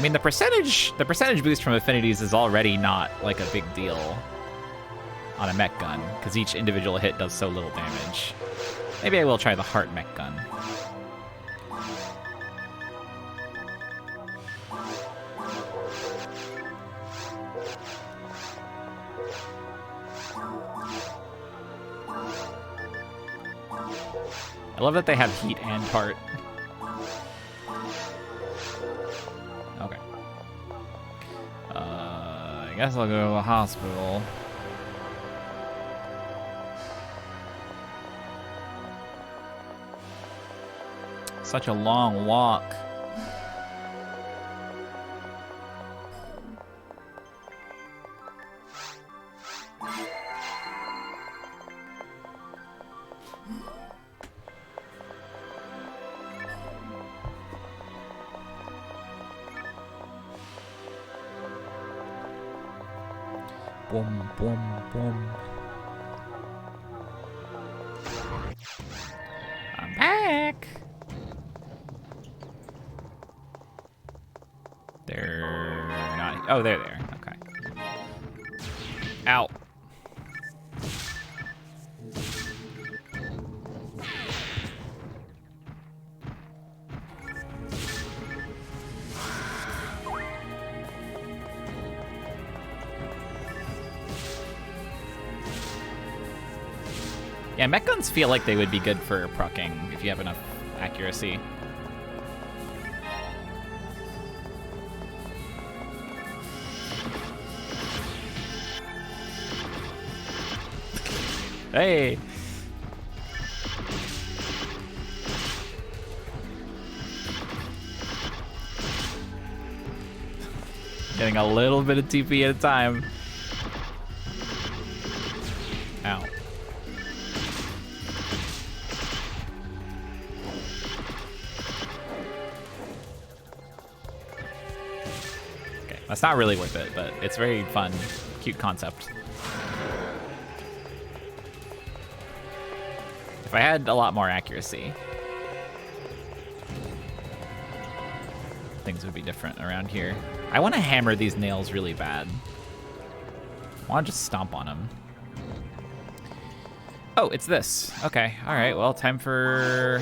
mean, the percentage boost from affinities is already not like a big deal on a mech gun, because each individual hit does so little damage. Maybe I will try the Heart Mech Gun. I love that they have heat and heart. Okay. I guess I'll go to the hospital. Such a long walk. Boom, boom, boom. I'm back. They're not. Oh, they're there. Okay. Ow. Yeah, mech guns feel like they would be good for proccing if you have enough accuracy. Hey! Getting a little bit of TP at a time. Ow. Okay, that's not really worth it, but it's very fun, cute concept. If I had a lot more accuracy, things would be different around here. I want to hammer these nails really bad. I want to just stomp on them. Oh, it's this. Okay, all right, well, time for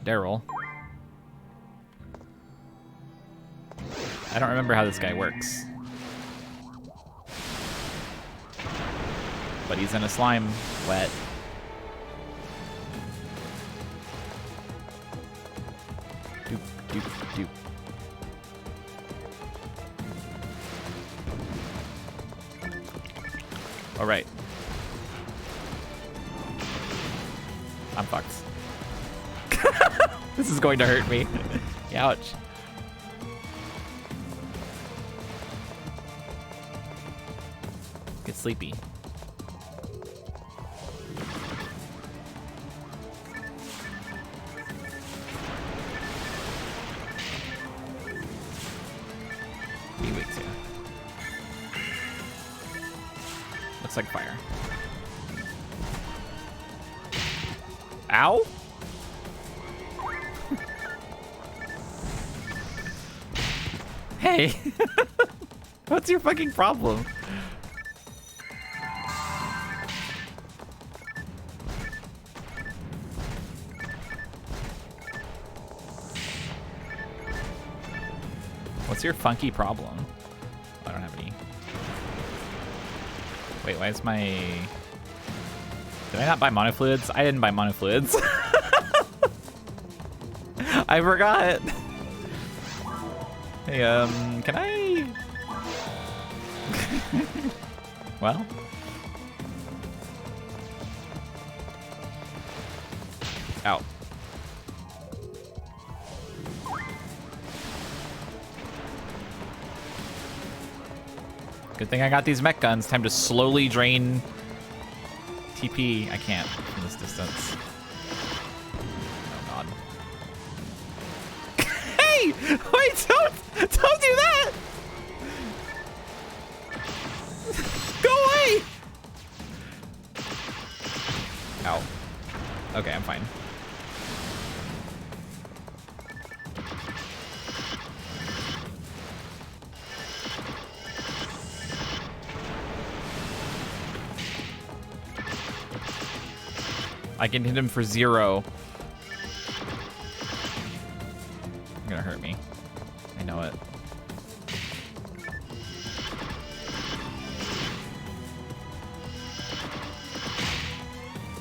Daryl. I don't remember how this guy works. But he's in a slime wet. Doop, doop, doop. All right. I'm fucked. This is going to hurt me. Ouch. Get sleepy. looks like fire. Ow! Hey! What's your fucking problem? What's your funky problem? I don't have any. Wait, why is my... Did I not buy monofluids? I didn't buy monofluids. I forgot. Hey, can I... Well... Ow. Good thing I got these mech guns. Time to slowly drain TP. I can't from this distance. Oh god. Hey! Wait, don't do that! Go away! Ow. Okay, I'm fine. I can hit him for 0. You're gonna hurt me. I know it.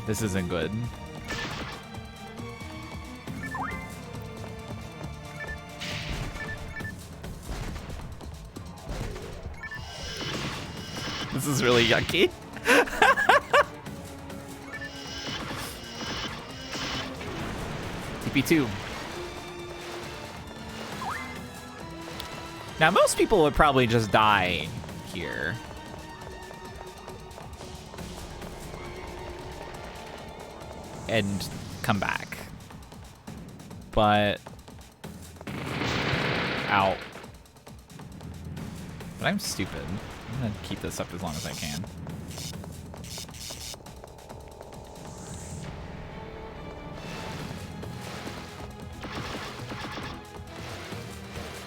This isn't good. This is really yucky. TP2. Now, most people would probably just die here. And come back. But... Ow. But I'm stupid. I'm gonna keep this up as long as I can.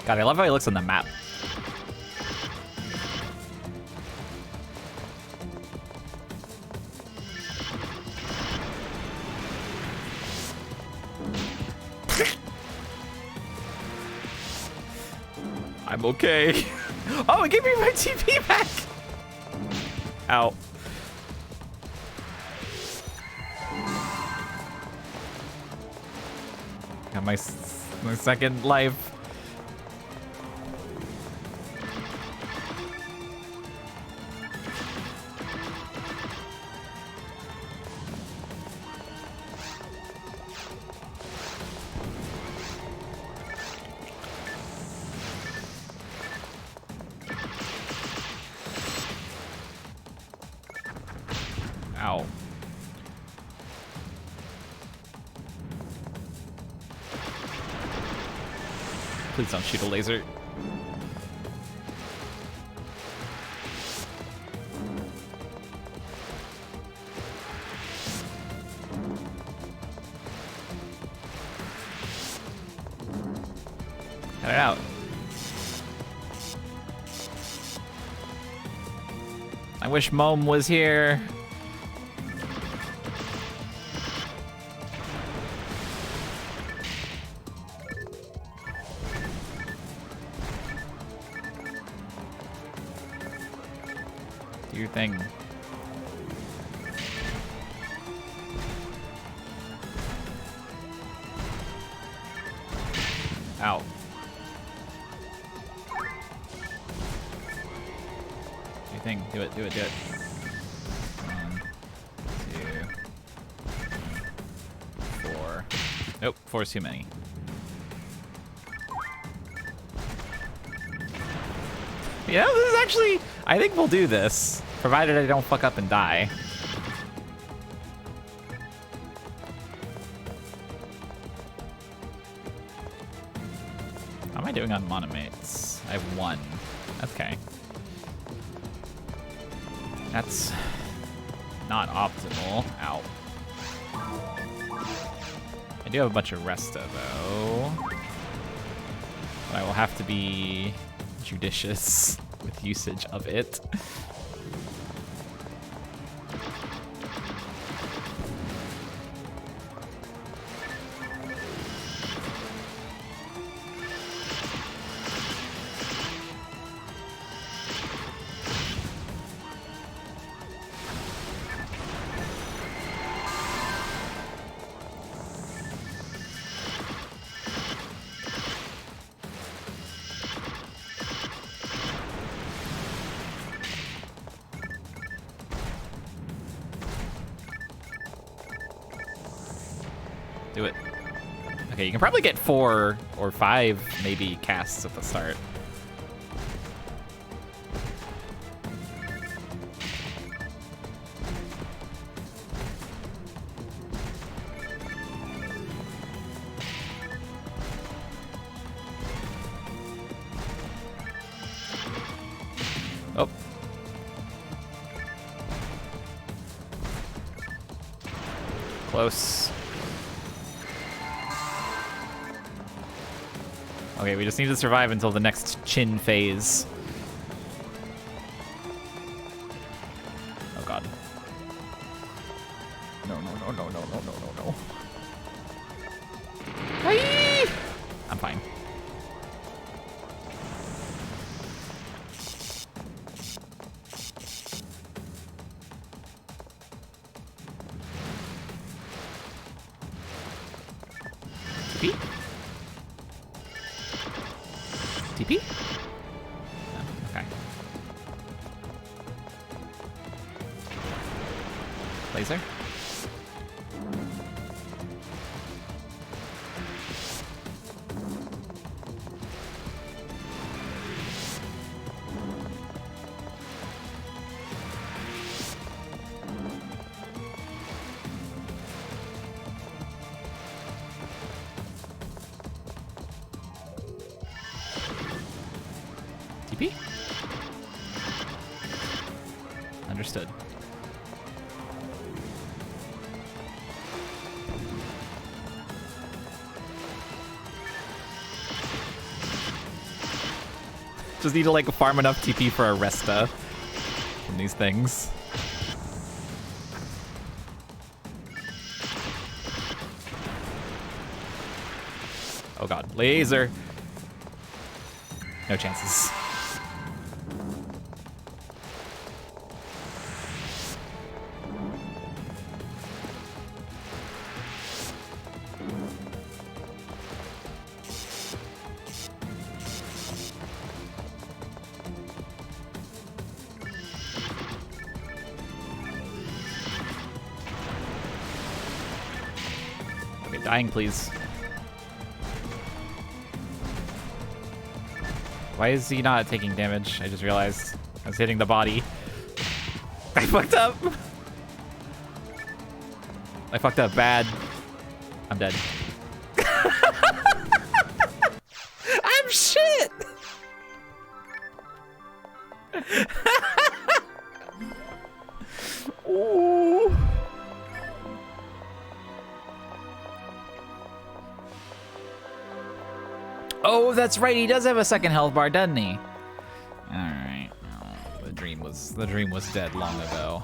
God, I love how he looks on the map. I'm okay. Oh, it gave me my TP back! Ow. Got my second life. Ow. Please don't shoot a laser. Cut it out. I wish Mom was here. Do your thing. Ow. Do your thing. Do it, do it, do it. 1, 2, 4. Nope, 4 is too many. Yeah, this is actually... I think we'll do this, provided I don't fuck up and die. How am I doing on monomates? I have 1. Okay. That's not optimal. Ow. I do have a bunch of Resta, though. But I will have to be judicious with usage of it. Do it. Okay, you can probably get 4 or 5 maybe casts at the start. Oh. Close. Okay, we just need to survive until the next chin phase. Oh god. No, no, no, no, no, no, no, no, no. Hi! I'm fine. TP? TP? Oh, okay. Laser? TP? Understood. Just need to like farm enough TP for a Resta from these things. Oh god, laser. No chances. Okay, dying, please. Why is he not taking damage? I just realized I was hitting the body. I fucked up. I fucked up bad. I'm dead. I'm shit. Ooh. Oh, that's right. He does have a second health bar, doesn't he? All right. Oh, the dream was dead long ago.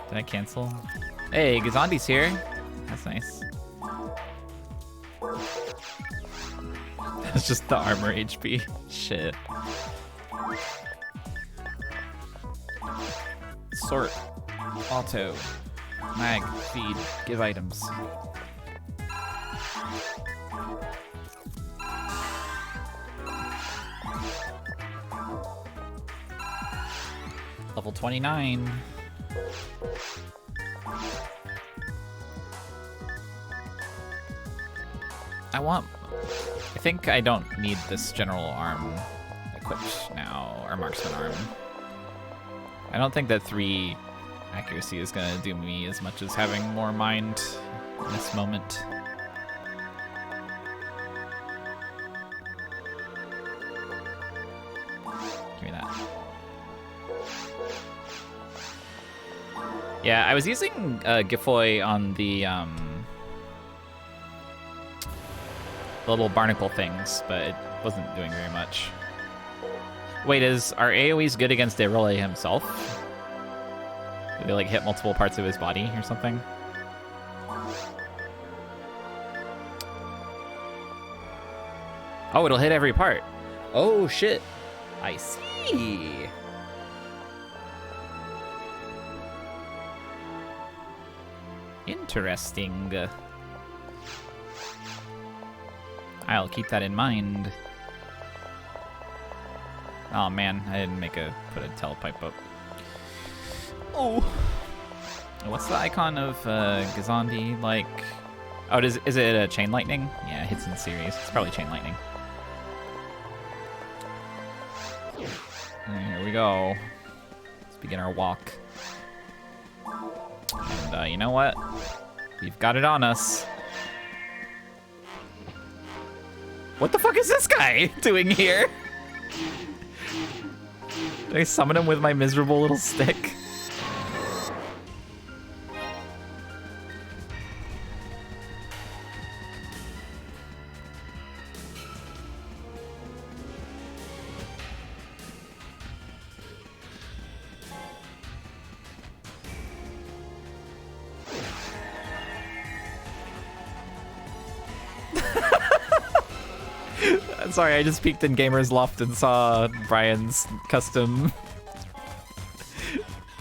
Did I cancel? Hey, Gazandi's here. That's nice. That's just the armor HP. Shit. Sort. Auto. Mag. Feed. Give items. Level 29. I think I don't need this general arm equipped now, or marksman arm. I don't think that 3 accuracy is gonna do me as much as having more mind in this moment. Yeah, I was using Gifoy on the little barnacle things, but it wasn't doing very much. Wait, are AoEs good against Derole himself? Do they like hit multiple parts of his body or something? Oh, it'll hit every part. Oh shit. I see. Interesting. I'll keep that in mind. Oh man, I didn't put a telepipe up. Oh. What's the icon of Gazandi like? Oh, is it a chain lightning? Yeah, it hits in series. It's probably chain lightning. And here we go. Let's begin our walk. And you know what? We've got it on us. What the fuck is this guy doing here? Did I summon him with my miserable little stick? Sorry, I just peeked in Gamer's Loft and saw Brian's custom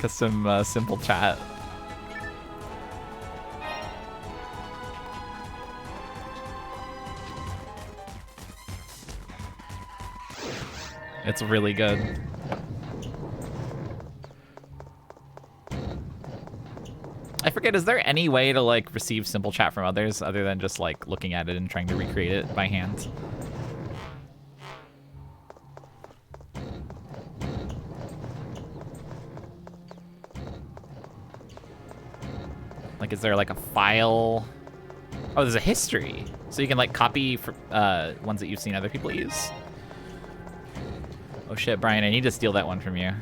simple chat. It's really good. I forget, is there any way to like receive simple chat from others other than just like looking at it and trying to recreate it by hand? Like, is there like a file? Oh, there's a history. So you can like copy ones that you've seen other people use. Oh shit, Brian, I need to steal that one from you.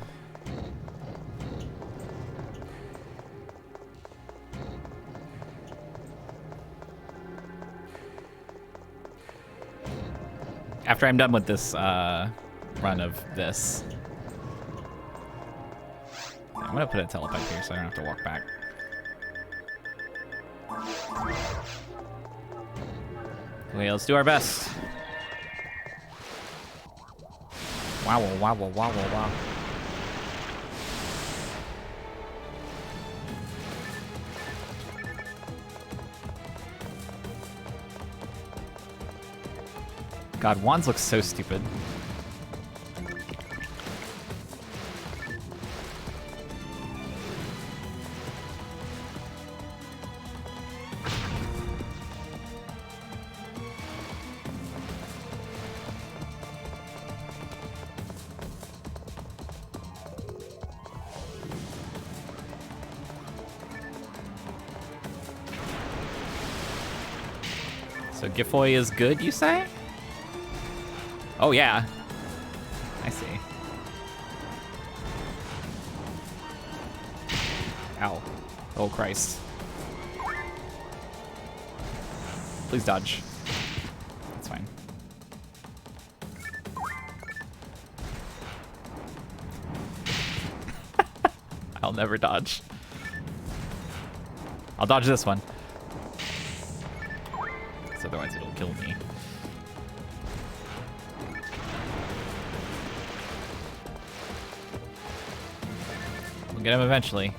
After I'm done with this run of this. I'm gonna put a telepipe here so I don't have to walk back. Okay, let's do our best. Wow, wow, wow, wow, wow. God, wands look so stupid. So Gifoy is good, you say? Oh yeah, I see. Ow. Oh Christ. Please dodge. That's fine. I'll never dodge. I'll dodge this one. Because otherwise it'll kill me. We'll get him eventually.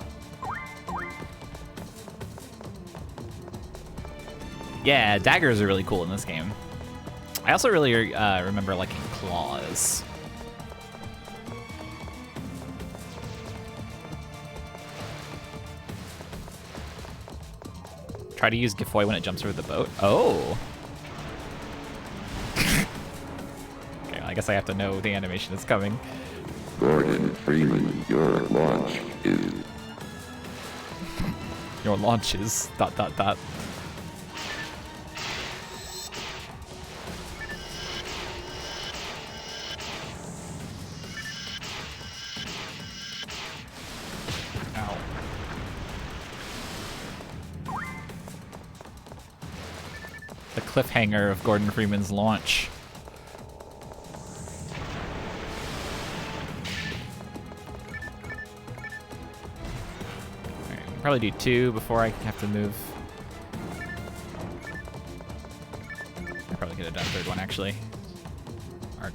Yeah, daggers are really cool in this game. I also really remember liking claws. Try to use Gifoy when it jumps over the boat. Oh. Okay, I guess I have to know the animation is coming. Gordon Freeman, your launch is... Your launch is... ... Ow. The cliffhanger of Gordon Freeman's launch. Alright, I'll probably do 2 before I have to move. I probably could have done a 3rd one, actually. Arc.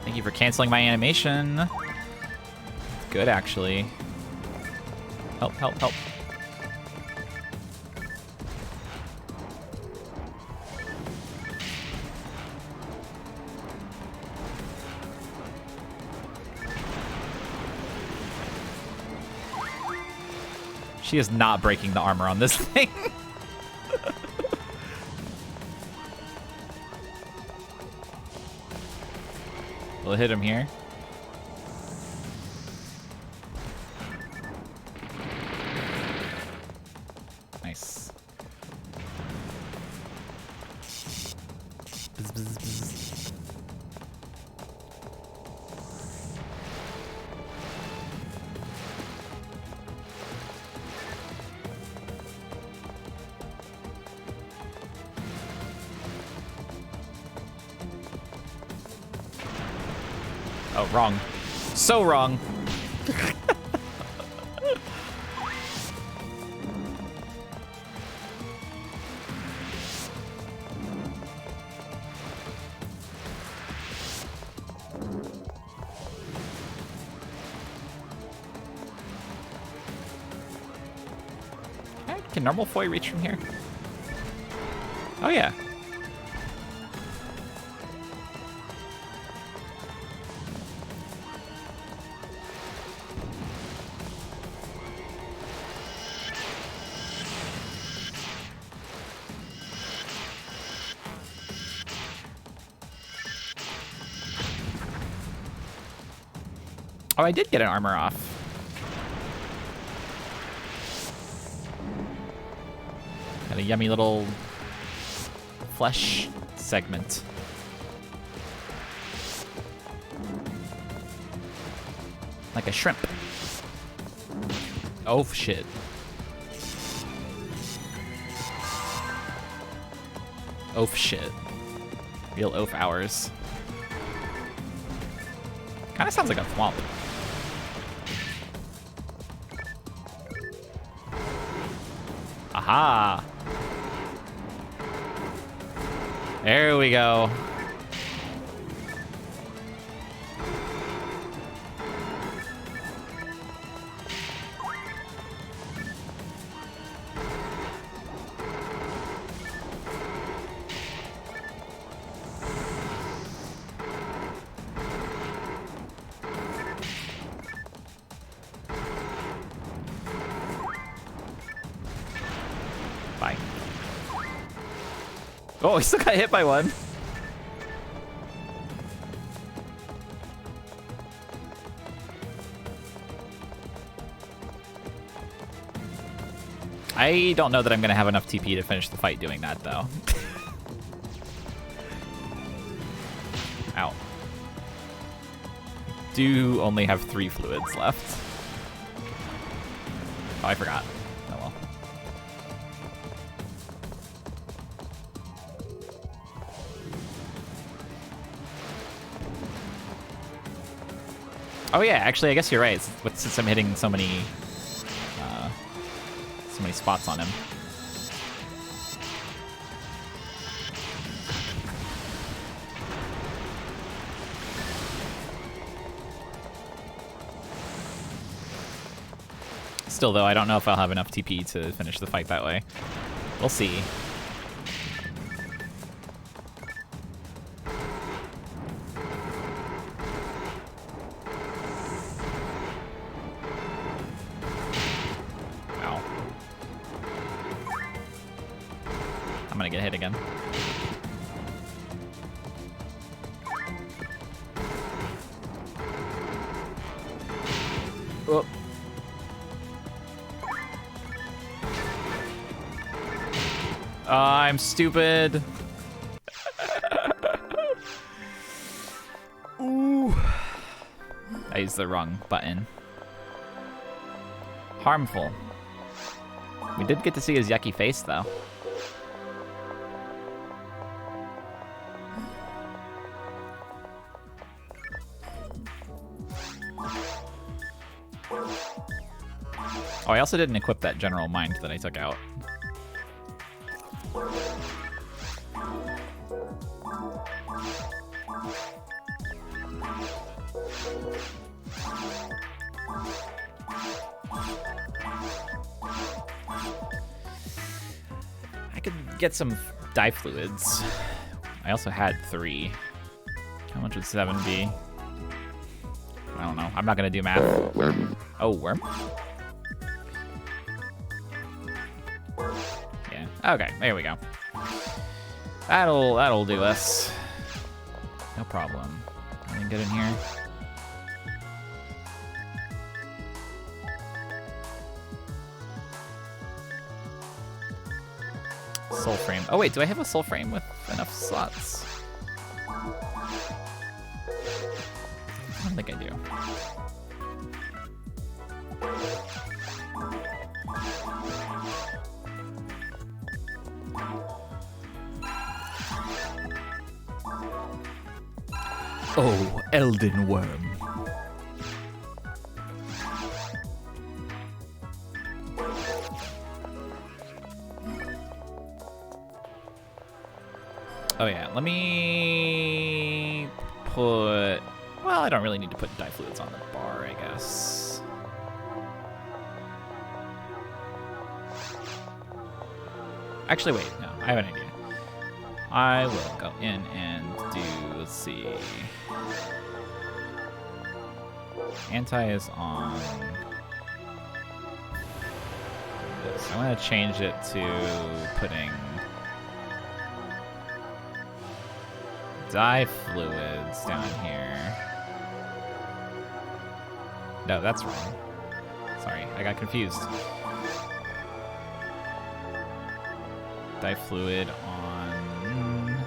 Thank you for canceling my animation. Good, actually. Help, help, help. She is not breaking the armor on this thing. We'll hit him here. Nice. Bzz, bzz, bzz. Oh, wrong. So wrong. Can normal foy reach from here? Oh yeah. Oh, I did get an armor off. Got a yummy little flesh segment. Like a shrimp. Oh, shit. Oaf shit. Real oaf hours. Kind of sounds like a thwomp. Aha! There we go. Bye. Oh, he still got hit by one. I don't know that I'm going to have enough TP to finish the fight doing that, though. Ow. Do only have 3 fluids left. Oh, I forgot. Oh well. Oh yeah, actually, I guess you're right. Since I'm hitting so many spots on him. Still, though, I don't know if I'll have enough TP to finish the fight that way. We'll see. Ow. I'm gonna get hit again. Oh. I'm stupid. Ooh. I used the wrong button. Harmful. We did get to see his yucky face, though. Oh, I also didn't equip that general mind that I took out. I could get some dye fluids. I also had 3. How much would 7 be? I don't know. I'm not gonna do math. Oh, worm? Yeah. Okay, there we go. That'll do us. No problem. Anything good in here? Soul frame. Oh wait, do I have a soul frame with enough slots? I don't think I do. Oh, Elden Worm. Oh yeah, let me put... Well, I don't really need to put dye fluids on the bar, I guess. Actually, wait, no, I have an idea. I will go in and do, let's see. Anti is on this. I'm gonna change it to putting dye fluids down here. No, that's wrong. Sorry, I got confused. Dye fluid on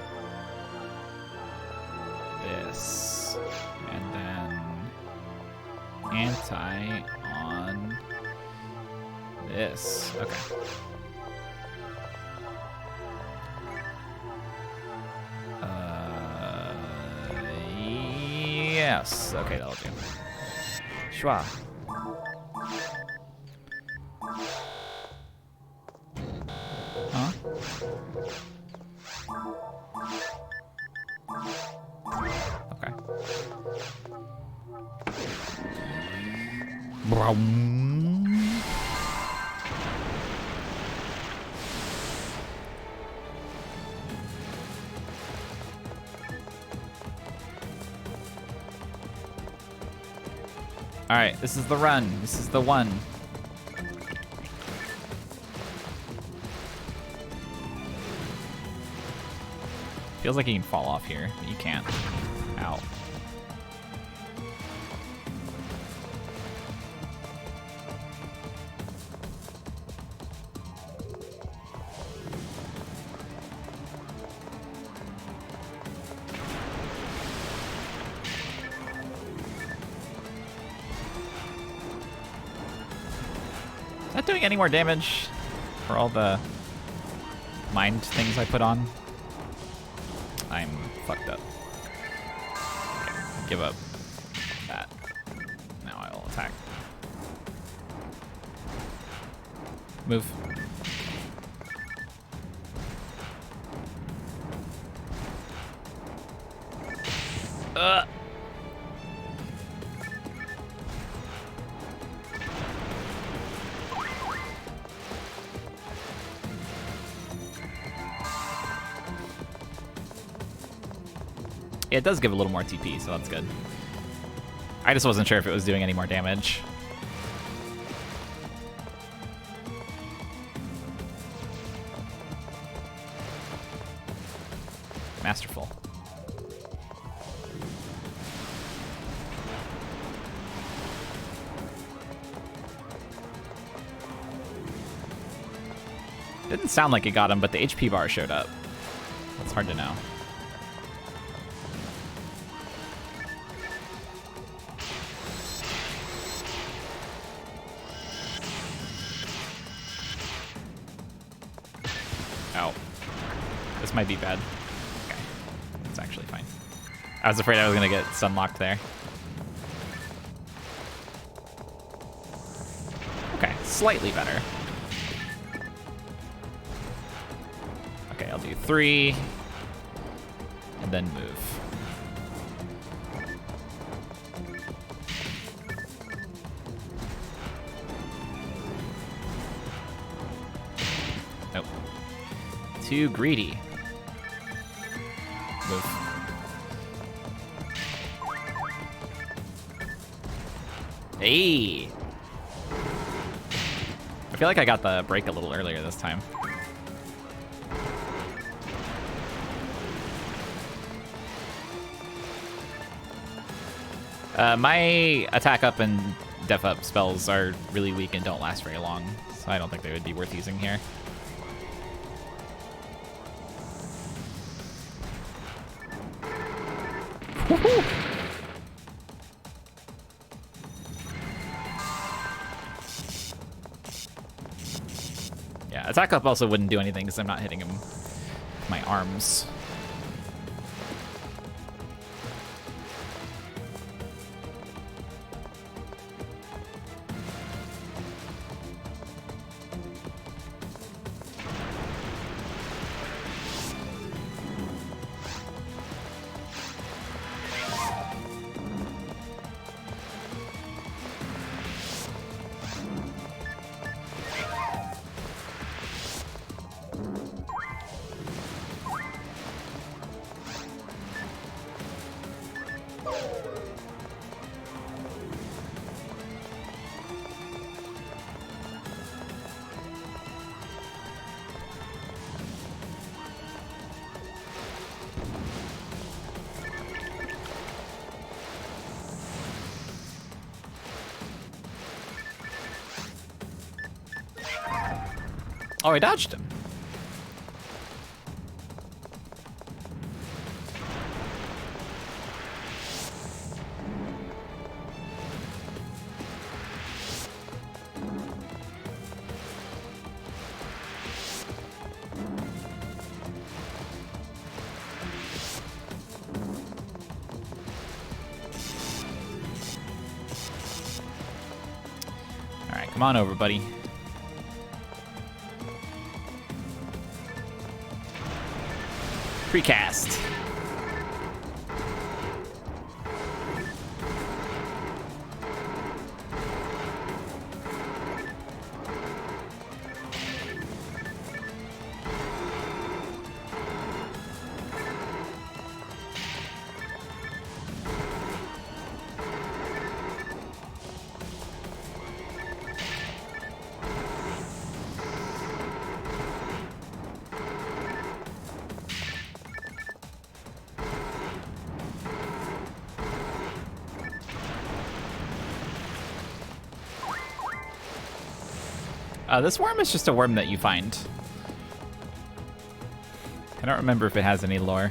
this. And then anti on this. Okay. Yes. Okay, that'll do. Schwa. Huh? Okay. Brown. All right, this is the run. This is the one. Feels like you can fall off here, but you can't. Ow. Is that doing any more damage for all the mind things I put on? I'm fucked up. Give up that. Now I will attack. Move. Yeah, it does give a little more TP, so that's good. I just wasn't sure if it was doing any more damage. Masterful. Didn't sound like it got him, but the HP bar showed up. That's hard to know. Oh. This might be bad. Okay. It's actually fine. I was afraid I was going to get sunlocked there. Okay, slightly better. Okay, I'll do 3. And then move. Nope. Too greedy. Move. Hey! I feel like I got the break a little earlier this time. My attack up and def up spells are really weak and don't last very long, so I don't think they would be worth using here. Yeah, attack up also wouldn't do anything because I'm not hitting him with my arms. Oh, I dodged him. All right, come on over, buddy. Precast. This worm is just a worm that you find. I don't remember if it has any lore.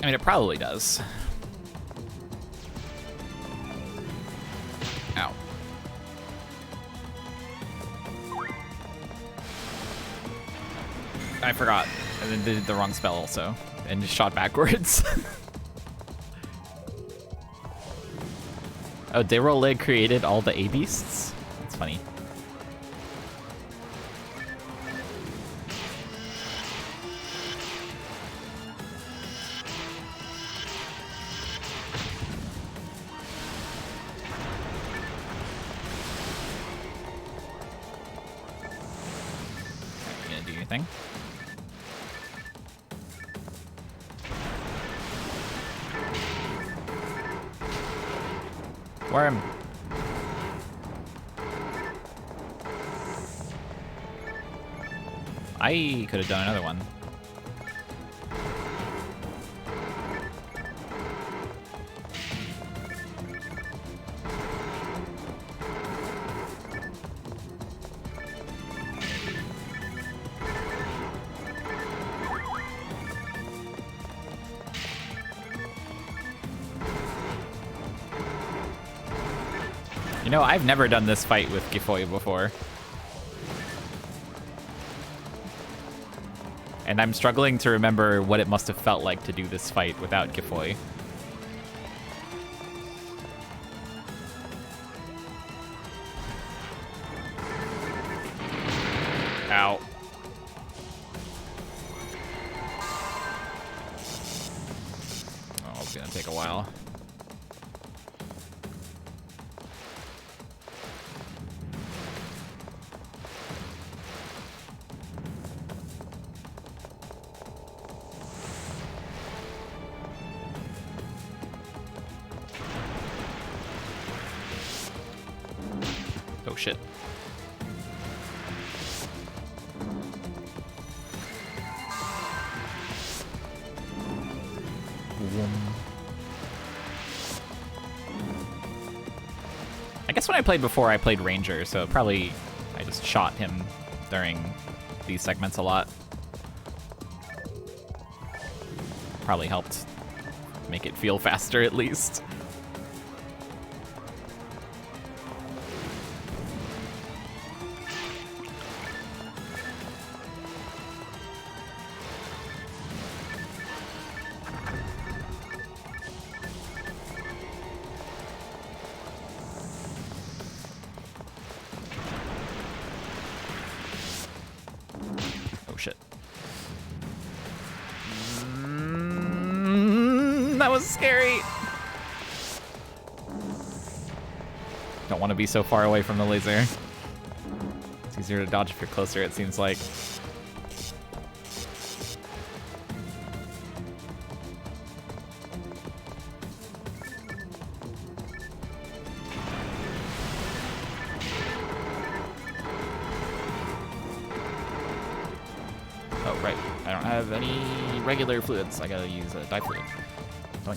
I mean, it probably does. Ow. I forgot. I did the wrong spell also, and just shot backwards. Oh, Derolig created all the A-beasts? That's funny. You gonna do your thing? Worm. I could have done another one. You know, I've never done this fight with Gifoy before. And I'm struggling to remember what it must have felt like to do this fight without Gifoy. Ow. Oh, it's gonna take a while. Oh shit. I guess when I played before, I played Ranger, so probably I just shot him during these segments a lot. Probably helped make it feel faster at least. Oh shit. That was scary. Don't want to be so far away from the laser. It's easier to dodge if you're closer, it seems like. Oh, right. I don't have any regular fluids. I gotta use a dye fluid. Doink.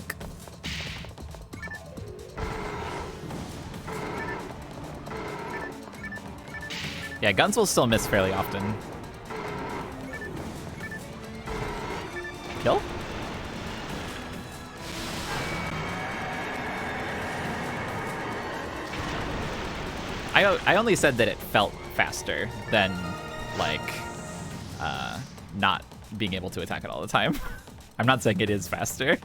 Yeah, guns will still miss fairly often. Kill? I only said that it felt faster than, like, not being able to attack it all the time. I'm not saying it is faster.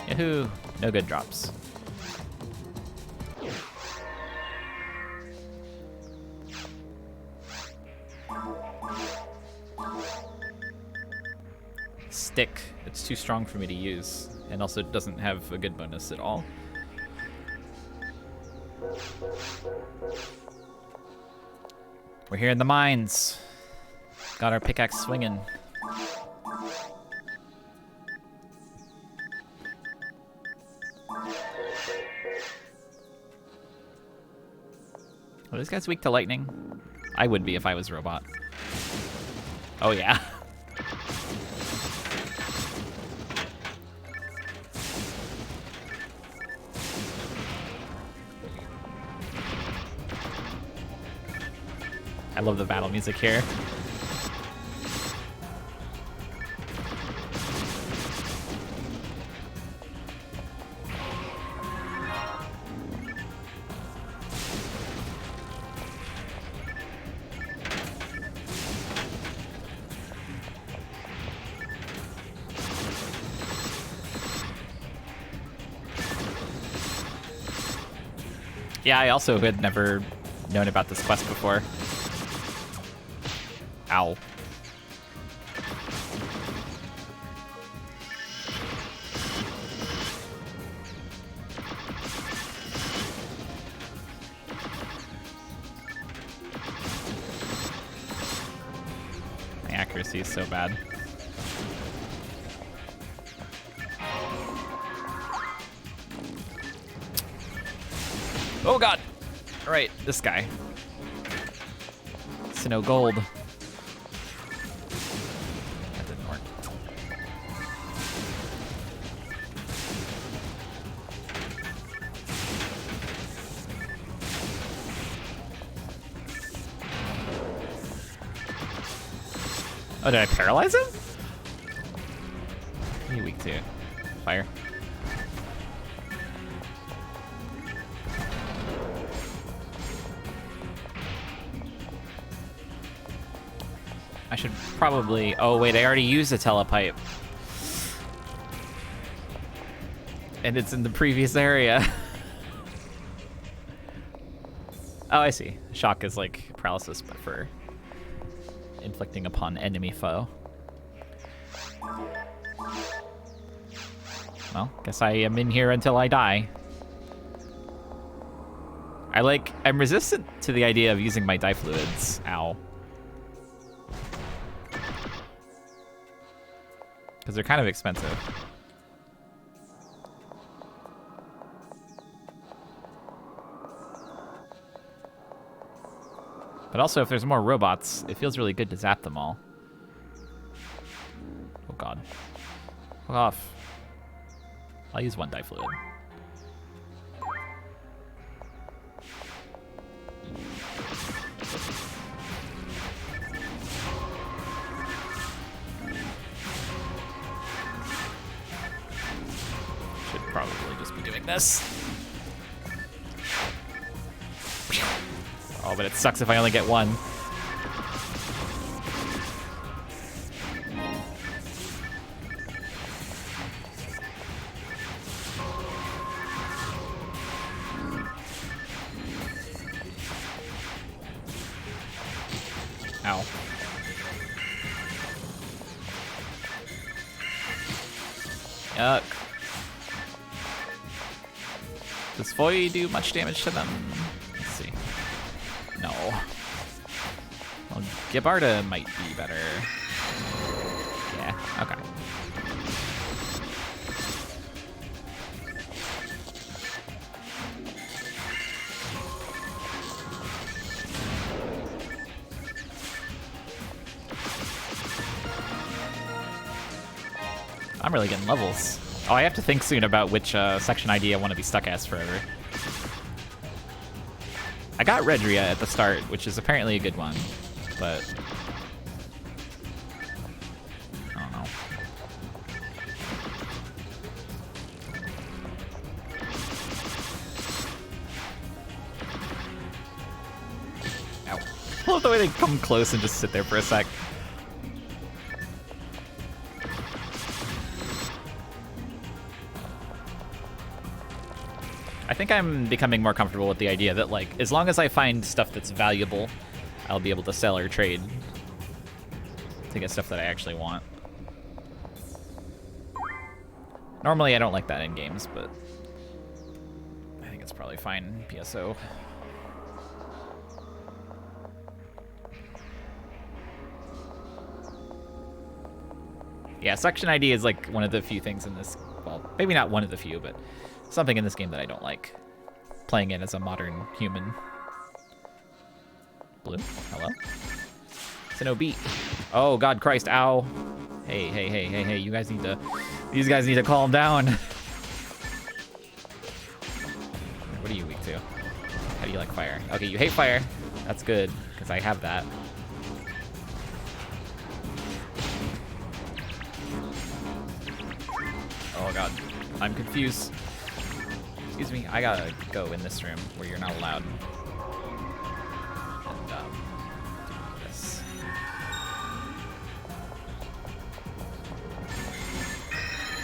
Yahoo! No good drops. Stick. It's too strong for me to use, and also doesn't have a good bonus at all. We're here in the mines. Got our pickaxe swinging. Are these guys weak to lightning? I would be if I was a robot. Oh yeah. I love the battle music here. Yeah, I also had never known about this quest before. Ow. My accuracy is so bad. Oh god! Alright, this guy. Sinnoh Gold. That didn't work. Oh, did I paralyze him? What are you weak to? Fire. I should probably... Oh, wait, I already used a telepipe. And it's in the previous area. Oh, I see. Shock is like paralysis, but for inflicting upon enemy foe. Well, guess I am in here until I die. I'm resistant to the idea of using my die fluids. Ow. Because they're kind of expensive. But also, if there's more robots, it feels really good to zap them all. Oh god. Fuck off. I'll use one die fluid. Should probably just be doing this. Oh, but it sucks if I only get one. Ow. Yuck. Does Foy do much damage to them? Let's see. No. Well, Gibarda might be better. Yeah, okay. I'm really getting levels. Oh, I have to think soon about which section ID I want to be stuck as forever. I got Redria at the start, which is apparently a good one, but I don't know. Ow. I love the way they come close and just sit there for a sec. I think I'm becoming more comfortable with the idea that, like, as long as I find stuff that's valuable, I'll be able to sell or trade to get stuff that I actually want. Normally, I don't like that in games, but I think it's probably fine in PSO. Yeah, section ID is like one of the few things in this, well, maybe not one of the few, but something in this game that I don't like. Playing it as a modern human. Blue, hello? It's an OB. Oh, God Christ, ow. Hey, you guys need to, these guys need to calm down. What are you weak to? How do you like fire? Okay, you hate fire. That's good, because I have that. Oh God, I'm confused. Excuse me, I gotta go in this room where you're not allowed. And, this.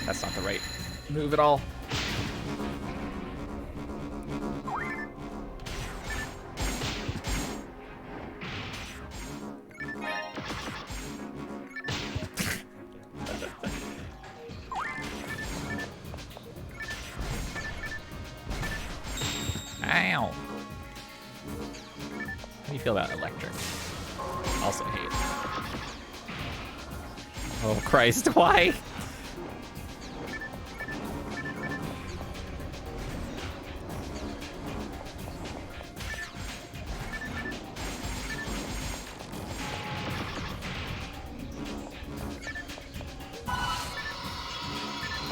That's not the right move at all. Ow. How do you feel about electric? Also hate. Oh Christ, why?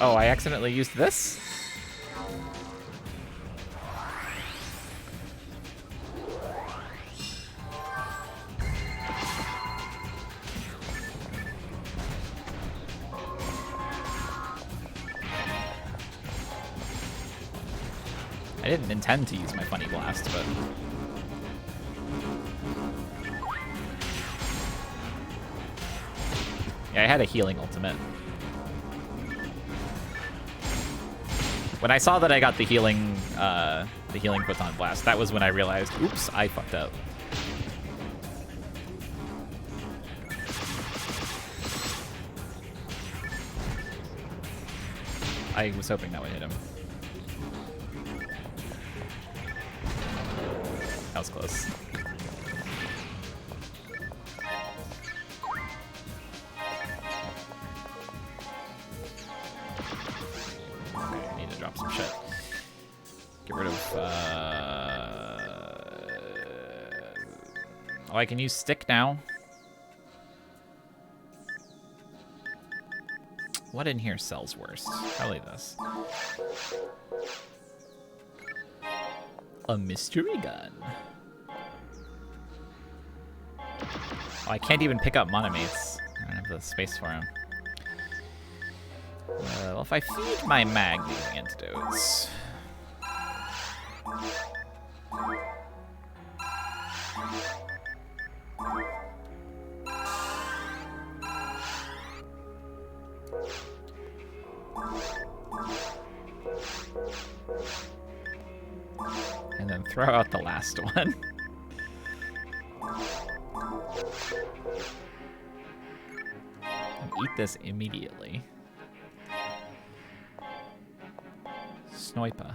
Oh, I accidentally used this? didn't intend to use my funny blast, but... Yeah, I had a healing ultimate. When I saw that I got the healing photon blast, that was when I realized, oops, I fucked up. I was hoping that would hit him. That was close. Okay, I need to drop some shit. Get rid of, oh, I can use stick now. What in here sells worst? Probably this. A mystery gun. Oh, I can't even pick up monomates. I don't have the space for him. Well, if I feed my mag these antidotes... And then throw out the last one. And eat this immediately. Sniper.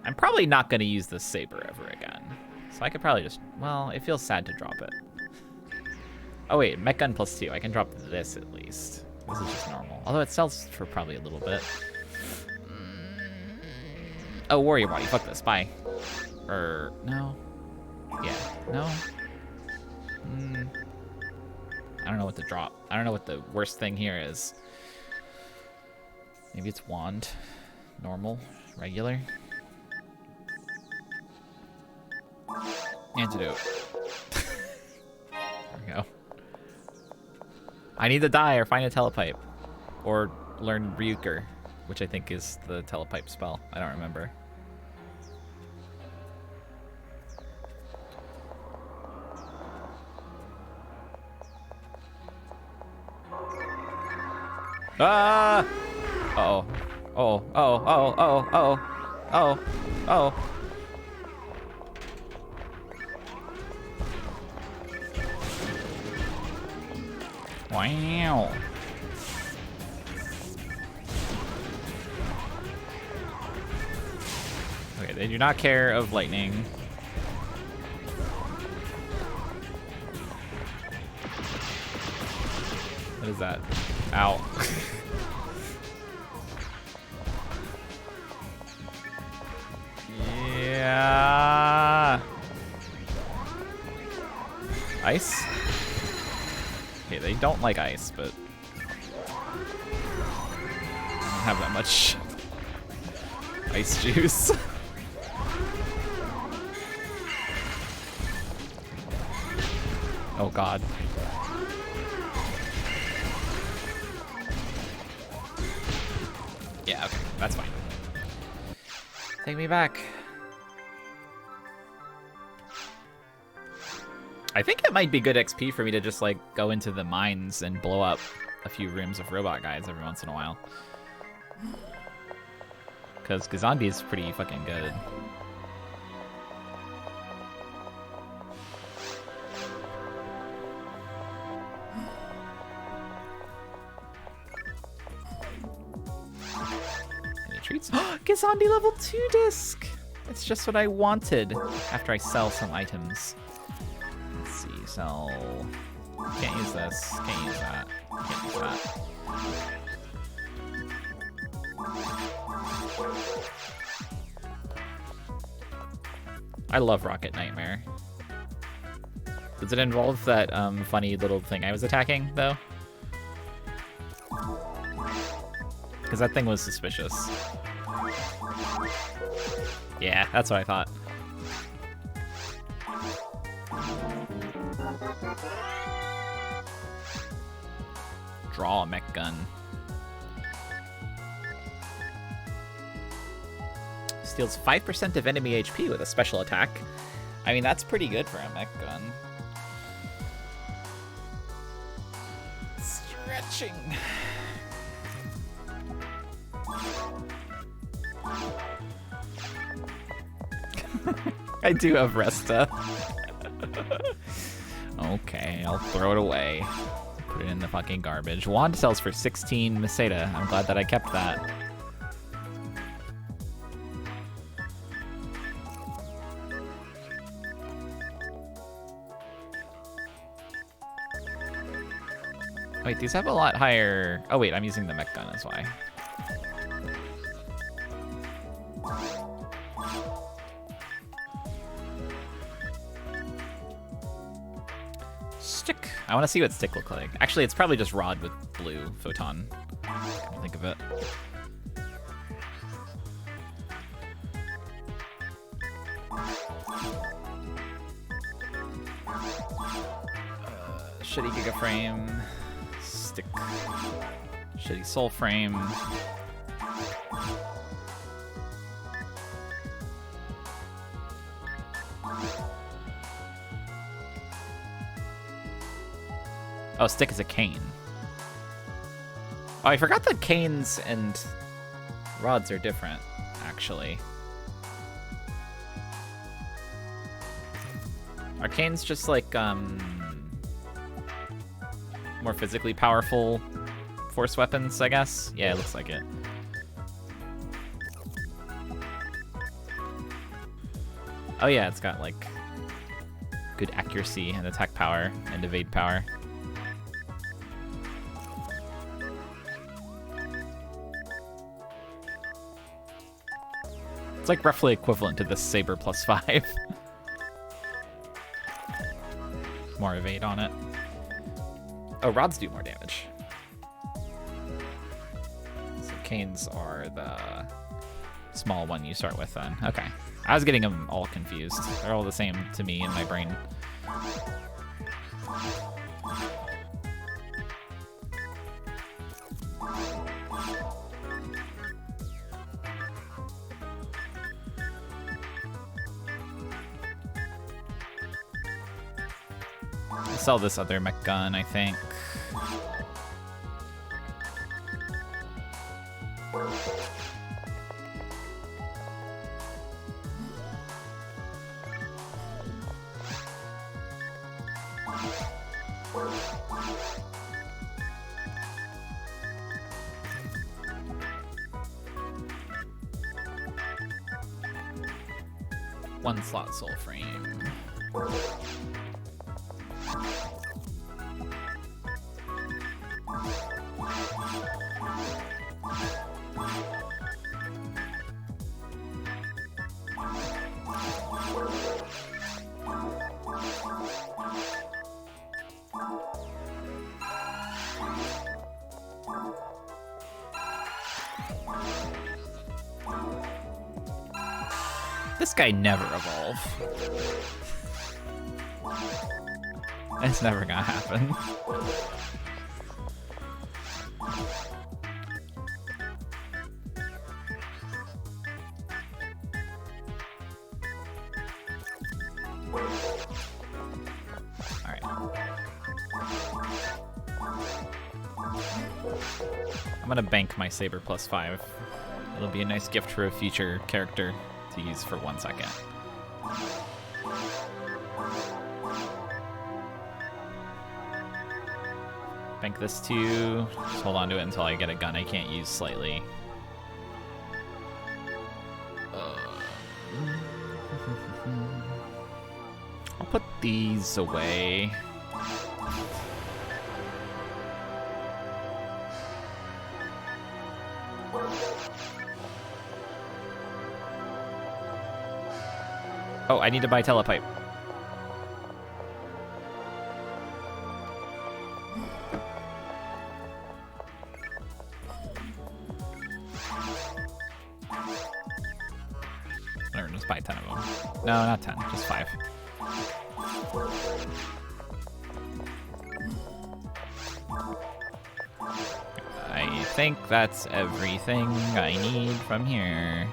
I'm probably not going to use this saber ever again. So I could probably just... Well, it feels sad to drop it. Oh wait, mech gun +2. I can drop this at least. This is just normal. Although it sells for probably a little bit. Oh, warrior body. Fuck this. Bye. No. Yeah. No. I don't know what to drop. I don't know what the worst thing here is. Maybe it's wand. Normal. Regular. Antidote. There we go. I need to die or find a telepipe. Or learn Ryuker, which I think is the telepipe spell. I don't remember. Ah! Uh-oh. Oh, oh, oh, oh, oh, oh, oh. Wow. Okay, they do not care of lightning. What is that? Ow. Yeah. Ice? Okay, they don't like ice, but I don't have that much ice juice. Oh god. Yeah, okay, that's fine. Take me back. I think it might be good XP for me to just, like, go into the mines and blow up a few rooms of robot guys every once in a while. Because Gazandi is pretty fucking good. Any treats? Gazandi level 2 disc! It's just what I wanted after I sell some items. So, can't use this, can't use that, can't use that. I love Rocket Nightmare. Does it involve that funny little thing I was attacking, though? Because that thing was suspicious. Yeah, that's what I thought. Draw a mech gun. Steals 5% of enemy HP with a special attack. I mean, that's pretty good for a mech gun. Stretching. I do have Resta. Okay, I'll throw it away. Put it in the fucking garbage. Wand sells for 16 Meseta. I'm glad that I kept that. Wait, these have a lot higher... Oh wait, I'm using the mech gun, that's why. Stick. I want to see what stick look like. Actually, it's probably just rod with blue photon. Come to think of it. Shitty Giga Frame. Stick. Shitty Soul Frame. Oh, stick is a cane. Oh, I forgot that canes and rods are different, actually. Are canes just like, more physically powerful force weapons, I guess? Yeah, it looks like it. Oh yeah, it's got like good accuracy and attack power and evade power. It's like roughly equivalent to this Saber +5. More evade on it. Oh, rods do more damage. So canes are the small one you start with then. Okay. I was getting them all confused. They're all the same to me in my brain. I'll sell this other mech gun, I think. One slot soul frame. This guy never evolve. It's never gonna happen. Alright. I'm gonna bank my Saber +5. It'll be a nice gift for a future character to use for 1 second. Bank this too. Just hold on to it until I get a gun I can't use slightly. I'll put these away. Oh, I need to buy telepipe. Or just buy 10 of them. No, not 10, just 5. I think that's everything I need from here.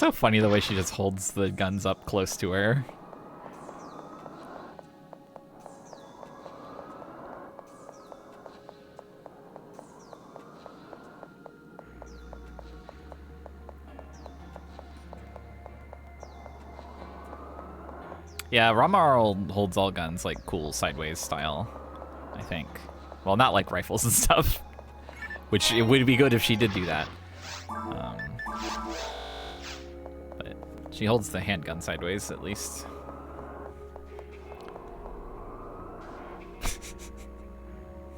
so funny the way she just holds the guns up close to her. Yeah, Ramarl holds all guns like cool sideways style, I think. Well, not like rifles and stuff, which it would be good if she did do that. But she holds the handgun sideways, at least.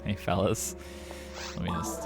Hey, fellas. Let me just,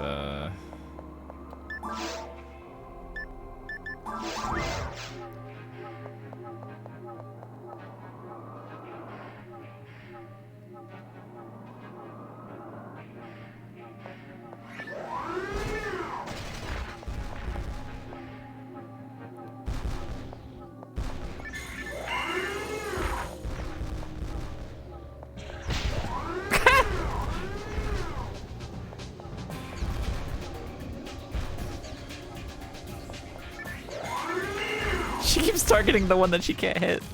She keeps targeting the one that she can't hit.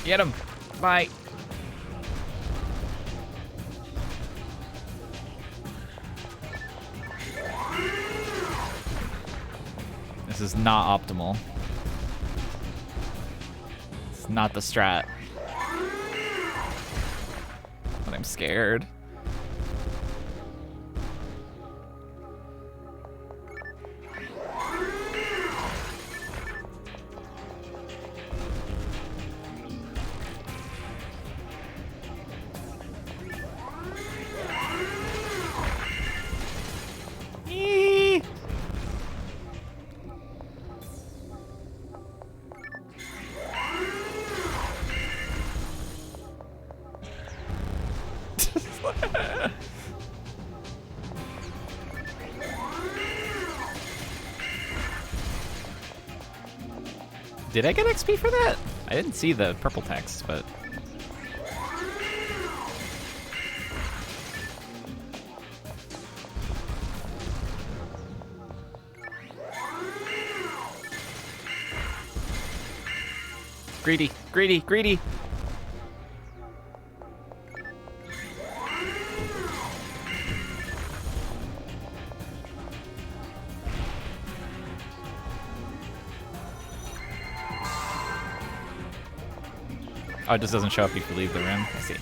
Get him. Bye. This is not optimal. It's not the strat. But I'm scared. Did I get XP for that? I didn't see the purple text, but... Greedy, greedy, greedy! Oh, it just doesn't show up if you leave the room. I see.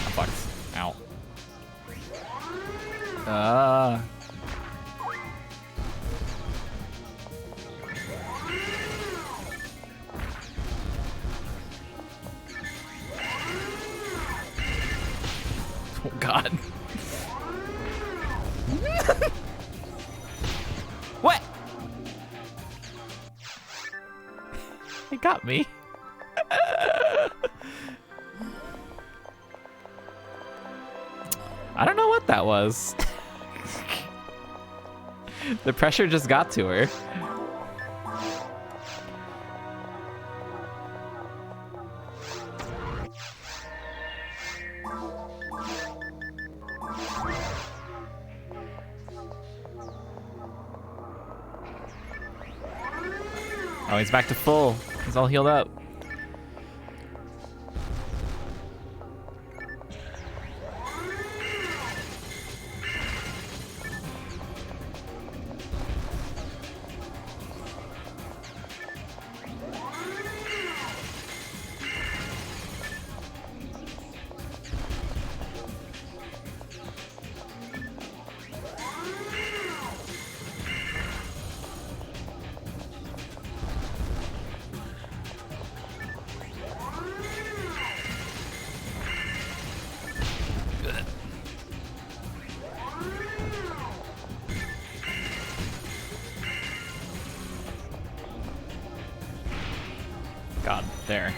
I'm fucked. Ow. Oh god. What? It got me. I don't know what that was. The pressure just got to her. Oh, he's back to full. He's all healed up. God, there.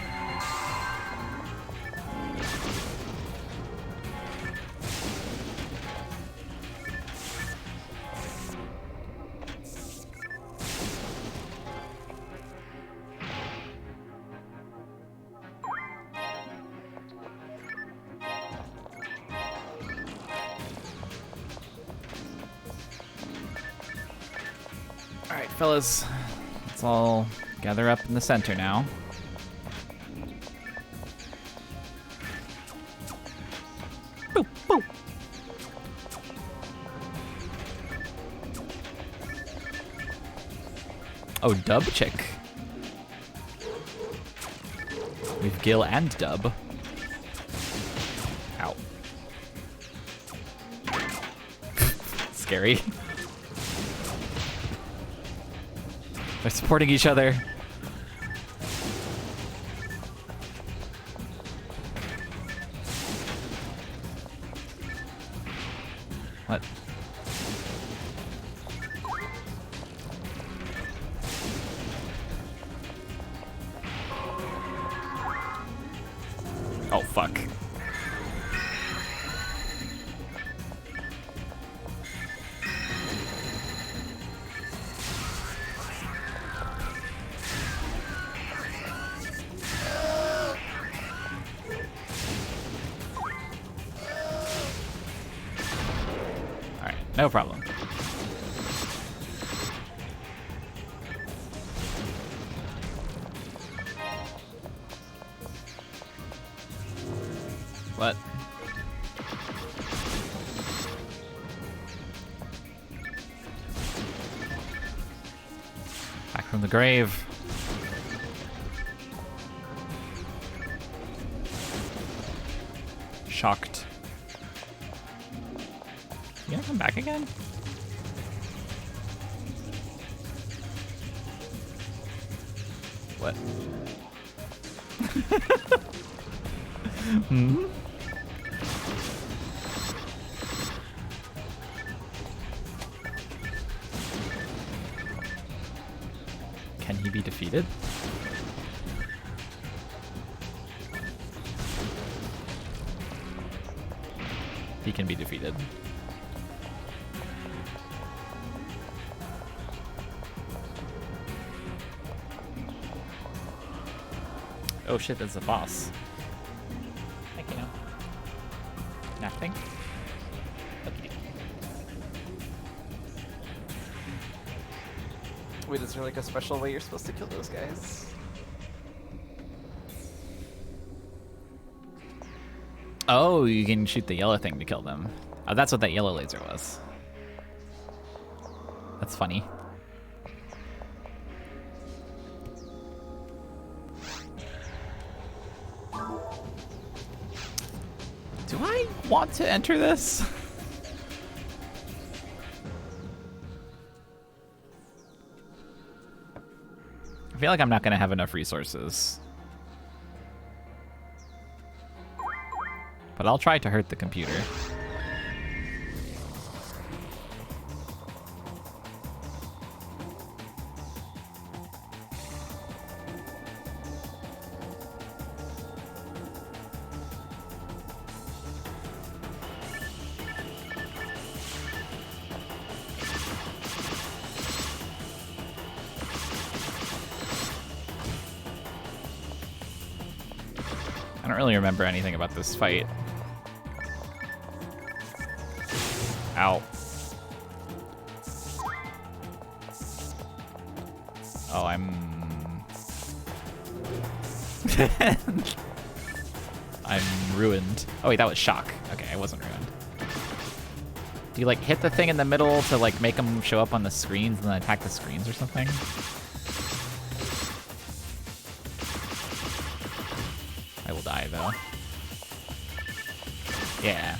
fellas, let's all gather up in the center now. Boop, boop. Oh, Dub Chick. We've Gil and Dub. Ow. Scary. They're supporting each other. What? Oh, fuck. Alright, no problem. What? Back from the grave. Shocked. You gonna come back again? What? Hmm? Can he be defeated? He can be defeated. Oh shit, that's the boss. Thank you. Nothing. Okay. Wait, is there like a special way you're supposed to kill those guys? Oh, you can shoot the yellow thing to kill them. Oh, that's what that yellow laser was. That's funny. Do I want to enter this? I feel like I'm not going to have enough resources. But I'll try to hurt the computer. I don't really remember anything about this fight. Ow. Oh, I'm ruined. Oh wait, that was shock. Okay, I wasn't ruined. Do you like hit the thing in the middle to like make them show up on the screens and then attack the screens or something? I will die though. Yeah.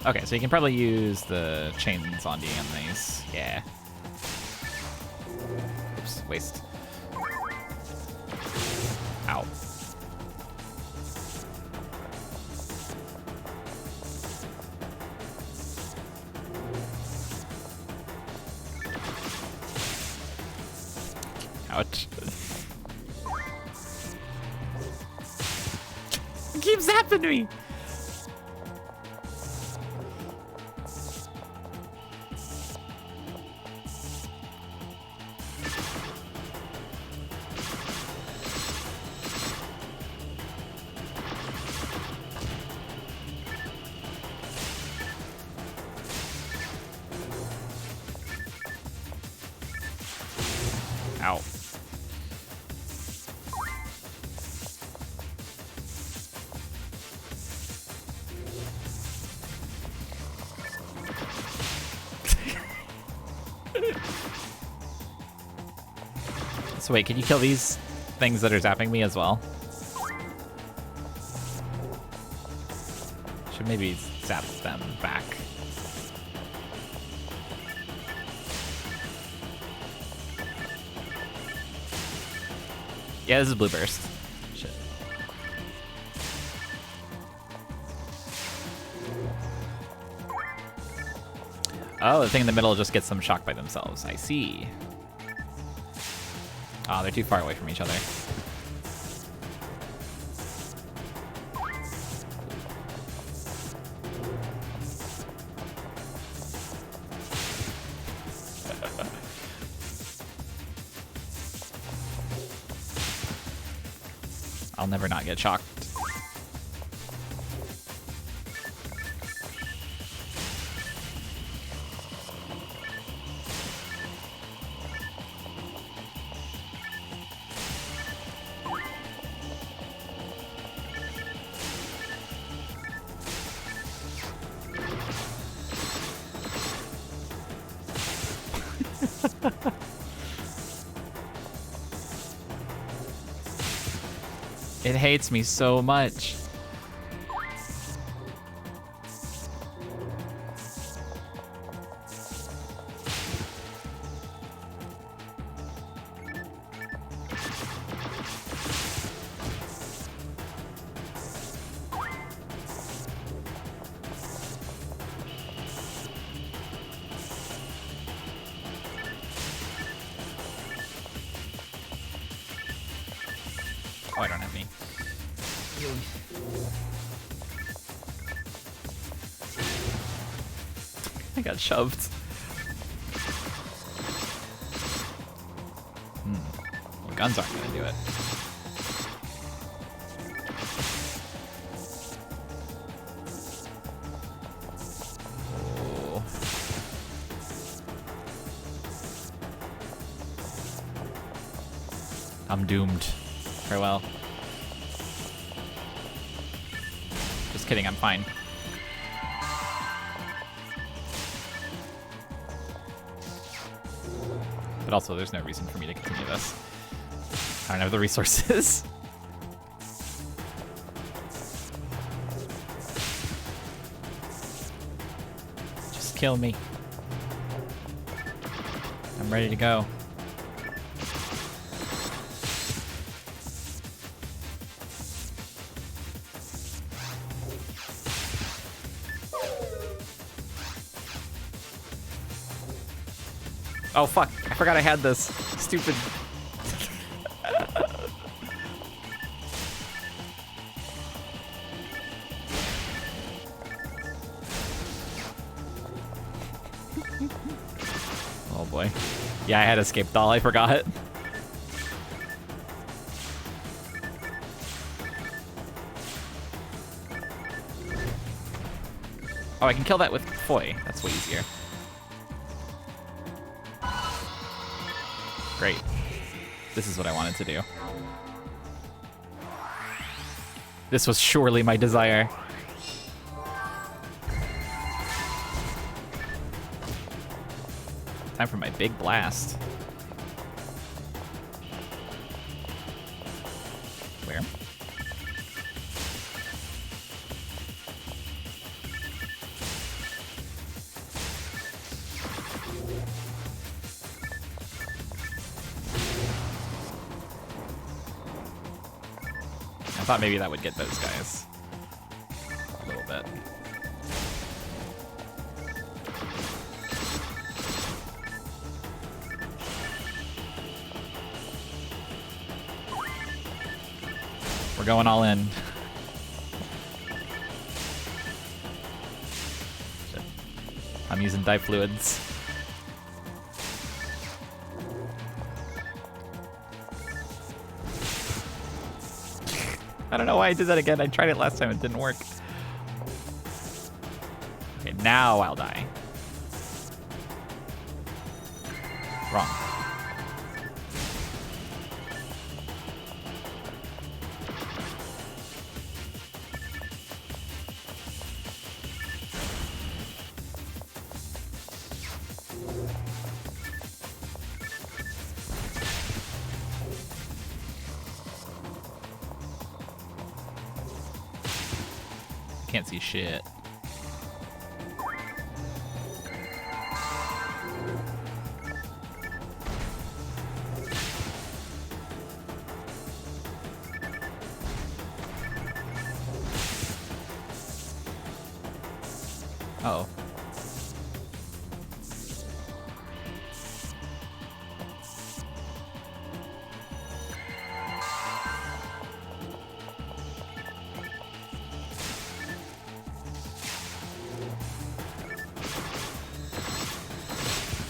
Okay, so you can probably use the chains on the enemies. Yeah. Oops, waste. Ow. Ouch. It keeps zapping me! Ow. So wait, can you kill these things that are zapping me as well? Should maybe zap them back. Yeah, this is Blue Burst. Shit. Oh, the thing in the middle just gets them shocked by themselves. I see. Oh, they're too far away from each other. I'll never not get shocked. It hates me so much. Oh, I don't have any. I got shoved. Well, guns aren't gonna do it. Oh. I'm doomed. Farewell. Just kidding, I'm fine. But also, there's no reason for me to continue this. I don't have the resources. Just kill me. I'm ready to go. Oh fuck, I forgot I had this. Stupid. Oh boy. Yeah, I had escape doll, I forgot. Oh, I can kill that with Foy. That's way easier. Great. This is what I wanted to do. This was surely my desire. Time for my big blast. Where? I thought maybe that would get those guys. A little bit. We're going all in. Shit. I'm using dye fluids. I don't know why I did that again. I tried it last time, it didn't work. Okay, now I'll die. Wrong. can't see shit. Uh-oh.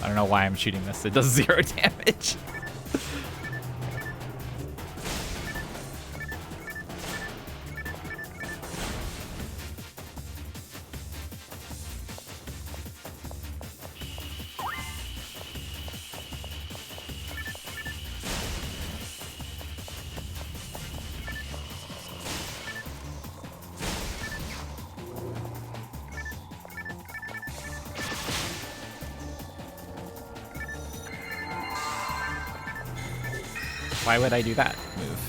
I don't know why I'm shooting this. It does 0 damage. Why would I do that move?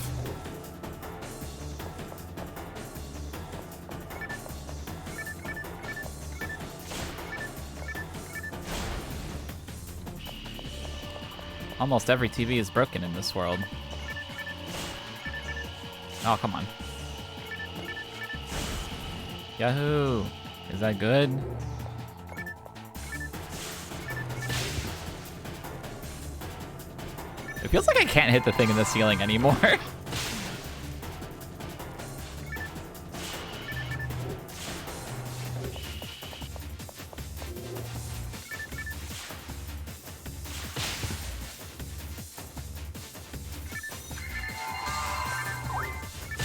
Almost every TV is broken in this world. Oh, come on. Yahoo! Is that good? It feels like I can't hit the thing in the ceiling anymore.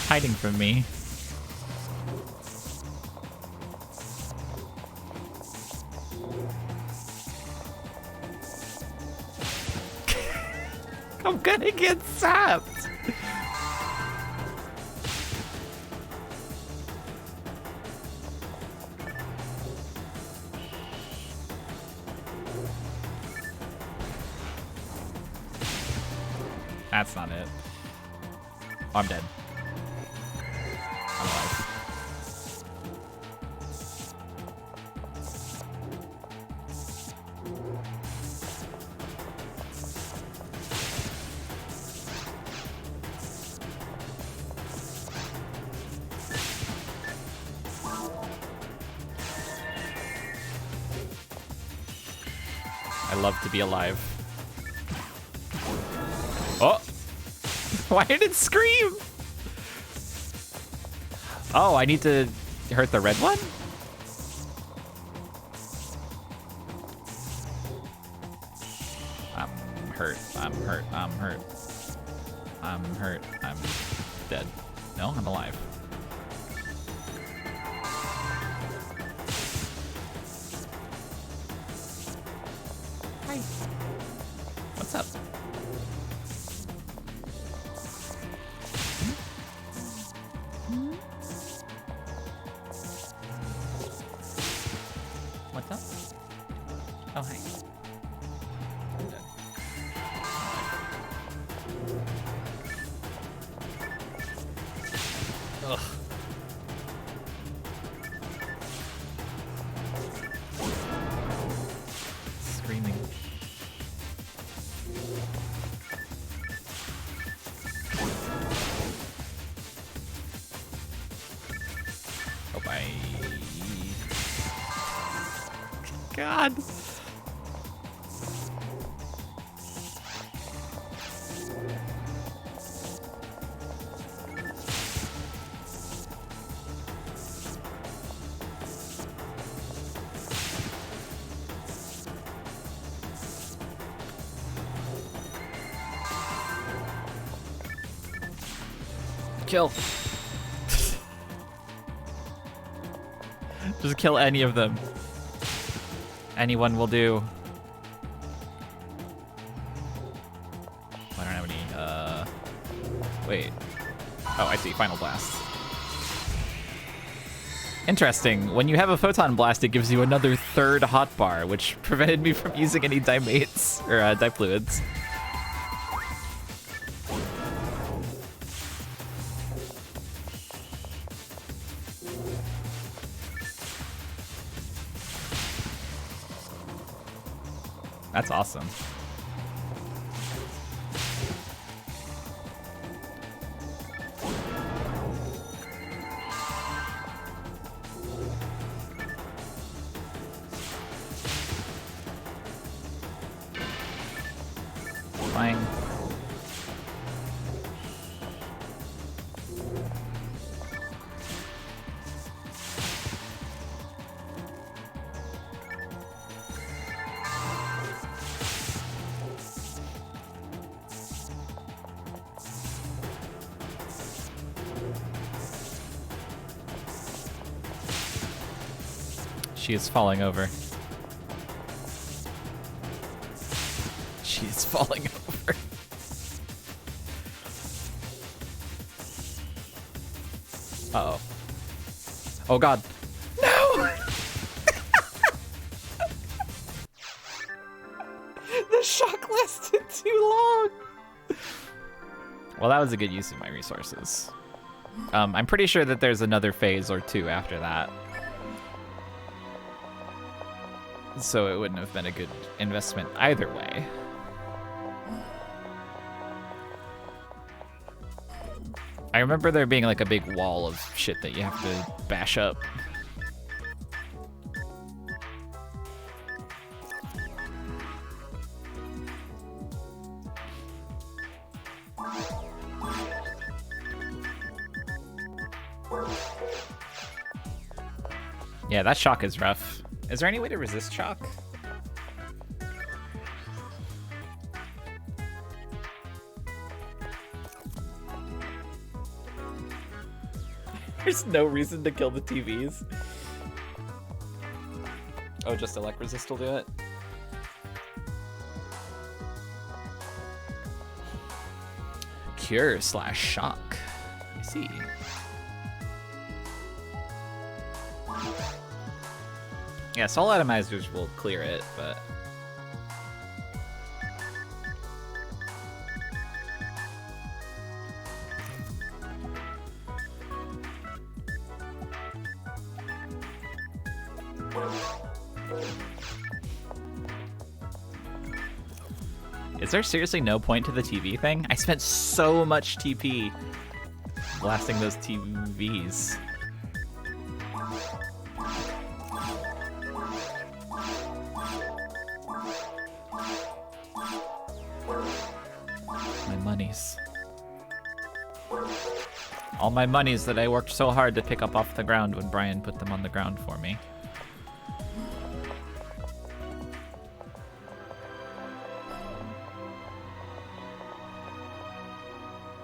Hiding from me. I'm gonna get zapped. That's not it. Oh, I'm dead. I'm alive. I love to be alive. Oh! Why did it scream? Oh, I need to hurt the red one? I'm hurt. I'm hurt. I'm hurt. I'm hurt. I'm dead. No, I'm alive. Hi. What's up? What's up? Oh, hey. I'm dead. Ugh. Screaming. Oh, bye. God. Kill. Just kill any of them. Anyone will do. I don't have any, wait. Oh, I see. Final blast. Interesting. When you have a photon blast, it gives you another third hotbar, which prevented me from using any dimates, or, difluids. That's awesome. Flying. She is falling over. She is falling over. Uh-oh. Oh god. No! The shock lasted too long. Well, that was a good use of my resources. I'm pretty sure that there's another phase or two after that. So it wouldn't have been a good investment either way. I remember there being like a big wall of shit that you have to bash up. Yeah, that shock is rough. Is there any way to resist shock? There's no reason to kill the TVs. Oh, just elect resist will do it? Cure / shock. I see. Yeah, soul atomizers will clear it, but... Is there seriously no point to the TV thing? I spent so much TP blasting those TVs. My monies. All my monies that I worked so hard to pick up off the ground when Brian put them on the ground for me.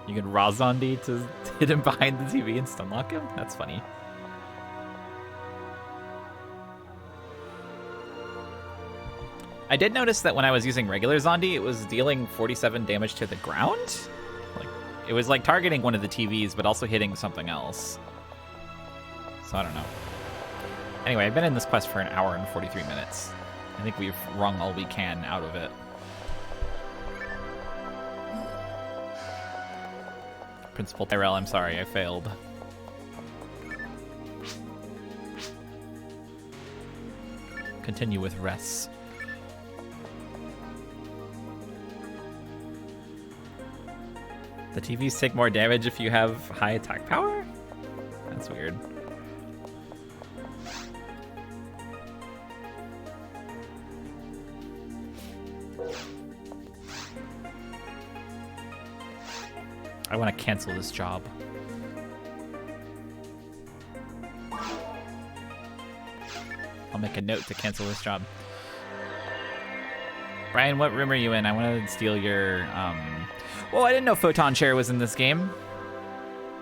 You can Razondi to hit him behind the TV and stunlock him? That's funny. I did notice that when I was using regular Zondi, it was dealing 47 damage to the ground. Like, it was like targeting one of the TVs, but also hitting something else. So I don't know. Anyway, I've been in this quest for an hour and 43 minutes. I think we've wrung all we can out of it. Principal Tyrell, I'm sorry, I failed. Continue with rests. The TVs take more damage if you have high attack power? That's weird. I want to cancel this job. I'll make a note to cancel this job. Brian, what room are you in? I want to steal your, Well, I didn't know Photon Chair was in this game.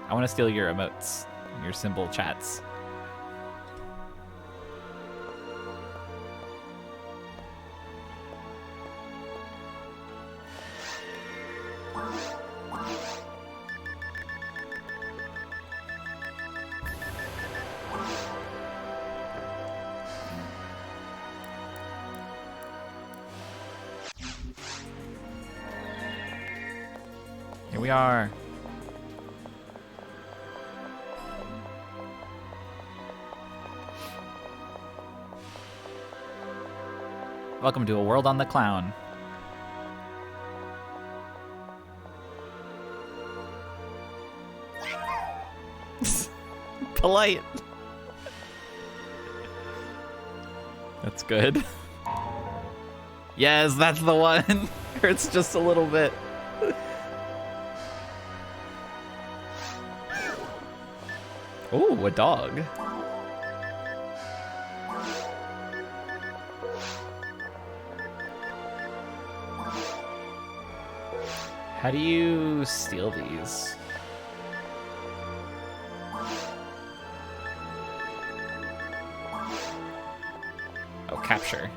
I want to steal your emotes, your symbol chats. Here we are. Welcome to a world on the clown. Polite. That's good. Yes, that's the one. Hurts just a little bit. Ooh, a dog. How do you steal these? Oh, capture.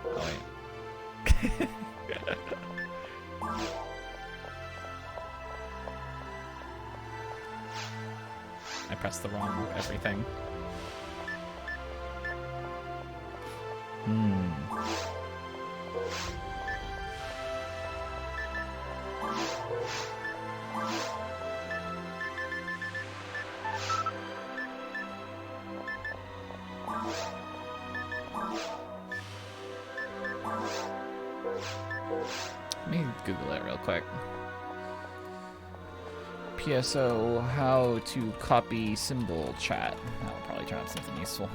Oh, wait. I pressed the wrong everything. Let me Google it real quick. PSO, how to copy symbol chat. That will probably turn out something useful.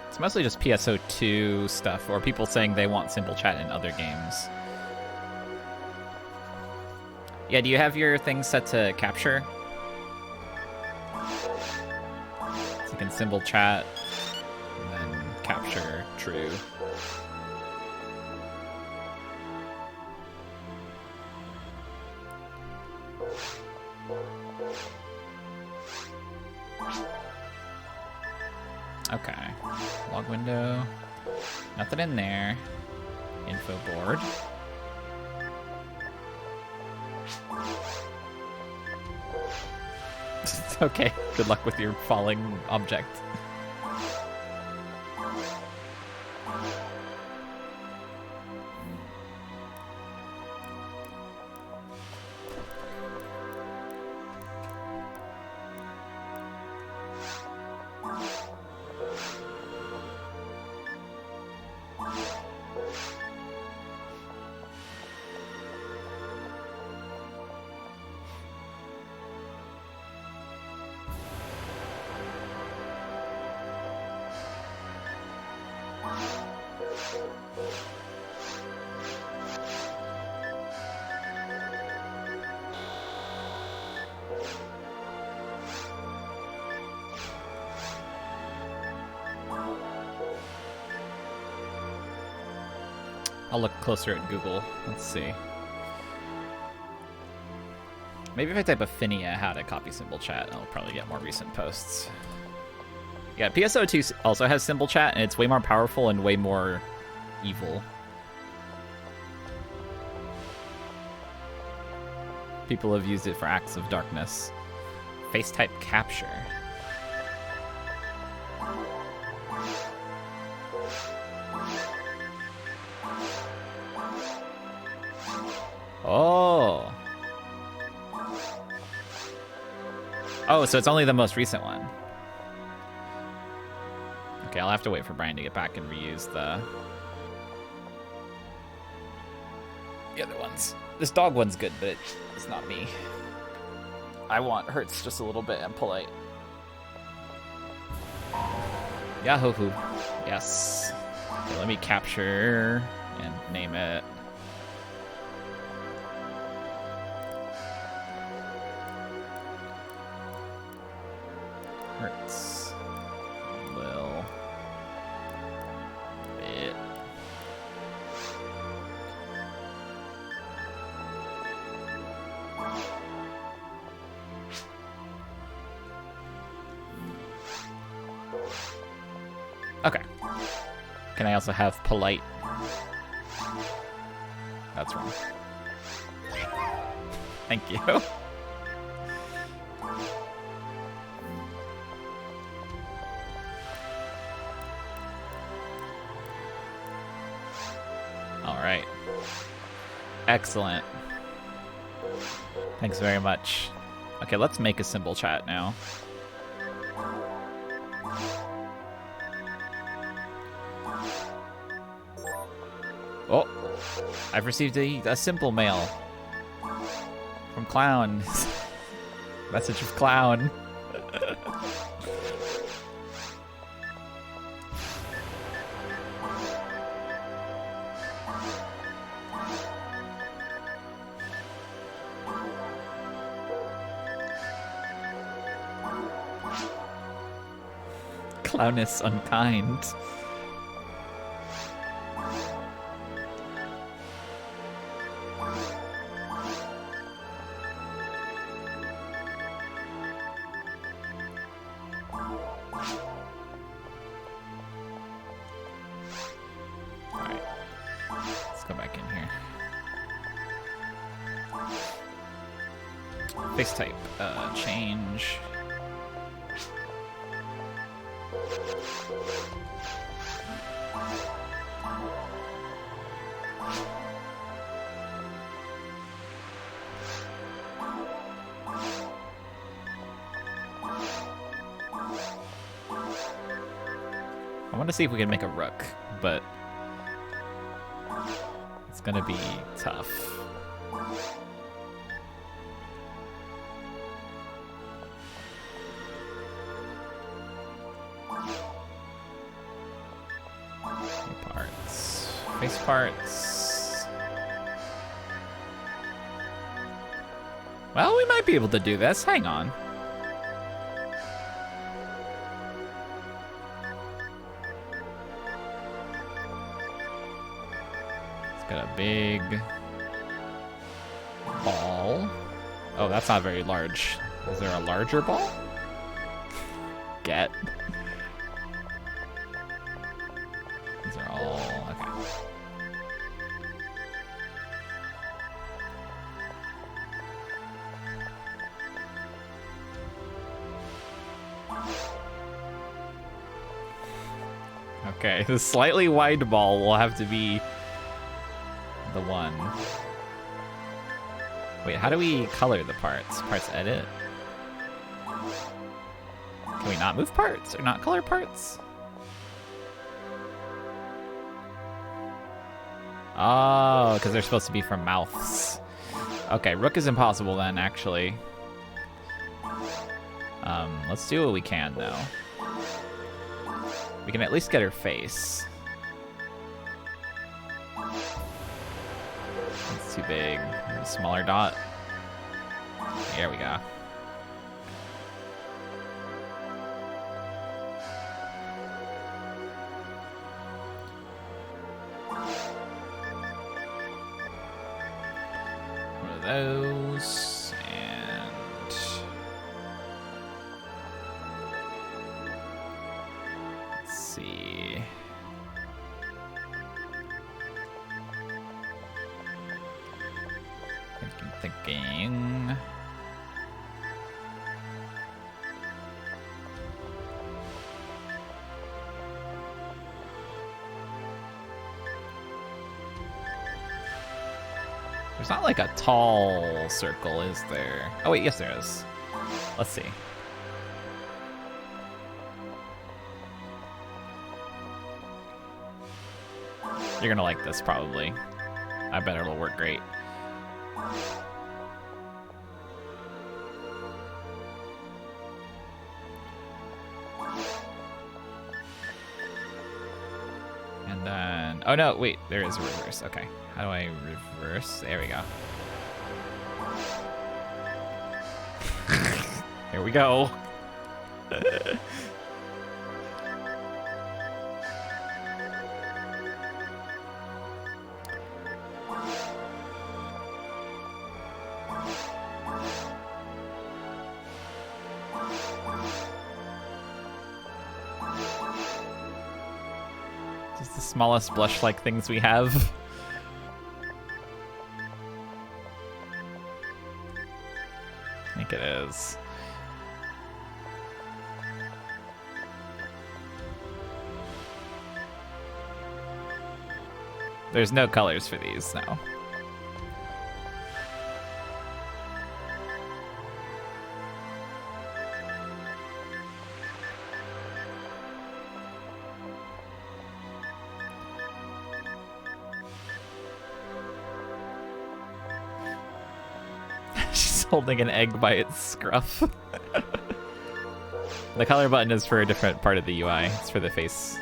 It's mostly just PSO2 stuff, or people saying they want simple chat in other games. Yeah, do you have your thing set to capture? So you can symbol chat, and then capture true. Okay. Log window. Nothing in there. Info board. Okay, good luck with your falling object. I'll look closer at Google. Let's see. Maybe if I type Affinia how to copy symbol chat, I'll probably get more recent posts. Yeah, PSO2 also has symbol chat, and it's way more powerful and way more evil. People have used it for acts of darkness. Face type capture. Oh. Oh, so it's only the most recent one. Okay, I'll have to wait for Brian to get back and reuse the other ones. This dog one's good, but it's not me. I want hurts just a little bit and polite. Yahoo! Yes. Okay, let me capture and name it. Hurts. Little bit. Okay. Can I also have polite? That's wrong. Thank you. All right. Excellent. Thanks very much. Okay, let's make a symbol chat now. Oh, I've received a simple mail from Clown. Message of Clown. Clown is unkind. Alright. Let's go back in here. Face type. Change. I want to see if we can make a rook, but it's gonna be tough. Parts. Face parts. Well, we might be able to do this. Hang on. It's got a big ball. Oh, that's not very large. Is there a larger ball? Get. These are all okay. Okay, the slightly wide ball will have to be the one. Wait, how do we color the parts? Parts edit? Can we not move parts or not color parts? Oh, because they're supposed to be from mouths. Okay, rook is impossible then, actually. Let's do what we can, though. We can at least get her face. It's too big. A smaller dot. There we go. One of those, and let's see. Thinking. There's not like a tall circle, is there? Oh wait, yes there is. Let's see. You're gonna like this probably. I bet it'll work great. And then, oh no, wait, there is a reverse. Okay, how do I reverse? There we go. Here we go. Just the smallest blush-like things we have. I think it is. There's no colors for these now. holding an egg by its scruff. The color button is for a different part of the UI. It's for the face.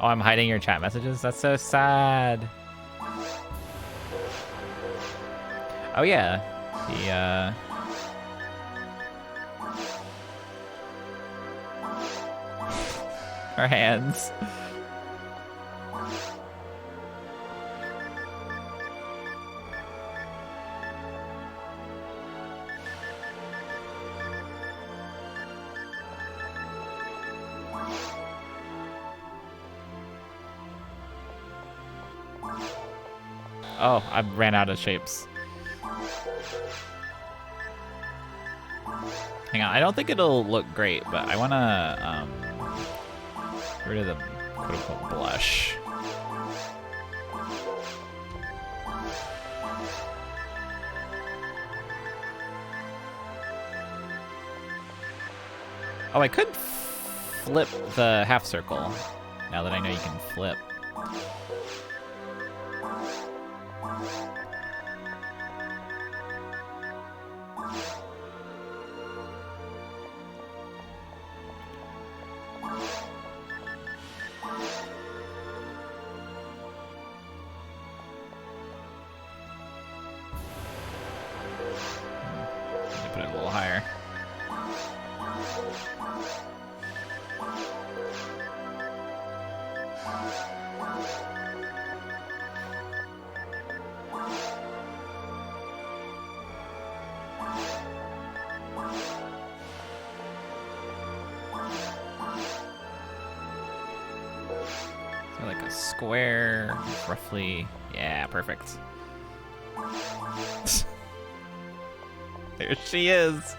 Oh, I'm hiding your chat messages? That's so sad. Oh yeah, our hands. Oh, I ran out of shapes. Hang on, I don't think it'll look great, but I wanna get rid of the quote-unquote blush. Oh, I could flip the half circle, now that I know you can flip. Put it a little higher. So like a square, roughly. Yeah, perfect. There she is.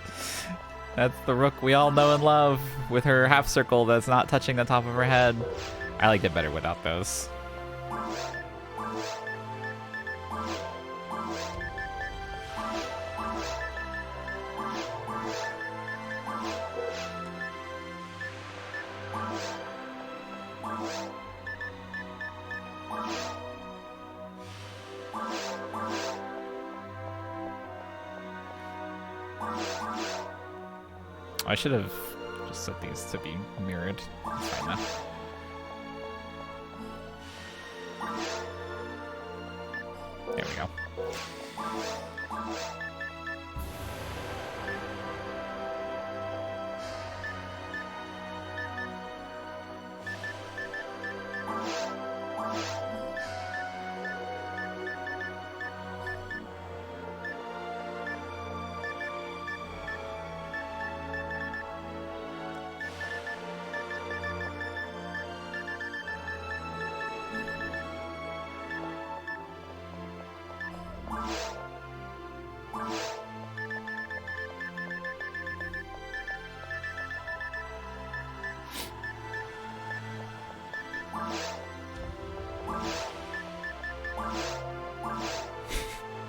That's the Rook we all know and love, with her half circle that's not touching the top of her head. I liked it better without those. I should have just set these to be mirrored. It's fine now. There we go.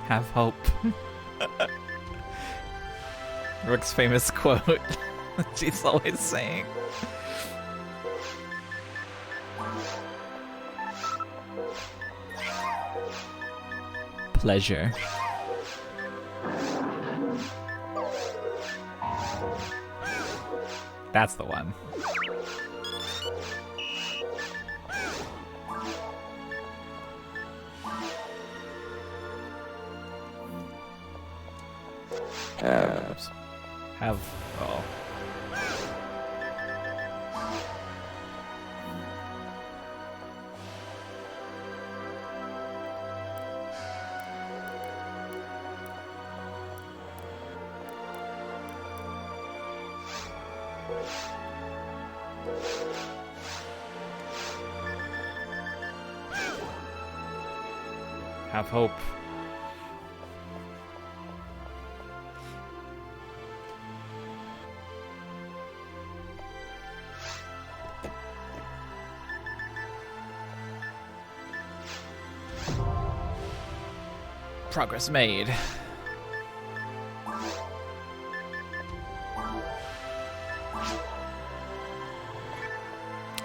Have hope. Rook's famous quote. She's always saying. Pleasure. That's the one. Have. Oh. Have hope. Progress made.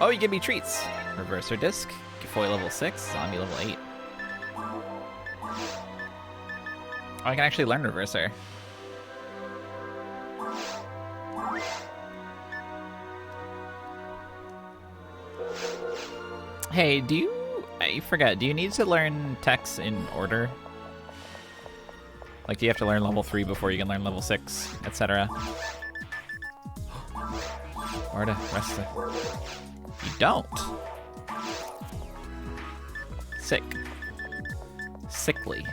Oh, you give me treats. Reverser disc, foil level 6, zombie level 8. I can actually learn Reverser. Hey, do you... I forget, do you need to learn techs in order? Like, do you have to learn level 3 before you can learn level 6, etc.? Or to rest the... You don't. Sick. Sickly.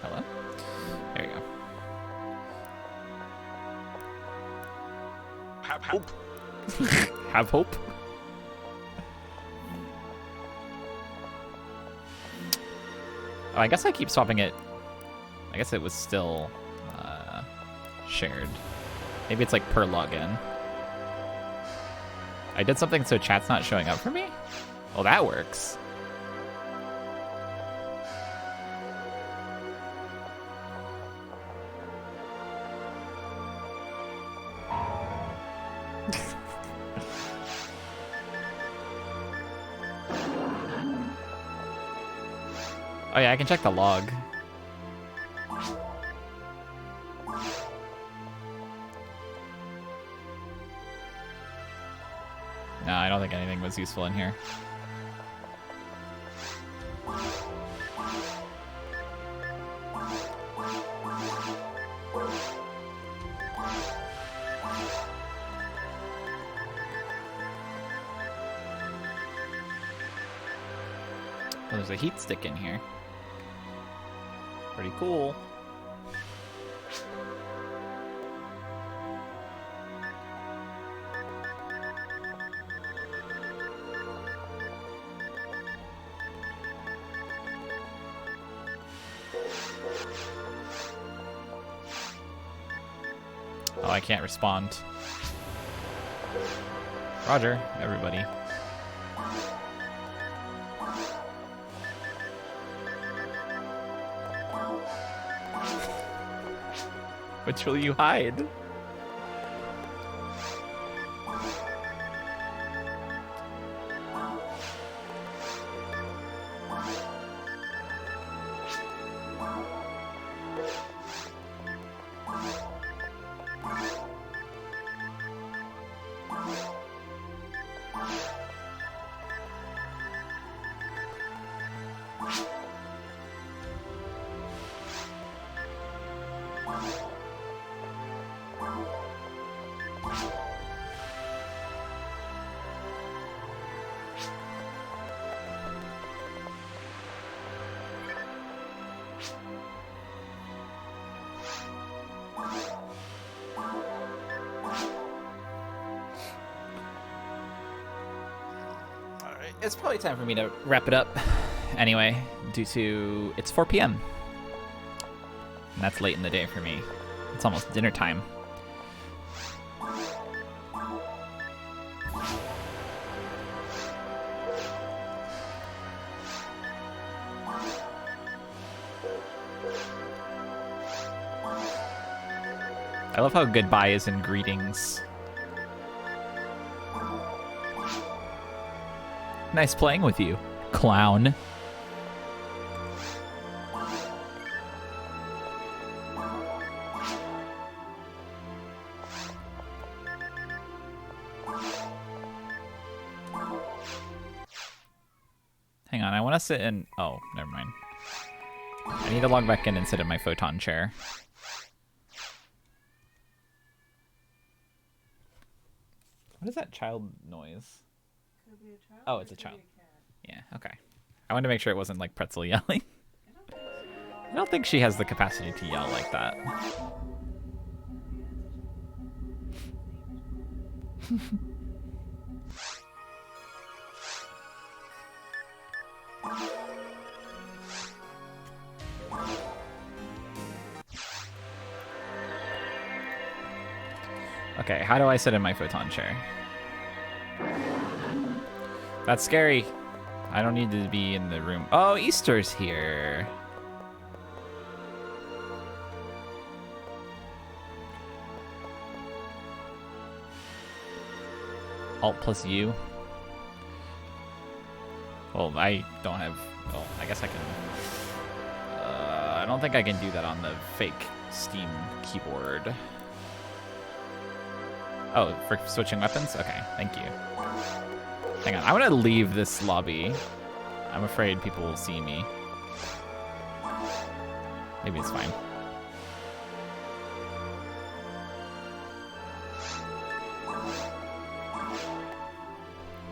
Hello? There you go. Have hope. Have hope? Oh, I guess I keep swapping it. I guess it was still shared. Maybe it's like per login. I did something so chat's not showing up for me? Well, that works. Oh yeah, I can check the log. No, I don't think anything was useful in here. Oh, there's a heat stick in here. Pretty cool. Oh, I can't respond. Roger, everybody. Which will you hide? It's probably time for me to wrap it up anyway, due to it's 4 p.m. And that's late in the day for me. It's almost dinner time. I love how goodbye is in greetings. Nice playing with you, clown. Hang on, I want to sit in... Oh, never mind. I need to log back in and sit in my photon chair. What is that child noise? Could be a child. Oh, it's a child. Yeah, okay. I wanted to make sure it wasn't like Pretzel yelling. I don't think she has the capacity to yell like that. Okay, how do I sit in my photon chair? That's scary. I don't need to be in the room. Oh, Easter's here. Alt plus U. Well, I don't have... Oh, I guess I can... I don't think I can do that on the fake Steam keyboard. Oh, for switching weapons? Okay, thank you. Hang on, I want to leave this lobby. I'm afraid people will see me. Maybe it's fine.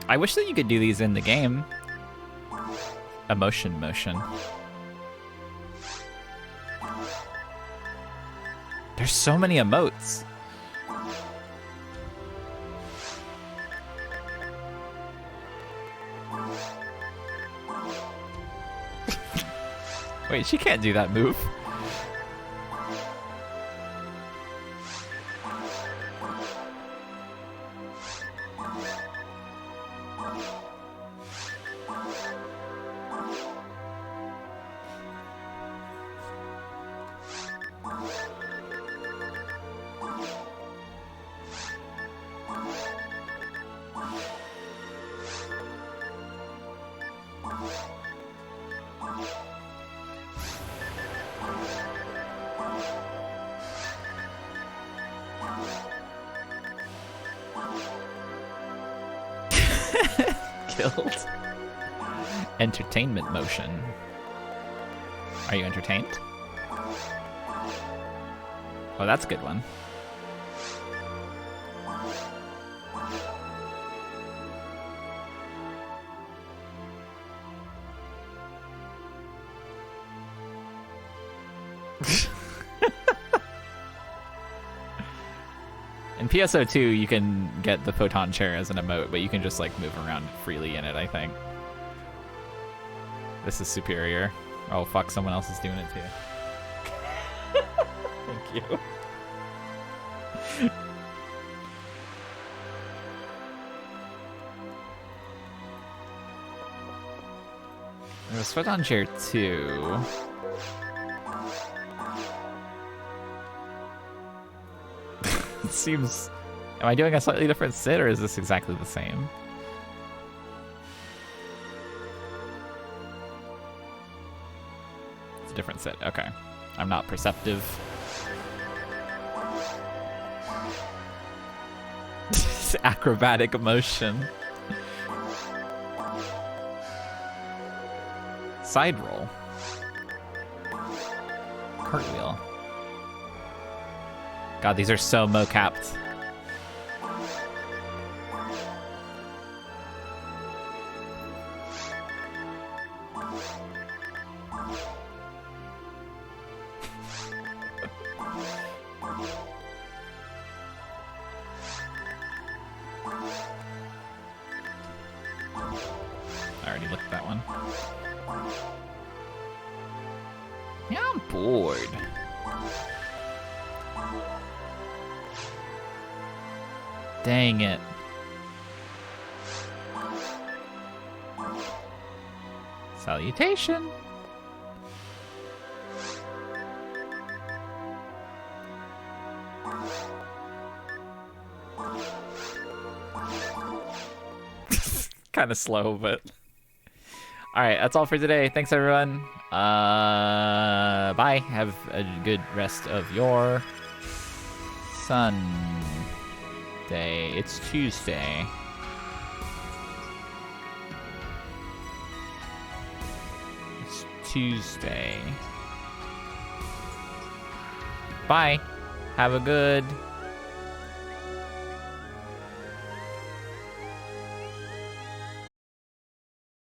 I wish that you could do these in the game. Emotion motion. There's so many emotes. Wait, she can't do that move. Killed. Entertainment motion. Are you entertained? Oh, that's a good one. In PSO2, you can get the photon chair as an emote, but you can just like move around freely in it, I think. This is superior. Oh fuck, someone else is doing it too. Thank you. There's photon chair 2. It seems... Am I doing a slightly different sit, or is this exactly the same? It's a different sit, okay. I'm not perceptive. Acrobatic motion. Side roll. Cartwheel. God, these are so mo-capped. I already looked at that one. Yeah, I'm bored. Dang it. Salutation. Kind of slow, but all right, that's all for today. Thanks everyone. Bye. Have a good rest of your Sunday. It's Tuesday. It's Tuesday. Bye. Have a good